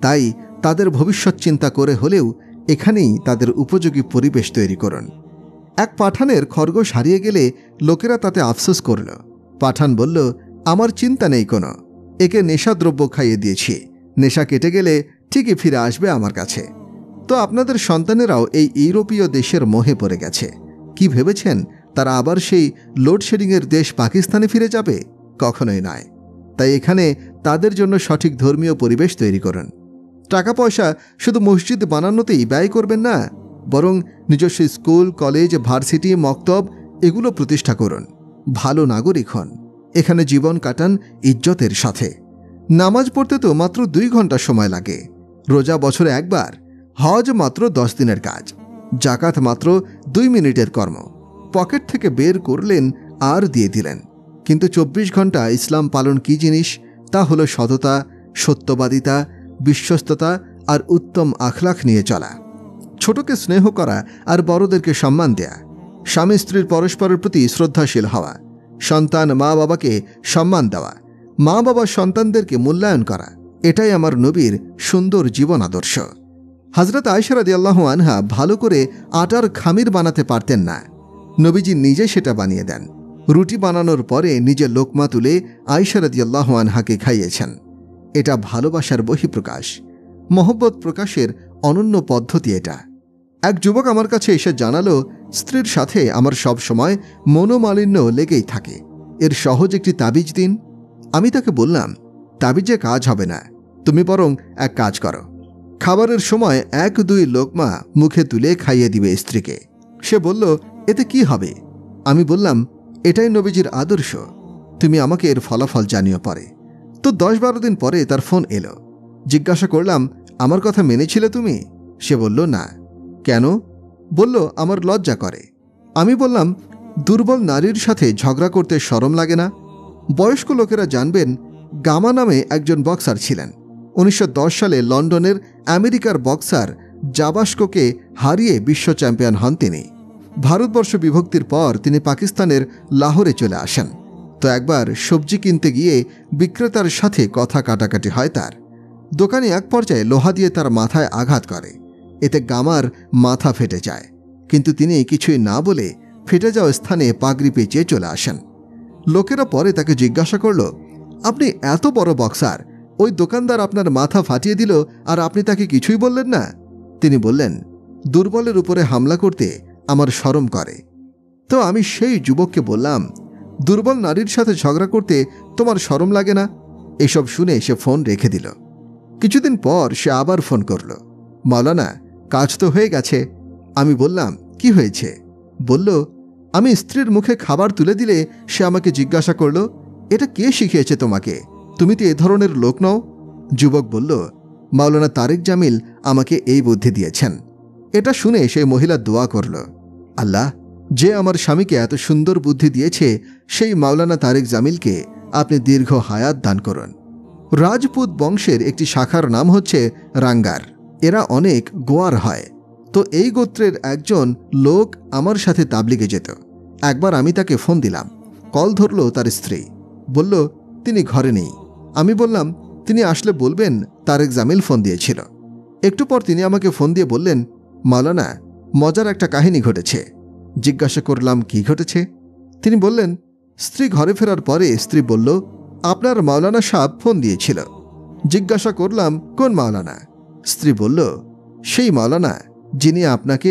তাই তাদের ভবিষ্যৎ চিন্তা করে হলেও এখানেই তাদের উপযোগী পরিবেশ তৈরি করুন। এক পাঠানের খরগোশ হারিয়ে গেলে লোকেরা তাতে আফসোস করল। পাঠান বলল, আমার চিন্তা নেই কোনো, একে নেশাদ্রব্য খাইয়ে দিয়েছি, নেশা কেটে গেলে ঠিকই ফিরে আসবে আমার কাছে। তো আপনাদের সন্তানেরাও এই ইউরোপীয় দেশের মোহে পড়ে গেছে। কি ভেবেছেন তারা আবার সেই লোডশেডিংয়ের দেশ পাকিস্তানে ফিরে যাবে? কখনোই নয়। তাই এখানে তাদের জন্য সঠিক ধর্মীয় পরিবেশ তৈরি করুন। টাকা পয়সা শুধু মসজিদ বানানোতেই ব্যয় করবেন না, বরং নিজস্ব স্কুল, কলেজ, ভার্সিটি, মক্তব এগুলো প্রতিষ্ঠা করুন। ভালো নাগরিক হন। এখানে জীবন কাটান ইজ্জতের সাথে। নামাজ পড়তে তো মাত্র 2 ঘন্টা সময় লাগে। রোজা বছরে একবার। হজ মাত্র 10 দিনের কাজ। জাকাত মাত্র 2 মিনিটের কর্ম। পকেট থেকে বের করলেন আর দিয়ে দিলেন। কিন্তু 24 ঘন্টা ইসলাম পালন কি জিনিস? তা হলো সততা, সত্যবাদিতা, বিশ্বস্ততা আর উত্তম আখলাখ নিয়ে চলা। ছোটকে স্নেহ করা আর বড়দেরকে সম্মান দেয়া। স্বামী স্ত্রীর পরস্পরের প্রতি শ্রদ্ধাশীল হওয়া। সন্তান মা বাবাকে সম্মান দেওয়া। মা বাবা সন্তানদেরকে মূল্যায়ন করা। এটাই আমার নবীর সুন্দর জীবন আদর্শ। হযরত আয়েশা রাদিয়াল্লাহু আনহা ভালো করে আটার খামির বানাতে পারতেন না। নবীজি নিজে সেটা বানিয়ে দেন। রুটি বানানোর পরে নিজে লোকমা তুলে আয়েশা রাদিয়াল্লাহু আনহাকে খাইয়েছেন। এটা ভালোবাসার বহিঃপ্রকাশ, মহব্বত প্রকাশের অনন্য পদ্ধতি এটা। এক যুবক আমার কাছে এসে জানালো, স্ত্রীর সাথে আমার সব সময় মনোমালিন্য লেগেই থাকে, এর সহজ একটি তাবিজ দিন। আমি তাকে বললাম, তাবিজে কাজ হবে না, তুমি বরং এক কাজ করো, খাবারের সময় 1-2 লোকমা মুখে তুলে খাইয়ে দিবে স্ত্রীকে। সে বলল, এতে কি হবে? আমি বললাম, এটাই নবীজির আদর্শ, তুমি আমাকে এর ফলাফল জানিও পরে। তো 10-12 দিন পরে তার ফোন এলো। জিজ্ঞাসা করলাম, আমার কথা মেনেছিলে তুমি? সে বলল, না। কেন? বলল, আমার লজ্জা করে। আমি বললাম, দুর্বল নারীর সাথে ঝগড়া করতে শরম লাগে না? বয়স্ক লোকেরা জানবেন, গামা নামে একজন বক্সার ছিলেন। 1910 সালে লন্ডনের আমেরিকার বক্সার জাবাস্কোকে হারিয়ে বিশ্ব চ্যাম্পিয়ন হন তিনি। ভারতবর্ষ বিভক্তির পর তিনি পাকিস্তানের লাহোরে চলে আসেন। তো একবার সবজি কিনতে গিয়ে বিক্রেতার সাথে কথা কাটাকাটি হয় তার। দোকানে এক পর্যায়ে লোহা দিয়ে তার মাথায় আঘাত করে। এতে গামার মাথা ফেটে যায়, কিন্তু তিনি কিছুই না বলে ফেটে যাওয়া স্থানে পাগড়ি পেঁচিয়ে চলে আসেন। লোকেরা পরে তাকে জিজ্ঞাসা করল, আপনি এত বড় বক্সার, ওই দোকানদার আপনার মাথা ফাটিয়ে দিল আর আপনি তাকে কিছুই বললেন না? তিনি বললেন, দুর্বলের উপরে হামলা করতে আমার শরম করে। তো আমি সেই যুবককে বললাম, দুর্বল নারীর সাথে ঝগড়া করতে তোমার শরম লাগে না? এসব শুনে সে ফোন রেখে দিল। কিছুদিন পর সে আবার ফোন করল, মাওলানা কাজ তো হয়ে গেছে। আমি বললাম, কি হয়েছে? বলল, আমি স্ত্রীর মুখে খাবার তুলে দিলে সে আমাকে জিজ্ঞাসা করল, এটা কে শিখিয়েছে তোমাকে? তুমি তো এ ধরনের লোক নও। যুবক বলল, মাওলানা তারেক জামিল আমাকে এই বুদ্ধি দিয়েছেন। এটা শুনে সেই মহিলা দোয়া করল, আল্লাহ, যে আমার স্বামীকে এত সুন্দর বুদ্ধি দিয়েছে সেই মাওলানা তারেক জামিলকে আপনি দীর্ঘ হায়াত দান করুন। রাজপুত বংশের একটি শাখার নাম হচ্ছে রাঙ্গার। এরা অনেক গোয়ার হয়। তো এই গোত্রের একজন লোক আমার সাথে তাবলিগে যেত। একবার আমি তাকে ফোন দিলাম। কল ধরল তার স্ত্রী। বলল, তিনি ঘরে নেই। আমি বললাম, তিনি আসলে বলবেন তারেক জামিল ফোন দিয়েছিল। একটু পর তিনি আমাকে ফোন দিয়ে বললেন, মাওলানা, মজার একটা কাহিনী ঘটেছে। জিজ্ঞাসা করলাম, কি ঘটেছে? তিনি বললেন, স্ত্রী ঘরে ফেরার পরে স্ত্রী বলল, আপনার মাওলানা সাহেব ফোন দিয়েছিল। জিজ্ঞাসা করলাম, কোন মাওলানা? স্ত্রী বলল, সেই মাওলানা যিনি আপনাকে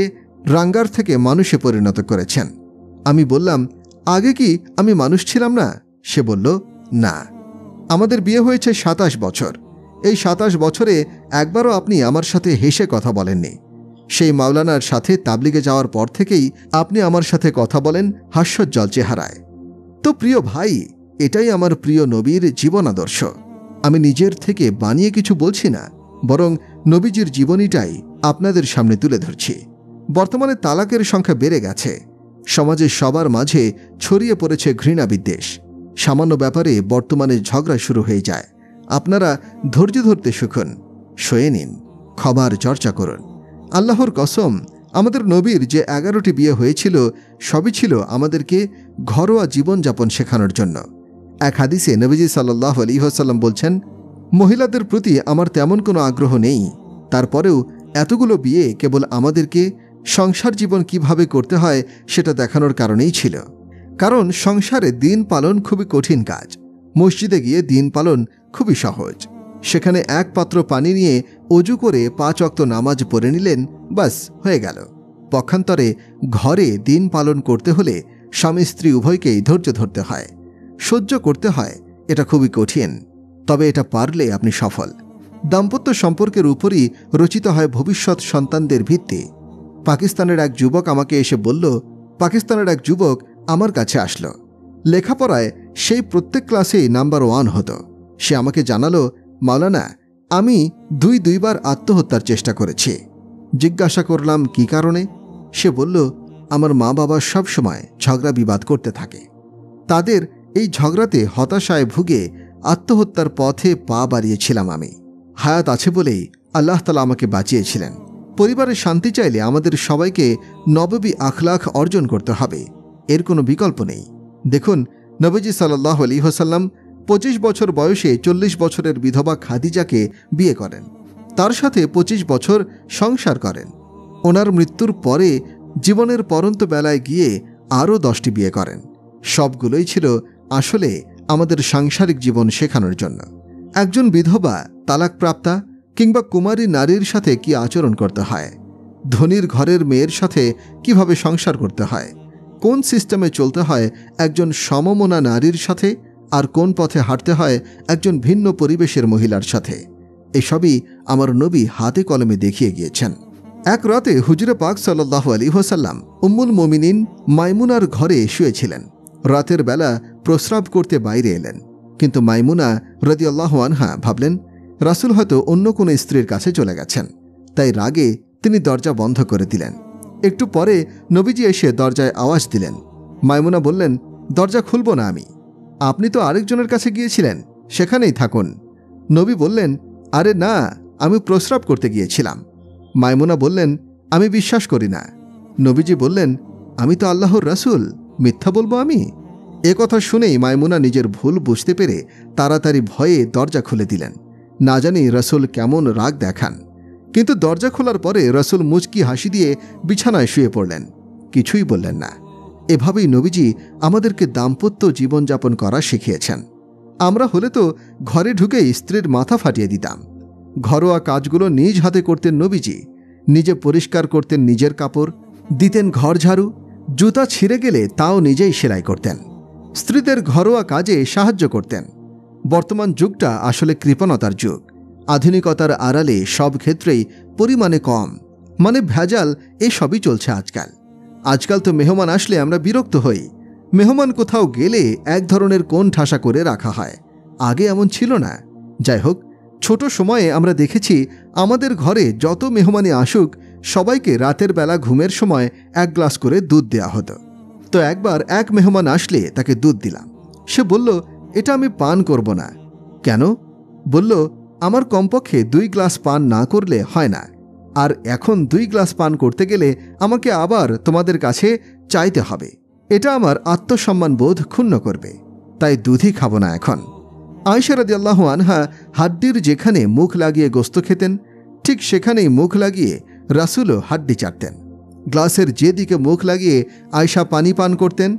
রাঙ্গার থেকে মানুষে পরিণত করেছেন। আমি বললাম, আগে কি আমি মানুষ ছিলাম না? সে বলল, না। আমাদের বিয়ে হয়েছে 27 বছর। এই 27 বছরে একবারও আপনি আমার সাথে হেসে কথা বলেননি। সেই মাওলানার সাথে তাবলিগে যাওয়ার পর থেকেই আপনি আমার সাথে কথা বলেন হাস্যোজ্জ্বল চেহারায়। তো প্রিয় ভাই, এটাই আমার প্রিয় নবীর জীবন আদর্শ। আমি নিজের থেকে বানিয়ে কিছু বলছি না, বরং নবীজির জীবনীটাই আপনাদের সামনে তুলে ধরছি। বর্তমানে তালাকের সংখ্যা বেড়ে গেছে। সমাজে সবার মাঝে ছড়িয়ে পড়েছে ঘৃণা বিদ্বেষ। সামান্য ব্যাপারে বর্তমানে ঝগড়া শুরু হয়ে যায়। আপনারা ধৈর্য ধরতে শিখুন, সয়ে নিন, ক্ষমার চর্চা করুন। আল্লাহর কসম, আমাদের নবীর যে 11টি বিয়ে হয়েছিল সবই ছিল আমাদেরকে ঘরোয়া জীবনযাপন শেখানোর জন্য। এক হাদিসে নবীজি সাল্লাল্লাহু আলাইহি ওয়াসাল্লাম বলছেন, মহিলাদের প্রতি আমার তেমন কোনো আগ্রহ নেই, তারপরেও এতগুলো বিয়ে কেবল আমাদেরকে সংসার জীবন কিভাবে করতে হয় সেটা দেখানোর কারণেই ছিল। কারণ সংসারে দিন পালন খুবই কঠিন কাজ। মসজিদে গিয়ে দিন পালন খুবই সহজ। সেখানে এক পাত্র পানি নিয়ে অজু করে 5 ওয়াক্ত নামাজ পড়ে নিলেন, বাস হয়ে গেল। পক্ষান্তরে ঘরে দিন পালন করতে হলে স্বামী স্ত্রী উভয়কেই ধৈর্য ধরতে হয়, সহ্য করতে হয়। এটা খুবই কঠিন, তবে এটা পারলে আপনি সফল। দাম্পত্য সম্পর্কের উপরই রচিত হয় ভবিষ্যৎ সন্তানদের ভিত্তি। পাকিস্তানের এক যুবক আমাকে এসে বলল, পাকিস্তানের এক যুবক আমার কাছে আসলো। লেখাপড়ায় সেই প্রত্যেক ক্লাসেই নাম্বার 1 হতো। সে আমাকে জানালো, মাওলানা, আমি দুইবার আত্মহত্যার চেষ্টা করেছি। জিজ্ঞাসা করলাম, কি কারণে? সে বলল, আমার মা বাবা সবসময় ঝগড়া বিবাদ করতে থাকে। তাদের এই ঝগড়াতে হতাশায় ভুগে আত্মহত্যার পথে পা বাড়িয়েছিলাম আমি। হায়াত আছে বলেই আল্লাহ তাআলা আমাকে বাঁচিয়েছিলেন। পরিবারের শান্তি চাইলে আমাদের সবাইকে নববী আখলাখ অর্জন করতে হবে, এর কোনো বিকল্প নেই। দেখুন, নবীজি সাল্লাল্লাহু আলাইহি ওয়াসাল্লাম 25 বছর বয়সে 40 বছরের বিধবা খাদিজাকে বিয়ে করেন। তার সাথে 25 বছর সংসার করেন। ওনার মৃত্যুর পরে জীবনের পরন্ত বেলায় গিয়ে আরও 10টি বিয়ে করেন। সবগুলোই ছিল আসলে আমাদের সাংসারিক জীবন শেখানোর জন্য। একজন বিধবা, তালাকপ্রাপ্তা কিংবা কুমারী নারীর সাথে কি আচরণ করতে হয়, ধনীর ঘরের মেয়ের সাথে কিভাবে সংসার করতে হয়, কোন সিস্টেমে চলতে হয় একজন সমমনা নারীর সাথে, আর কোন পথে হাঁটতে হয় একজন ভিন্ন পরিবেশের মহিলার সাথে, এসবই আমার নবী হাতে কলমে দেখিয়ে গিয়েছেন। এক রাতে হুজুরে পাক সাল্লাল্লাহু আলাইহি ওয়াসাল্লাম উম্মুল মুমিনিন মাইমুনার ঘরে শুয়েছিলেন। রাতের বেলা প্রস্রাব করতে বাইরে এলেন, কিন্তু মাইমুনা রাদিয়াল্লাহু আনহা ভাবলেন রাসূল হয়তো অন্য কোনো স্ত্রীর কাছে চলে গেছেন, তাই রাগে তিনি দরজা বন্ধ করে দিলেন। একটু পরে নবীজি এসে দরজায় আওয়াজ দিলেন। মাইমুনা বললেন, দরজা খুলব না আমি, আপনি তো আরেকজনের কাছে গিয়েছিলেন, সেখানেই থাকুন। নবী বললেন, আরে না, আমি প্রস্রাব করতে গিয়েছিলাম। মাইমুনা বললেন, আমি বিশ্বাস করি না। নবীজি বললেন, আমি তো আল্লাহর রাসূল, মিথ্যা বলবো আমি? এ কথা শুনেই মাইমুনা নিজের ভুল বুঝতে পেরে তাড়াতাড়ি ভয়ে দরজা খুলে দিলেন। না জানি রাসূল কেমন রাগ দেখান, কিন্তু দরজা খোলার পরে রাসূল মুচকি হাসি দিয়ে বিছানায় শুয়ে পড়লেন, কিছুই বললেন না। এভাবেই নবীজি আমাদেরকে দাম্পত্য জীবনযাপন করা শিখিয়েছেন। আমরা হলে তো ঘরে ঢুকেই স্ত্রীর মাথা ফাটিয়ে দিতাম। ঘরোয়া কাজগুলো নিজ হাতে করতেন নবীজি। নিজে পরিষ্কার করতেন নিজের কাপড়, দিতেন ঘর ঝাড়ু, জুতা ছিঁড়ে গেলে তাও নিজেই সেলাই করতেন। স্ত্রীদের ঘরোয়া কাজে সাহায্য করতেন। বর্তমান যুগটা আসলে কৃপণতার যুগ। আধুনিকতার আড়ালে সব ক্ষেত্রেই পরিমাণে কম, মানে ভেজাল, এসবই চলছে আজকাল। আজকাল তো মেহমান আসলে আমরা বিরক্ত হই। মেহমান কোথাও গেলে এক ধরনের কোণ ঠাসা করে রাখা হয়। আগে এমন ছিল না। যাই হোক, ছোট সময়ে আমরা দেখেছি আমাদের ঘরে যত মেহমানি আসুক সবাইকে রাতের বেলা ঘুমের সময় 1 গ্লাস করে দুধ দেওয়া হতো। তো একবার এক মেহমান আসলে তাকে দুধ দিলাম। সে বলল, এটা আমি পান করব না। কেন? বলল, আমার কমপক্ষে 2 গ্লাস পান না করলে হয় না, আর এখন 2 গ্লাস পান করতে গেলে আমাকে আবার তোমাদের কাছে চাইতে হবে। এটা আমার আত্মসম্মান বোধ ক্ষুণ্ণ করবে, তাই দুধই খাবো না এখন। আয়েশা রাদিয়াল্লাহু আনহা হাড্ডির যেখানে মুখ লাগিয়ে গোস্ত খেতেন, ঠিক সেখানেই মুখ লাগিয়ে রাসূলও হাড্ডি চাটতেন। গ্লাসের যেদিকে মুখ লাগিয়ে আয়েশা পানি পান করতেন,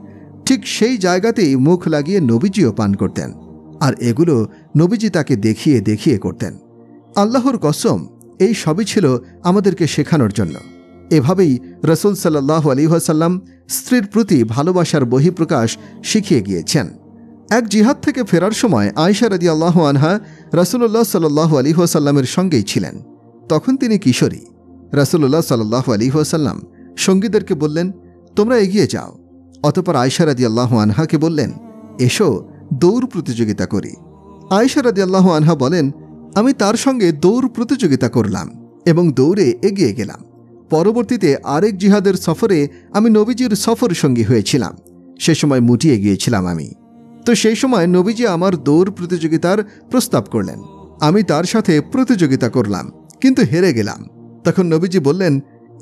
ঠিক সেই জায়গাতেই মুখ লাগিয়ে নবীজিও পান করতেন। আর এগুলো নবীজি তাকে দেখিয়ে দেখিয়ে করতেন। আল্লাহর কসম, এই সবই ছিল আমাদেরকে শেখানোর জন্য। এভাবেই রাসূল সাল্লাল্লাহু আলাইহি ওয়াসাল্লাম স্ত্রীর প্রতি ভালোবাসার বহিঃপ্রকাশ শিখিয়ে গিয়েছেন। এক জিহাদ থেকে ফেরার সময় আয়েশা রাদিয়াল্লাহু আনহা রাসূলুল্লাহ সাল্লাল্লাহু আলাইহি ওয়াসাল্লামের সঙ্গেই ছিলেন। তখন তিনি কিশোরী। রাসূলুল্লাহ সাল্লাল্লাহু আলাইহি ওয়াসাল্লাম সঙ্গীদেরকে বললেন, তোমরা এগিয়ে যাও। অতঃপর আয়েশা রাদিয়াল্লাহু আনহাকে বললেন, এসো দৌড় প্রতিযোগিতা করি। আয়েশা রাদিয়াল্লাহু আনহা বলেন, আমি তার সঙ্গে দৌড় প্রতিযোগিতা করলাম এবং দৌড়ে এগিয়ে গেলাম। পরবর্তীতে আরেক জিহাদের সফরে আমি নবীজির সফর সঙ্গী হয়েছিলাম। সে সময় মুটিয়ে গিয়েছিলাম আমি। তো সেই সময় নবীজি আমার দৌড় প্রতিযোগিতার প্রস্তাব করলেন। আমি তার সাথে প্রতিযোগিতা করলাম, কিন্তু হেরে গেলাম। তখন নবীজি বললেন,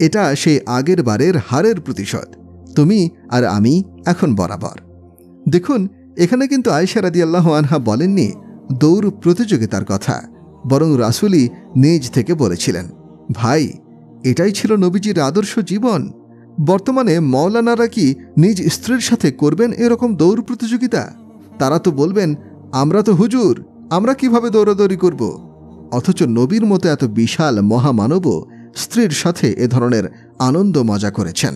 এটা সেই আগের বারের হারের প্রতিশোধ। তুমি আর আমি এখন বরাবর। দেখুন, এখানে কিন্তু আয়েশা রাদিয়াল্লাহু আনহা বলেননি দৌড় প্রতিযোগিতার কথা, বরং রাসূলই নিজ থেকে বলেছিলেন। ভাই, এটাই ছিল নবীজির আদর্শ জীবন। বর্তমানে মওলানারা কি নিজ স্ত্রীর সাথে করবেন এরকম দৌড় প্রতিযোগিতা? তারা তো বলবেন, আমরা তো হুজুর, আমরা কিভাবে দৌড়াদৌড়ি করব? অথচ নবীর মতো এত বিশাল মহামানবও স্ত্রীর সাথে এ ধরনের আনন্দ মজা করেছেন।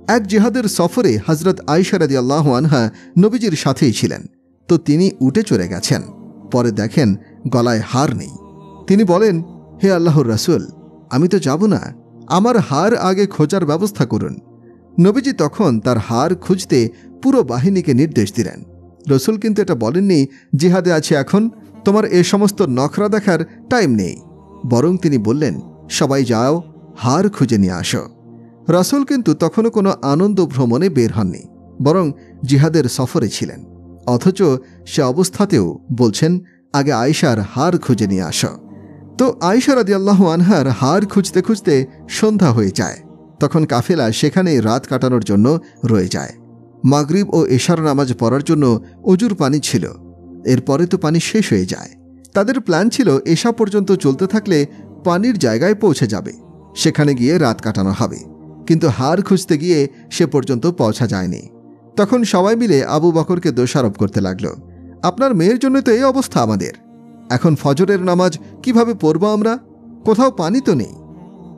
এক জিহাদের সফরে হযরত আয়েশা রাদিয়াল্লাহু আনহা নবীজির সাথেই ছিলেন। তো তিনি উঠে চলে গেছেন। পরে দেখেন গলায় হার নেই। তিনি বলেন, হে আল্লাহর রাসূল, আমি তো যাব না, আমার হার আগে খোঁজার ব্যবস্থা করুন। নবীজি তখন তার হার খুঁজতে পুরো বাহিনীকে নির্দেশ দিলেন। রসুল কিন্তু এটা বলেননি জিহাদে আছে এখন, তোমার এ সমস্ত নখরা দেখার টাইম নেই। বরং তিনি বললেন, সবাই যাও, হার খুঁজে নিয়ে আসো। রাসূল কিন্তু তখনও কোনো আনন্দ ভ্রমণে বের হননি, বরং জিহাদের সফরে ছিলেন। অথচ সে অবস্থাতেও বলছেন, আগে আয়েশার হার খুঁজে নিয়ে আসো। তো আয়েশা রাদিয়াল্লাহু আনহার হার খুঁজতে খুঁজতে সন্ধ্যা হয়ে যায়। তখন কাফেলা সেখানেই রাত কাটানোর জন্য রয়ে যায়। মাগরিব ও এশার নামাজ পড়ার জন্য অজুর পানি ছিল। এরপরে তো পানি শেষ হয়ে যায়। তাদের প্ল্যান ছিল এশা পর্যন্ত চলতে থাকলে পানির জায়গায় পৌঁছে যাবে, সেখানে গিয়ে রাত কাটানো হবে। কিন্তু হার খুঁজতে গিয়ে সে পর্যন্ত পৌঁছা যায়নি। তখন সবাই মিলে আবু বকরকে দোষারোপ করতে লাগল, আপনার মেয়ের জন্য তো এই অবস্থা আমাদের। এখন ফজরের নামাজ কিভাবে পড়ব আমরা? কোথাও পানি তো নেই,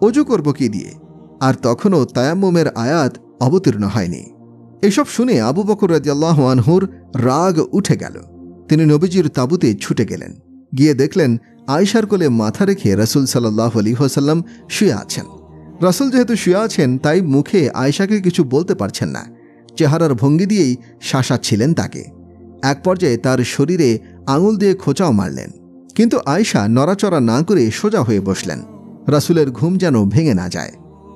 অজু করব কি দিয়ে? আর তখনও তায়াম্মুমের আয়াত অবতীর্ণ হয়নি। এসব শুনে আবু বকর রাদিয়াল্লাহু আনহুর রাগ উঠে গেল। তিনি নবীজির তাঁবুতে ছুটে গেলেন। গিয়ে দেখলেন আয়েশার কোলে মাথা রেখে রাসূল সাল্লাল্লাহু আলাইহি ওয়াসাল্লাম শুয়ে আছেন। রাসূল যেহেতু শুয়ে আছেন, তাই মুখে আয়েশাকে কিছু বলতে পারছেন না। চেহারার ভঙ্গি দিয়েই শাসাচ্ছিলেন তাকে। এক পর্যায়ে তার শরীরে আঙুল দিয়ে খোঁচাও মারলেন। কিন্তু আয়েশা নড়াচড়া না করে সোজা হয়ে বসলেন। রাসূলের ঘুম যেন ভেঙে না যায়।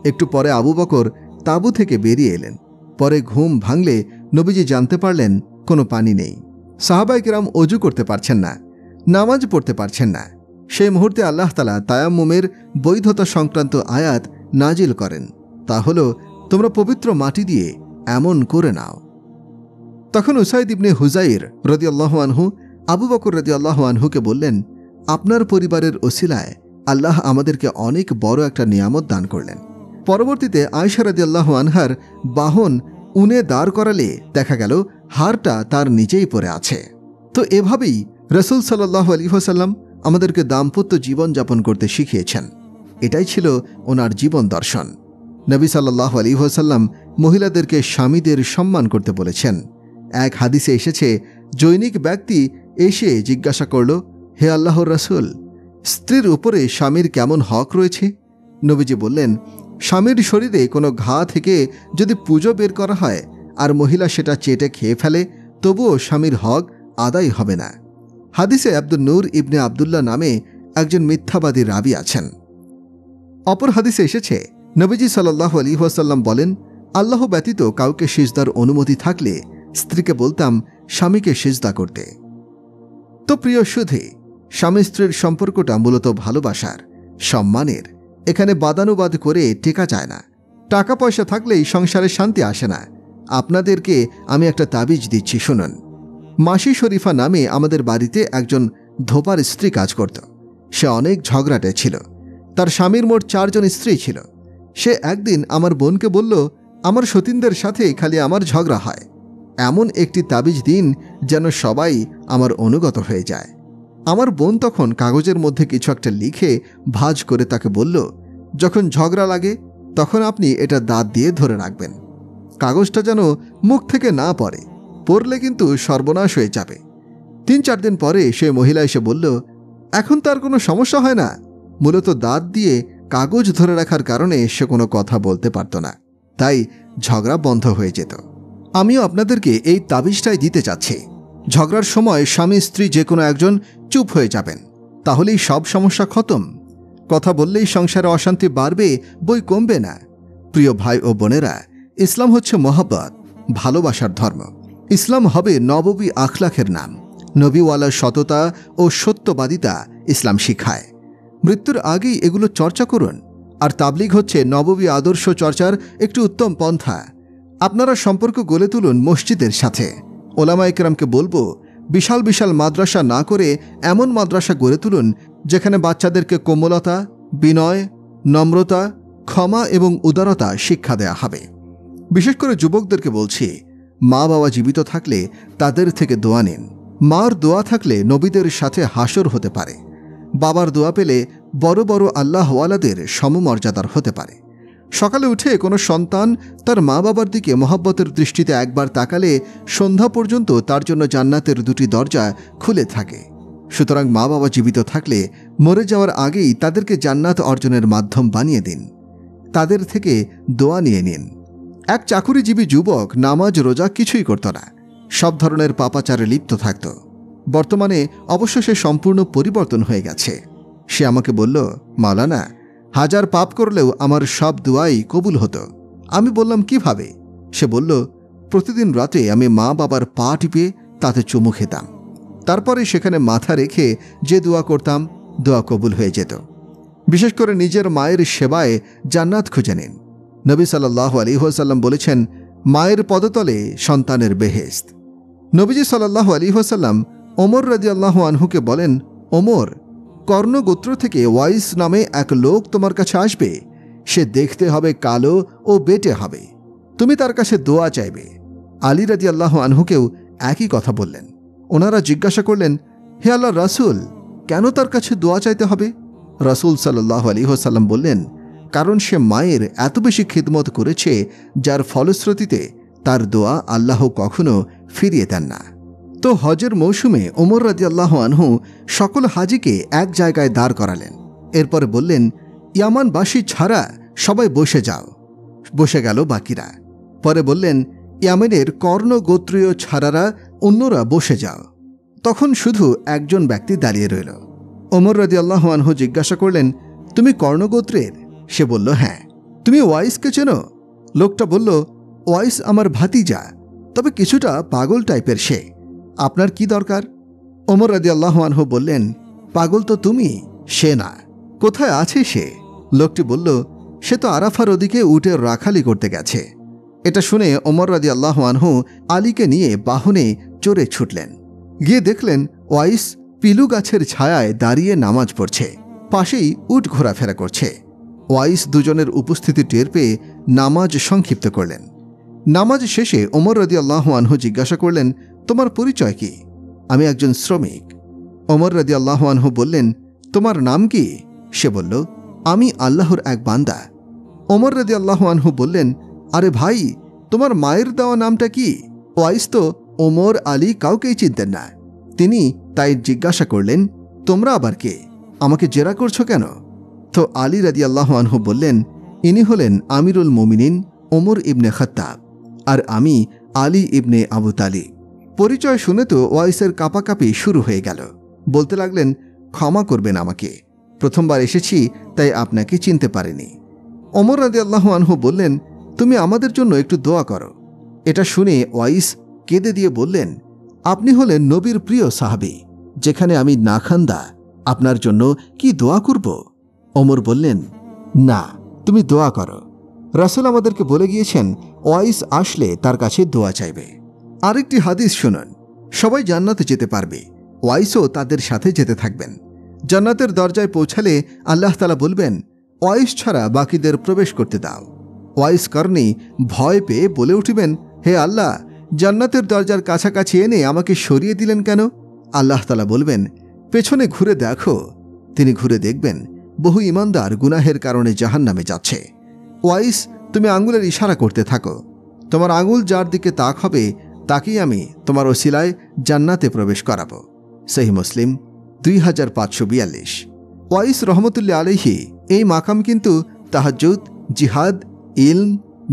একটু পরে আবু বকর তাঁবু থেকে বেরিয়ে এলেন। পরে ঘুম ভাঙলে নবীজি জানতে পারলেন কোনো পানি নেই। সাহাবায়ে কেরাম অজু করতে পারছেন না, নামাজ পড়তে পারছেন না। সেই মুহূর্তে আল্লাহ তাআলা তায়াম্মুমের বৈধতা সংক্রান্ত আয়াত নাজিল করেন। তা হল, তোমরা পবিত্র মাটি দিয়ে এমন করে নাও। তখন উসাইদ ইবনে হুযাইর রাদিয়াল্লাহু আনহু আবু বকর রাদিয়াল্লাহু আনহুকে বললেন, আপনার পরিবারের ওসিলায় আল্লাহ আমাদেরকে অনেক বড় একটা নিয়ামত দান করলেন। পরবর্তীতে আয়েশা রাদিয়াল্লাহু আনহার বাহন উনে দাঁড় করালে দেখা গেল হারটা তার নিচেই পড়ে আছে। তো এভাবেই রাসূল সাল্লাল্লাহু আলাইহি ওয়াসাল্লাম আমাদেরকে দাম্পত্য জীবন যাপন করতে শিখিয়েছেন। এটাই ছিল ওনার জীবন দর্শন। নবী সাল্লাল্লাহু আলাইহি ওয়াসাল্লাম মহিলাদেরকে স্বামীদের সম্মান করতে বলেছেন। এক হাদিসে এসেছে, জৈনিক ব্যক্তি এসে জিজ্ঞাসা করল, হে আল্লাহর রাসূল, স্ত্রীর উপরে স্বামীর কেমন হক রয়েছে? নবীজি বললেন, স্বামীর শরীরে কোনো ঘা থেকে যদি পুজো বের করা হয় আর মহিলা সেটা চেটে খেয়ে ফেলে, তবুও স্বামীর হক আদায় হবে না। হাদিসে আব্দুল নূর ইবনে আবদুল্লাহ নামে একজন মিথ্যাবাদী রাবী আছেন। অপর হাদিসে এসেছে, নবীজি সাল্লাল্লাহু আলাইহি ওয়াসাল্লাম বলেন, আল্লাহ ব্যতীত কাউকে সিজদার অনুমতি থাকলে স্ত্রীকে বলতাম স্বামীকে সিজদা করতে। তো প্রিয় সুধী, স্বামী স্ত্রীর সম্পর্কটা মূলত ভালোবাসার, সম্মানের। এখানে বাদানুবাদ করে টেকা যায় না। টাকা পয়সা থাকলেই সংসারে শান্তি আসে না। আপনাদেরকে আমি একটা তাবিজ দিচ্ছি, শুনুন। মাসি শরীফা নামে আমাদের বাড়িতে একজন ধোপার স্ত্রী কাজ করত। সে অনেক ঝগড়াটে ছিল। তার স্বামীর মোট 4 জন স্ত্রী ছিল। সে একদিন আমার বোনকে বলল, আমার সতীনদের সাথে খালি আমার ঝগড়া হয়, এমন একটি তাবিজ দিন যেন সবাই আমার অনুগত হয়ে যায়। আমার বোন তখন কাগজের মধ্যে কিছু একটা লিখে ভাঁজ করে তাকে বলল, যখন ঝগড়া লাগে তখন আপনি এটা দাঁত দিয়ে ধরে রাখবেন, কাগজটা যেন মুখ থেকে না পড়ে, পড়লে কিন্তু সর্বনাশ হয়ে যাবে। 3-4 দিন পরে সে মহিলা এসে বলল, এখন তার কোনো সমস্যা হয় না। মূলত দাঁত দিয়ে কাগজ ধরে রাখার কারণে সে কোনো কথা বলতে পারত না, তাই ঝগড়া বন্ধ হয়ে যেত। আমিও আপনাদেরকে এই তাবিজটাই দিতে চাচ্ছি। ঝগড়ার সময় স্বামী স্ত্রী যে কোনো একজন চুপ হয়ে যাবেন, তাহলেই সব সমস্যা খতম। কথা বললেই সংসারে অশান্তি বাড়বে, বই কমবে না। প্রিয় ভাই ও বোনেরা, ইসলাম হচ্ছে মহব্বত, ভালোবাসার ধর্ম। ইসলাম হবে নববী আখলাখের নাম। নবীওয়ালার সততা ও সত্যবাদিতা ইসলাম শিখায়। মৃত্যুর আগেই এগুলো চর্চা করুন। আর তাবলিগ হচ্ছে নববী আদর্শ চর্চার একটি উত্তম পন্থা। আপনারা সম্পর্ক গড়ে তুলুন মসজিদের সাথে। ওলামায়ে কেরামকে বলবো, বিশাল বিশাল মাদ্রাসা না করে এমন মাদ্রাসা গড়ে তুলুন যেখানে বাচ্চাদেরকে কোমলতা, বিনয়, নম্রতা, ক্ষমা এবং উদারতা শিক্ষা দেয়া হবে। বিশেষ করে যুবকদেরকে বলছি, মা বাবা জীবিত থাকলে তাদের থেকে দোয়া নিন। মার দোয়া থাকলে নবীদের সাথে হাসর হতে পারে। বাবার দোয়া পেলে বড় বড় আল্লাহওয়ালাদের সমমর্যাদার হতে পারে। সকালে উঠে কোনো সন্তান তার মা বাবার দিকে মহব্বতের দৃষ্টিতে একবার তাকালে সন্ধ্যা পর্যন্ত তার জন্য জান্নাতের 2টি দরজা খুলে থাকে। সুতরাং মা বাবা জীবিত থাকলে মরে যাওয়ার আগেই তাদেরকে জান্নাত অর্জনের মাধ্যম বানিয়ে দিন। তাদের থেকে দোয়া নিয়ে নিন। এক চাকুরিজীবী যুবক নামাজ রোজা কিছুই করত না, সব ধরনের পাপাচারে লিপ্ত থাকত। বর্তমানে অবশ্য সে সম্পূর্ণ পরিবর্তন হয়ে গেছে। সে আমাকে বলল, মাওলানা, 1000 পাপ করলেও আমার সব দোয়াই কবুল হতো। আমি বললাম, কিভাবে? সে বলল, প্রতিদিন রাতে আমি মা বাবার পা টিপে তাতে চুমু খেতাম, তারপরে সেখানে মাথা রেখে যে দোয়া করতাম, দোয়া কবুল হয়ে যেত। বিশেষ করে নিজের মায়ের সেবায় জান্নাত খুঁজে নিন। নবী সাল্লাল্লাহু আলাইহি ওয়াসাল্লাম বলেছেন, মায়ের পদতলে সন্তানের বেহেশত। নবীজি সাল্লাল্লাহু আলাইহি ওয়াসাল্লাম ওমর রাদিয়াল্লাহু আনহুকে বলেন, ওমর, কর্ণগোত্র থেকে ওয়াইস নামে এক লোক তোমার কাছে আসবে। সে দেখতে হবে কালো ও বেটে হবে। তুমি তার কাছে দোয়া চাইবে। আলী রাদিয়াল্লাহু আনহুকেও একই কথা বললেন। ওনারা জিজ্ঞাসা করলেন, হে আল্লাহর রাসূল, কেন তার কাছে দোয়া চাইতে হবে? রাসূল সাল্লাল্লাহু আলাইহি ওয়াসাল্লাম বললেন, কারণ সে মায়ের এত বেশি খিদমত করেছে, যার ফলশ্রুতিতে তার দোয়া আল্লাহ কখনো ফিরিয়ে দেন না। তো হজের মৌসুমে ওমর রাদিয়াল্লাহু আনহু সকল হাজিকে এক জায়গায় দাঁড় করালেন। এরপরে বললেন, ইয়ামানবাসী ছাড়া সবাই বসে যাও। বসে গেল বাকিরা। পরে বললেন, ইয়ামেনের কর্ণগোত্রীয় ছাড়ারা অন্যরা বসে যাও। তখন শুধু একজন ব্যক্তি দাঁড়িয়ে রইল। ওমর রাদিয়াল্লাহু আনহু জিজ্ঞাসা করলেন, তুমি কর্ণগোত্রের? সে বলল, হ্যাঁ। তুমি ওয়াইসকে চেনো? লোকটা বলল, ওয়াইস আমার ভাতিজা, তবে কিছুটা পাগল টাইপের সে। আপনার কি দরকার? ওমর রাদিয়াল্লাহু আনহু বললেন, পাগল তো তুমি, সে না। কোথায় আছে সে? লোকটি বলল, সে তো আরাফার ওদিকে উটের রাখালি করতে গেছে। এটা শুনে ওমর রাদিয়াল্লাহু আনহু আলীকে নিয়ে বাহনে চড়ে ছুটলেন। গিয়ে দেখলেন ওয়াইস পিলু গাছের ছায়ায় দাঁড়িয়ে নামাজ পড়ছে, পাশেই উট ঘোরাফেরা করছে। ওয়াইস দুজনের উপস্থিতি টের পেয়ে নামাজ সংক্ষিপ্ত করলেন। নামাজ শেষে ওমর রাদিয়াল্লাহু আনহু জিজ্ঞাসা করলেন, তোমার পরিচয় কি? আমি একজন শ্রমিক। ওমর রাদিয়াল্লাহু আনহু বললেন, তোমার নাম কি? সে বলল, আমি আল্লাহর এক বান্দা। ওমর রাদিয়াল্লাহু আনহু বললেন, আরে ভাই, তোমার মায়ের দেওয়া নামটা কি? ওয়াইস তো ওমর আলী কাউকেই চিনতেন না। তিনি তাই জিজ্ঞাসা করলেন, তোমরা আবার কে? আমাকে জেরা করছো কেন? তো আলী রাদিয়াল্লাহু আনহু বললেন, ইনি হলেন আমিরুল মুমিনিন ওমর ইবনে খাত্তাব, আর আমি আলী ইবনে আবু তালিব। পরিচয় শুনে তো ওয়াইসের কাঁপাকাঁপি শুরু হয়ে গেল। বলতে লাগলেন, ক্ষমা করবেন আমাকে, প্রথমবার এসেছি তাই আপনাকে চিনতে পারিনি। ওমর রাদিয়াল্লাহু আনহু বললেন, তুমি আমাদের জন্য একটু দোয়া করো। এটা শুনে ওয়াইস কেঁদে দিয়ে বললেন, আপনি হলেন নবীর প্রিয় সাহাবী, যেখানে আমি নাখান্দা, আপনার জন্য কি দোয়া করব? ওমর বললেন, না, তুমি দোয়া করো। রাসূল আমাদেরকে বলে গিয়েছেন ওয়াইস আসলে তার কাছে দোয়া চাইবে। আরেকটি হাদিস শুনুন, সবাই জান্নাতে যেতে পারবে, ওয়াইসও তাদের সাথে যেতে থাকবেন। জান্নাতের দরজায় পৌঁছালে আল্লাহ তাআলা বলবেন, ওয়াইস ছাড়া বাকিদের প্রবেশ করতে দাও। ওয়াইস করনি ভয় পেয়ে বলে উঠবেন, হে আল্লাহ, জান্নাতের দরজার কাছাকাছি এনে আমাকে সরিয়ে দিলেন কেন? আল্লাহ তাআলা বলবেন, পেছনে ঘুরে দেখো। তিনি ঘুরে দেখবেন বহু ইমানদার গুনাহের কারণে জাহান্নামে যাচ্ছে। ওয়াইস, তুমি আঙুলের ইশারা করতে থাকো, তোমার আঙুল যার দিকে তাক হবে তাকেই আমি তোমার ওসিলায় জান্নাতে প্রবেশ করাবো। সহিহ মুসলিম 2542। ওয়াইস রহমতুল্লাহ আলাইহি এই মাকাম কিন্তু তাহাজ্জুদ, জিহাদ, ইলম,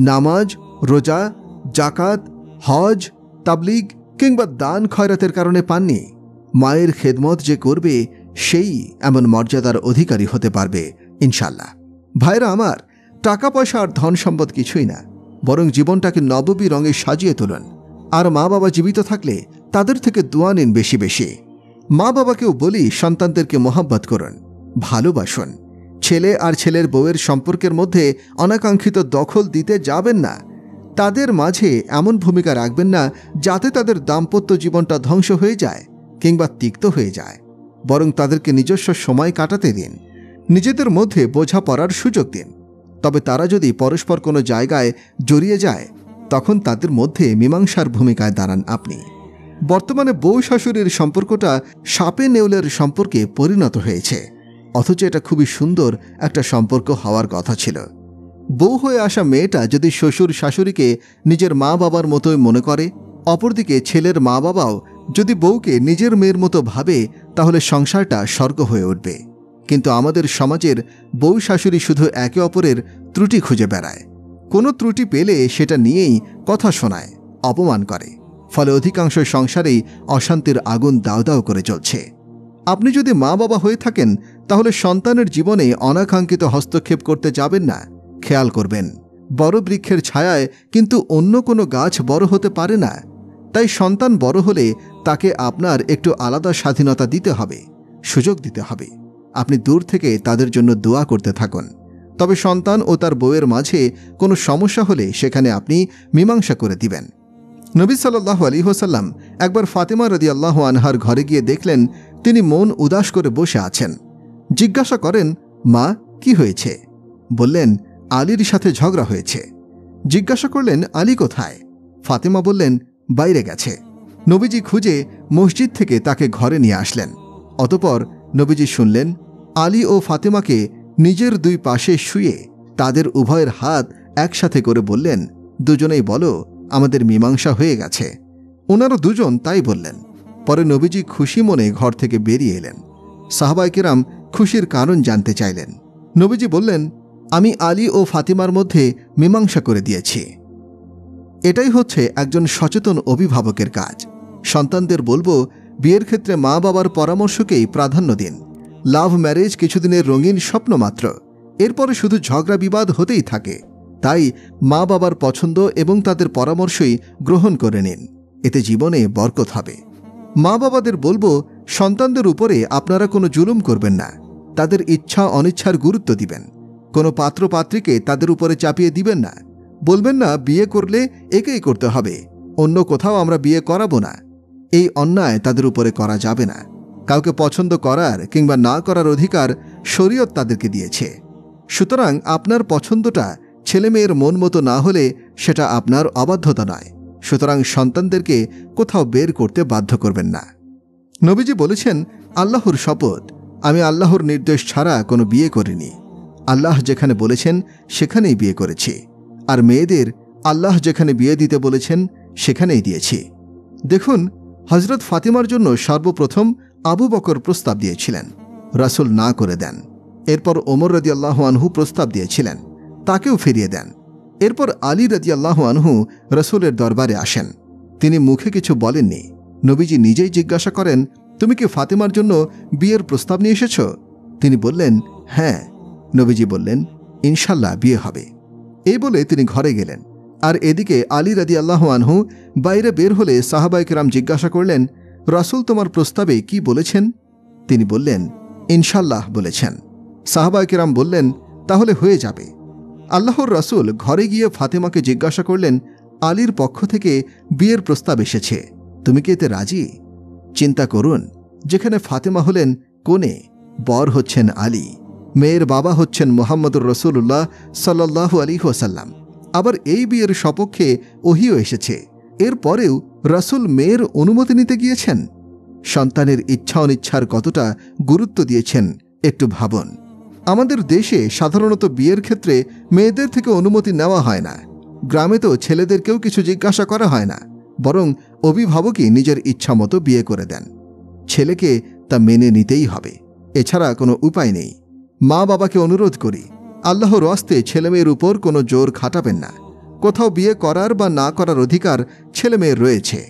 নামাজ, রোজা, জাকাত, হজ, তাবলিগ কিংবা দান খয়রাতের কারণে পাননি। মায়ের খেদমত যে করবে সেই এমন মর্যাদার অধিকারী হতে পারবে ইনশাল্লাহ। ভাইরা আমার, টাকা পয়সা আর ধন সম্পদ কিছুই না, বরং জীবনটাকে নববী রঙে সাজিয়ে তুলুন। আর মা বাবা জীবিত থাকলে তাদের থেকে দোয়া নিন বেশি বেশি। মা বাবাকেও বলি, সন্তানদেরকে মোহাব্বত করুন, ভালোবাসুন। ছেলে আর ছেলের বউয়ের সম্পর্কের মধ্যে অনাকাঙ্ক্ষিত দখল দিতে যাবেন না। তাদের মাঝে এমন ভূমিকা রাখবেন না যাতে তাদের দাম্পত্য জীবনটা ধ্বংস হয়ে যায় কিংবা তিক্ত হয়ে যায়, বরং তাদেরকে নিজস্ব সময় কাটাতে দিন, নিজেদের মধ্যে বোঝাপড়ার সুযোগ দিন। তবে তারা যদি পরস্পর কোনো জায়গায় জড়িয়ে যায়, তখন তাদের মধ্যে মীমাংসার ভূমিকায় দাঁড়ান আপনি। বর্তমানে বউ শাশুড়ির সম্পর্কটা সাপে নেউলের সম্পর্কে পরিণত হয়েছে, অথচ এটা খুবই সুন্দর একটা সম্পর্ক হওয়ার কথা ছিল। বউ হয়ে আসা মেয়েটা যদি শ্বশুর শাশুড়িকে নিজের মা বাবার মতোই মনে করে, অপরদিকে ছেলের মা বাবাও যদি বউকে নিজের মেয়ের মতো ভাবে, তাহলে সংসারটা স্বর্গ হয়ে উঠবে। কিন্তু আমাদের সমাজের বউ শাশুড়ি শুধু একে অপরের ত্রুটি খুঁজে বেড়ায়, কোনো ত্রুটি পেলে সেটা নিয়েই কথা শোনায়, অপমান করে। ফলে অধিকাংশ সংসারেই অশান্তির আগুন দাউ দাউ করে চলছে। আপনি যদি মা বাবা হয়ে থাকেন, তাহলে সন্তানের জীবনে অনাকাঙ্ক্ষিত হস্তক্ষেপ করতে যাবেন না। খেয়াল করবেন, বড় বৃক্ষের ছায়ায় কিন্তু অন্য কোনো গাছ বড় হতে পারে না। তাই সন্তান বড় হলে তাকে আপনার একটু আলাদা স্বাধীনতা দিতে হবে, সুযোগ দিতে হবে। আপনি দূর থেকে তাদের জন্য দোয়া করতে থাকুন। তবে সন্তান ও তার বউয়ের মাঝে কোনো সমস্যা হলে সেখানে আপনি মীমাংসা করে দিবেন। নবী সাল্লাল্লাহু আলাইহি ওয়াসাল্লাম একবার ফাতেমা রাদিয়াল্লাহু আনহার ঘরে গিয়ে দেখলেন তিনি মন উদাস করে বসে আছেন। জিজ্ঞাসা করেন, মা, কি হয়েছে? বললেন, আলীর সাথে ঝগড়া হয়েছে। জিজ্ঞাসা করলেন, আলী কোথায়? ফাতেমা বললেন, বাইরে গেছে। নবীজি খুঁজে মসজিদ থেকে তাকে ঘরে নিয়ে আসলেন। অতঃপর নবীজি শুনলেন আলী ও ফাতেমাকে নিজের দুই পাশে শুয়ে তাদের উভয়ের হাত একসাথে করে বললেন, দুজনেই বলো, আমাদের মীমাংসা হয়ে গেছে। ওনারা দুজন তাই বললেন। পরে নবীজি খুশি মনে ঘর থেকে বেরিয়ে এলেন। সাহাবায়ে কেরাম খুশির কারণ জানতে চাইলেন। নবীজি বললেন, আমি আলী ও ফাতিমার মধ্যে মীমাংসা করে দিয়েছি। এটাই হচ্ছে একজন সচেতন অভিভাবকের কাজ। সন্তানদের বলবো, বিয়ের ক্ষেত্রে মা বাবার পরামর্শকেই প্রাধান্য দিন। লাভ ম্যারেজ কিছুদিনের রঙিন স্বপ্ন মাত্র, এরপরে শুধু ঝগড়া বিবাদ হতেই থাকে। তাই মা বাবার পছন্দ এবং তাদের পরামর্শই গ্রহণ করে নিন, এতে জীবনে বরকত হবে। মা বাবাদের বলবো, সন্তানদের উপরে আপনারা কোনো জুলুম করবেন না, তাদের ইচ্ছা অনিচ্ছার গুরুত্ব দিবেন। কোনো পাত্র পাত্রীকে তাদের উপরে চাপিয়ে দিবেন না। বলবেন না, বিয়ে করলে একেই করতে হবে, অন্য কোথাও আমরা বিয়ে করাবো না। এই অন্যায় তাদের উপরে করা যাবে না। কাউকে পছন্দ করার কিংবা না করার অধিকার শরীয়ত তাদেরকে দিয়েছে। সুতরাং আপনার পছন্দটা ছেলে মেয়ের মন মতো না হলে সেটা আপনার অবাধ্যতা নয়। সুতরাং সন্তানদেরকে কোথাও বের করতে বাধ্য করবেন না। নবীজি বলেছেন, আল্লাহর শপথ, আমি আল্লাহর নির্দেশ ছাড়া কোনো বিয়ে করিনি। আল্লাহ যেখানে বলেছেন সেখানেই বিয়ে করেছি। আর মেয়েদের আল্লাহ যেখানে বিয়ে দিতে বলেছেন সেখানেই দিয়েছি। দেখুন, হজরত ফাতিমার জন্য সর্বপ্রথম আবু বকর প্রস্তাব দিয়েছিলেন, রাসূল না করে দেন। এরপর ওমর রাদিয়াল্লাহু আনহু প্রস্তাব দিয়েছিলেন, তাকেও ফিরিয়ে দেন। এরপর আলী রাদিয়াল্লাহু আনহু রাসূলের দরবারে আসেন। তিনি মুখে কিছু বলেননি। নবীজি নিজেই জিজ্ঞাসা করেন, তুমি কি ফাতিমার জন্য বিয়ের প্রস্তাব নিয়ে এসেছ? তিনি বললেন, হ্যাঁ। নবীজি বললেন, ইনশাল্লাহ বিয়ে হবে। এই বলে তিনি ঘরে গেলেন। আর এদিকে আলী রাদিয়াল্লাহু আনহু বাইরে বের হলে সাহাবায়ে কেরাম জিজ্ঞাসা করলেন, রাসূল তোমার প্রস্তাবে কি বলেছেন? তিনি বললেন, ইনশাল্লাহ বলেছেন। সাহাবায়ে কেরাম বললেন, তাহলে হয়ে যাবে। আল্লাহর রাসূল ঘরে গিয়ে ফাতিমাকে জিজ্ঞাসা করলেন, আলীর পক্ষ থেকে বিয়ের প্রস্তাব এসেছে, তুমি কি এতে রাজি? চিন্তা করুন, যেখানে ফাতিমা হলেন কনে, বর হচ্ছেন আলী, মেয়ের বাবা হচ্ছেন মুহাম্মদুর রাসূলুল্লাহ সাল্লাল্লাহু আলাইহি ওয়াসাল্লাম। আবার এই বিয়ের সপক্ষে ওহীও এসেছে। এরপরেও রাসূল মেয়ের অনুমতি নিতে গিয়েছেন। সন্তানের ইচ্ছা অনিচ্ছার কতটা গুরুত্ব দিয়েছেন একটু ভাবুন। আমাদের দেশে সাধারণত বিয়ের ক্ষেত্রে মেয়েদের থেকে অনুমতি নেওয়া হয় না। গ্রামে তো ছেলেদেরকেও কিছু জিজ্ঞাসা করা হয় না, বরং অভিভাবকই নিজের ইচ্ছা মতো বিয়ে করে দেন। ছেলেকে তা মেনে নিতেই হবে, এছাড়া কোনো উপায় নেই। মা বাবাকে অনুরোধ করি, আল্লাহর ওয়াস্তে ছেলেমেয়ের উপর কোনো জোর খাটাবেন না। কোথাও বিয়ে করার বা না করার অধিকার ছেলেমেয়ের রয়েছে।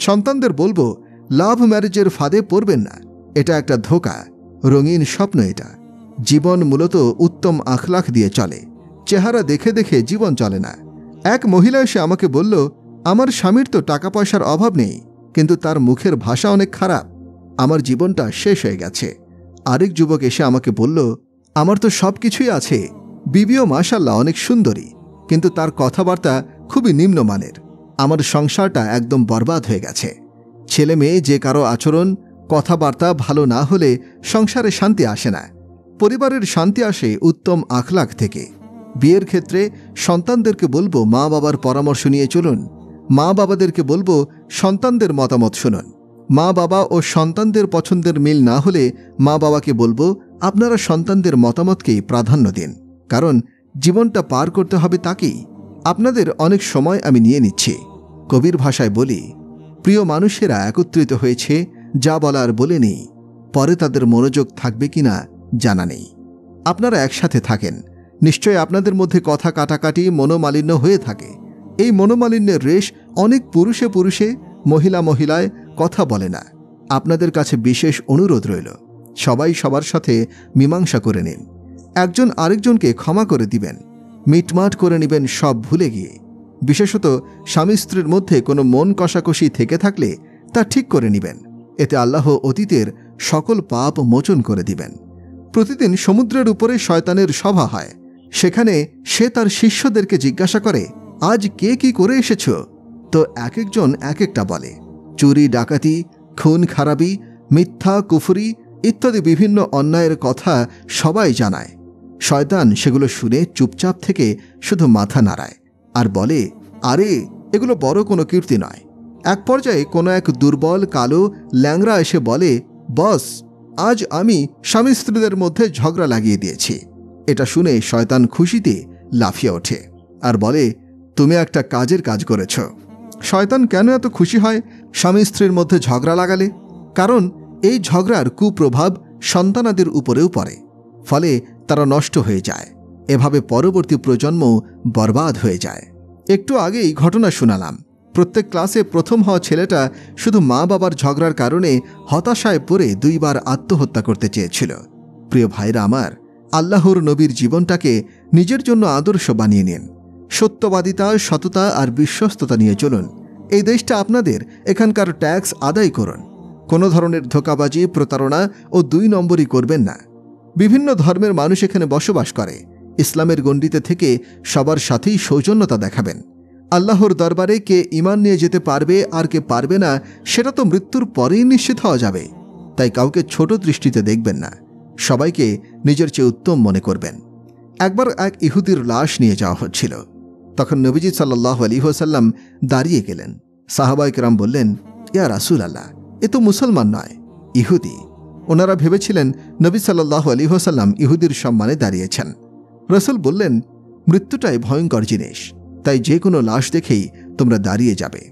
সন্তানদের বলবো, লাভ ম্যারেজের ফাঁদে পড়বেন না। এটা একটা ধোঁকা, রঙিন স্বপ্ন। এটা জীবন মূলত উত্তম আখলাখ দিয়ে চলে, চেহারা দেখে দেখে জীবন চলে না। এক মহিলা এসে আমাকে বলল, আমার স্বামীর তো টাকা পয়সার অভাব নেই, কিন্তু তার মুখের ভাষা অনেক খারাপ, আমার জীবনটা শেষ হয়ে গেছে। আরেক যুবক এসে আমাকে বলল, আমার তো সব কিছুই আছে, বিবিও মাশাল্লাহ অনেক সুন্দরী, কিন্তু তার কথাবার্তা খুবই নিম্নমানের, আমার সংসারটা একদম বরবাদ হয়ে গেছে। ছেলে মেয়ে যে কারো আচরণ কথাবার্তা ভালো না হলে সংসারে শান্তি আসে না। পরিবারের শান্তি আসে উত্তম আখলাক থেকে। বিয়ের ক্ষেত্রে সন্তানদেরকে বলবো, মা বাবার পরামর্শ নিয়ে চলুন। মা বাবাদেরকে বলবো, সন্তানদের মতামত শুনুন। মা বাবা ও সন্তানদের পছন্দের মিল না হলে মা বাবাকে বলবো, আপনারা সন্তানদের মতামতকেই প্রাধান্য দিন, কারণ জীবনটা পার করতে হবে তাকেই। আপনাদের অনেক সময় আমি নিয়ে নিচ্ছি। কবির ভাষায় বলি, প্রিয় মানুষেরা একত্রিত হয়েছে, যা বলার বলে নেই, পরে তাদের মনোযোগ থাকবে কিনা জানা নেই। আপনারা একসাথে থাকেন, নিশ্চয় আপনাদের মধ্যে কথা কাটাকাটি মনোমালিন্য হয়ে থাকে। এই মনোমালিন্যের রেশ অনেক পুরুষে পুরুষে, মহিলা মহিলায় কথা বলে না। আপনাদের কাছে বিশেষ অনুরোধ রইল, সবাই সবার সাথে মীমাংসা করে নিন। একজন আরেকজনকে ক্ষমা করে দিবেন, মিটমাট করে নেবেন সব ভুলে গিয়ে। বিশেষত স্বামী স্ত্রীর মধ্যে কোনো মন কষাকষি থেকে থাকলে তা ঠিক করে নেবেন। এতে আল্লাহ অতীতের সকল পাপ মোচন করে দিবেন। প্রতিদিন সমুদ্রের উপরে শয়তানের সভা হয়। সেখানে সে তার শিষ্যদেরকে জিজ্ঞাসা করে, আজ কে কি করে এসেছ? তো এক একজন এক একটা বলে। চুরি, ডাকাতি, খুন খারাপি, মিথ্যা, কুফরি ইত্যাদি বিভিন্ন অন্যায়ের কথা সবাই জানায়। শয়তান সেগুলো শুনে চুপচাপ থেকে শুধু মাথা নাড়ায় আর বলে, আরে এগুলো বড় কোনো কীর্তি নয়। এক পর্যায়ে কোনো এক দুর্বল কালো ল্যাংড়া এসে বলে, বস, আজ আমি স্বামী স্ত্রীদের মধ্যে ঝগড়া লাগিয়ে দিয়েছি। এটা শুনে শয়তান খুশিতে লাফিয়ে ওঠে আর বলে, তুমি একটা কাজের কাজ করেছ। শয়তান কেন এত খুশি হয় স্বামী স্ত্রীর মধ্যে ঝগড়া লাগালে? কারণ এই ঝগড়ার কুপ্রভাব সন্তানাদের উপরেও পড়ে, ফলে তারা নষ্ট হয়ে যায়। এভাবে পরবর্তী প্রজন্ম বরবাদ হয়ে যায়। একটু আগেই ঘটনা শোনালাম। প্রত্যেক ক্লাসে প্রথম হওয়া ছেলেটা শুধু মা বাবার ঝগড়ার কারণে হতাশায় পড়ে 2 বার আত্মহত্যা করতে চেয়েছিল। প্রিয় ভাইরা আমার, আল্লাহর নবীর জীবনটাকে নিজের জন্য আদর্শ বানিয়ে নিন। সত্যবাদিতা, সততা আর বিশ্বস্ততা নিয়ে চলুন। এই দেশটা আপনাদের, এখানকার ট্যাক্স আদায় করুন। কোনো ধরনের ধোঁকাবাজি, প্রতারণা ও 2 নম্বরই করবেন না। বিভিন্ন ধর্মের মানুষ এখানে বসবাস করে। ইসলামের গণ্ডিতে থেকে সবার সাথেই সৌজন্যতা দেখাবেন। আল্লাহর দরবারে কে ঈমান নিয়ে যেতে পারবে আর কে পারবে না সেটা তো মৃত্যুর পরেই নিশ্চিত হওয়া যাবে। তাই কাউকে ছোট দৃষ্টিতে দেখবেন না, সবাইকে নিজের চেয়ে উত্তম মনে করবেন। একবার এক ইহুদির লাশ নিয়ে যাওয়া হচ্ছিল। তখন নবীজি সাল্লাল্লাহু আলাইহি ওয়াসাল্লাম দাঁড়িয়ে গেলেন। সাহাবায়ে কেরাম বললেন, ইয়া রাসূলুল্লাহ, এ তো মুসলমান নয়, ইহুদি। ওনারা ভেবেছিলেন নবী সাল্লাল্লাহু আলাইহি ওয়াসাল্লাম ইহুদির সম্মানে দাঁড়িয়েছেন। রাসূল বললেন, মৃত্যুটাই ভয়ঙ্কর জিনিস, তাই যে কোনো লাশ দেখেই তোমরা দাঁড়িয়ে যাবে।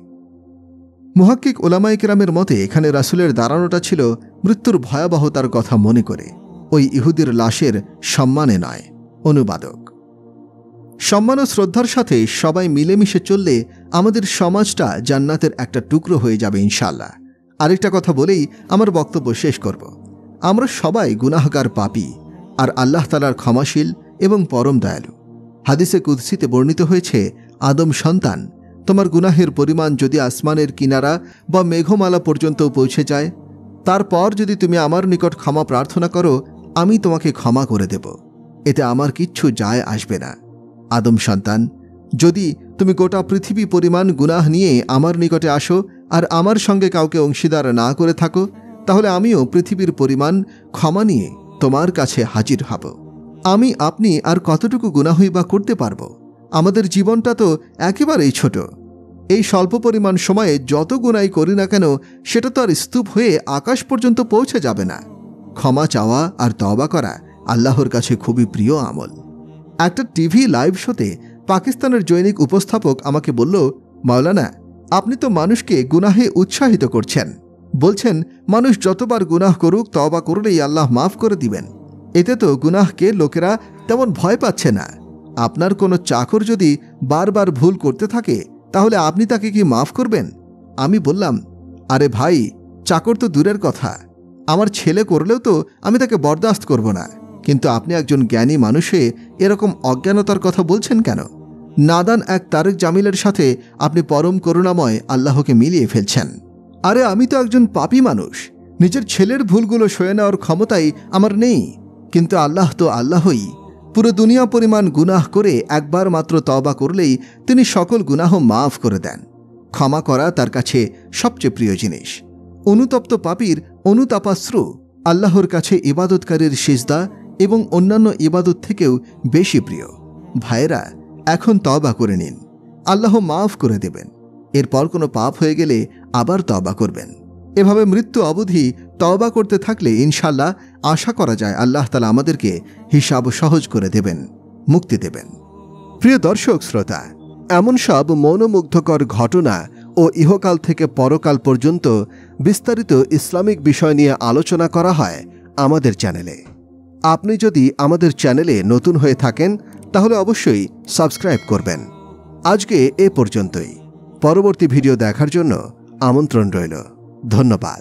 মুহাক্কিক উলামায়ে কেরামের মতে এখানে রাসূলের দাঁড়ানোটা ছিল মৃত্যুর ভয়াবহতার কথা মনে করে, ওই ইহুদির লাশের সম্মানে নয়। অনুবাদক: সম্মান ও শ্রদ্ধার সাথে সবাই মিলেমিশে চললে আমাদের সমাজটা জান্নাতের একটা টুকরো হয়ে যাবে ইনশাআল্লাহ। আরেকটা কথা বলেই আমার বক্তব্য শেষ করব। আমরা সবাই গুনাহগার পাপী, আর আল্লাহ তাআলার ক্ষমাশীল এবং পরম দয়ালু। হাদিসে কুদসিতে বর্ণিত হয়েছে, আদম সন্তান, তোমার গুনাহের পরিমাণ যদি আসমানের কিনারা বা মেঘমালা পর্যন্ত পৌঁছে যায়, তারপর যদি তুমি আমার নিকট ক্ষমা প্রার্থনা করো, আমি তোমাকে ক্ষমা করে দেব, এতে আমার কিচ্ছু যায় আসবে না। আদম সন্তান, যদি তুমি গোটা পৃথিবী পরিমাণ গুনাহ নিয়ে আমার নিকটে আসো আর আমার সঙ্গে কাউকে অংশীদার না করে থাকো, তাহলে আমিও পৃথিবীর পরিমাণ ক্ষমা নিয়ে তোমার কাছে হাজির হব। আমি আপনি আর কতটুকু গুনাহই বা করতে পারব? আমাদের জীবনটা তো একেবারেই ছোট। এই স্বল্প পরিমাণ সময়ে যত গুনাই করি না কেন, সেটা তো আর স্তূপ হয়ে আকাশ পর্যন্ত পৌঁছে যাবে না। ক্ষমা চাওয়া আর তওবা করা আল্লাহর কাছে খুবই প্রিয় আমল। একটা টিভি লাইভ শোতে পাকিস্তানের জৈনিক উপস্থাপক আমাকে বলল, মাওলানা, আপনি তো মানুষকে গুনাহে উৎসাহিত করছেন। বলছেন মানুষ যতবার গুনাহ করুক তওবা করলেই আল্লাহ মাফ করে দিবেন। এতে তো গুনাহকে লোকেরা তেমন ভয় পাচ্ছে না। আপনার কোনো চাকর যদি বারবার ভুল করতে থাকে, তাহলে আপনি তাকে কি মাফ করবেন? আমি বললাম, আরে ভাই, চাকর তো দূরের কথা, আমার ছেলে করলেও তো আমি তাকে বরদাস্ত করব না। কিন্তু আপনি একজন জ্ঞানী মানুষে এরকম অজ্ঞানতার কথা বলছেন কেন? নাদান এক তারেক জামিলের সাথে আপনি পরম করুণাময় আল্লাহকে মিলিয়ে ফেলছেন। আরে আমি তো একজন পাপী মানুষ, নিজের ছেলের ভুলগুলো সয়ে নেওয়ার ক্ষমতাই আমার নেই। কিন্তু আল্লাহ তো আল্লাহই, পুরো দুনিয়া পরিমাণ গুনাহ করে একবার মাত্র তওবা করলেই তিনি সকল গুনাহ মাফ করে দেন। ক্ষমা করা তার কাছে সবচেয়ে প্রিয় জিনিস। অনুতপ্ত পাপীর অনুতাপাশ্রু আল্লাহর কাছে ইবাদতকারীর সিজদা এবং অন্যান্য ইবাদত থেকেও বেশি প্রিয়। ভাইয়েরা, এখন তওবা করে নিন, আল্লাহ মাফ করে দেবেন। এরপর কোনো পাপ হয়ে গেলে আবার তওবা করবেন। এভাবে মৃত্যু অবধি তওবা করতে থাকলে ইনশাআল্লাহ আশা করা যায় আল্লাহ তাআলা আমাদেরকে হিসাব সহজ করে দেবেন, মুক্তি দেবেন। প্রিয় দর্শক শ্রোতা, এমন সব মনোমুগ্ধকর ঘটনা ও ইহকাল থেকে পরকাল পর্যন্ত বিস্তারিত ইসলামিক বিষয় নিয়ে আলোচনা করা হয় আমাদের চ্যানেলে। আপনি যদি আমাদের চ্যানেলে নতুন হয়ে থাকেন, তাহলে অবশ্যই সাবস্ক্রাইব করবেন। আজকে এ পর্যন্তই। পরবর্তী ভিডিও দেখার জন্য আমন্ত্রণ রইল। ধন্যবাদ।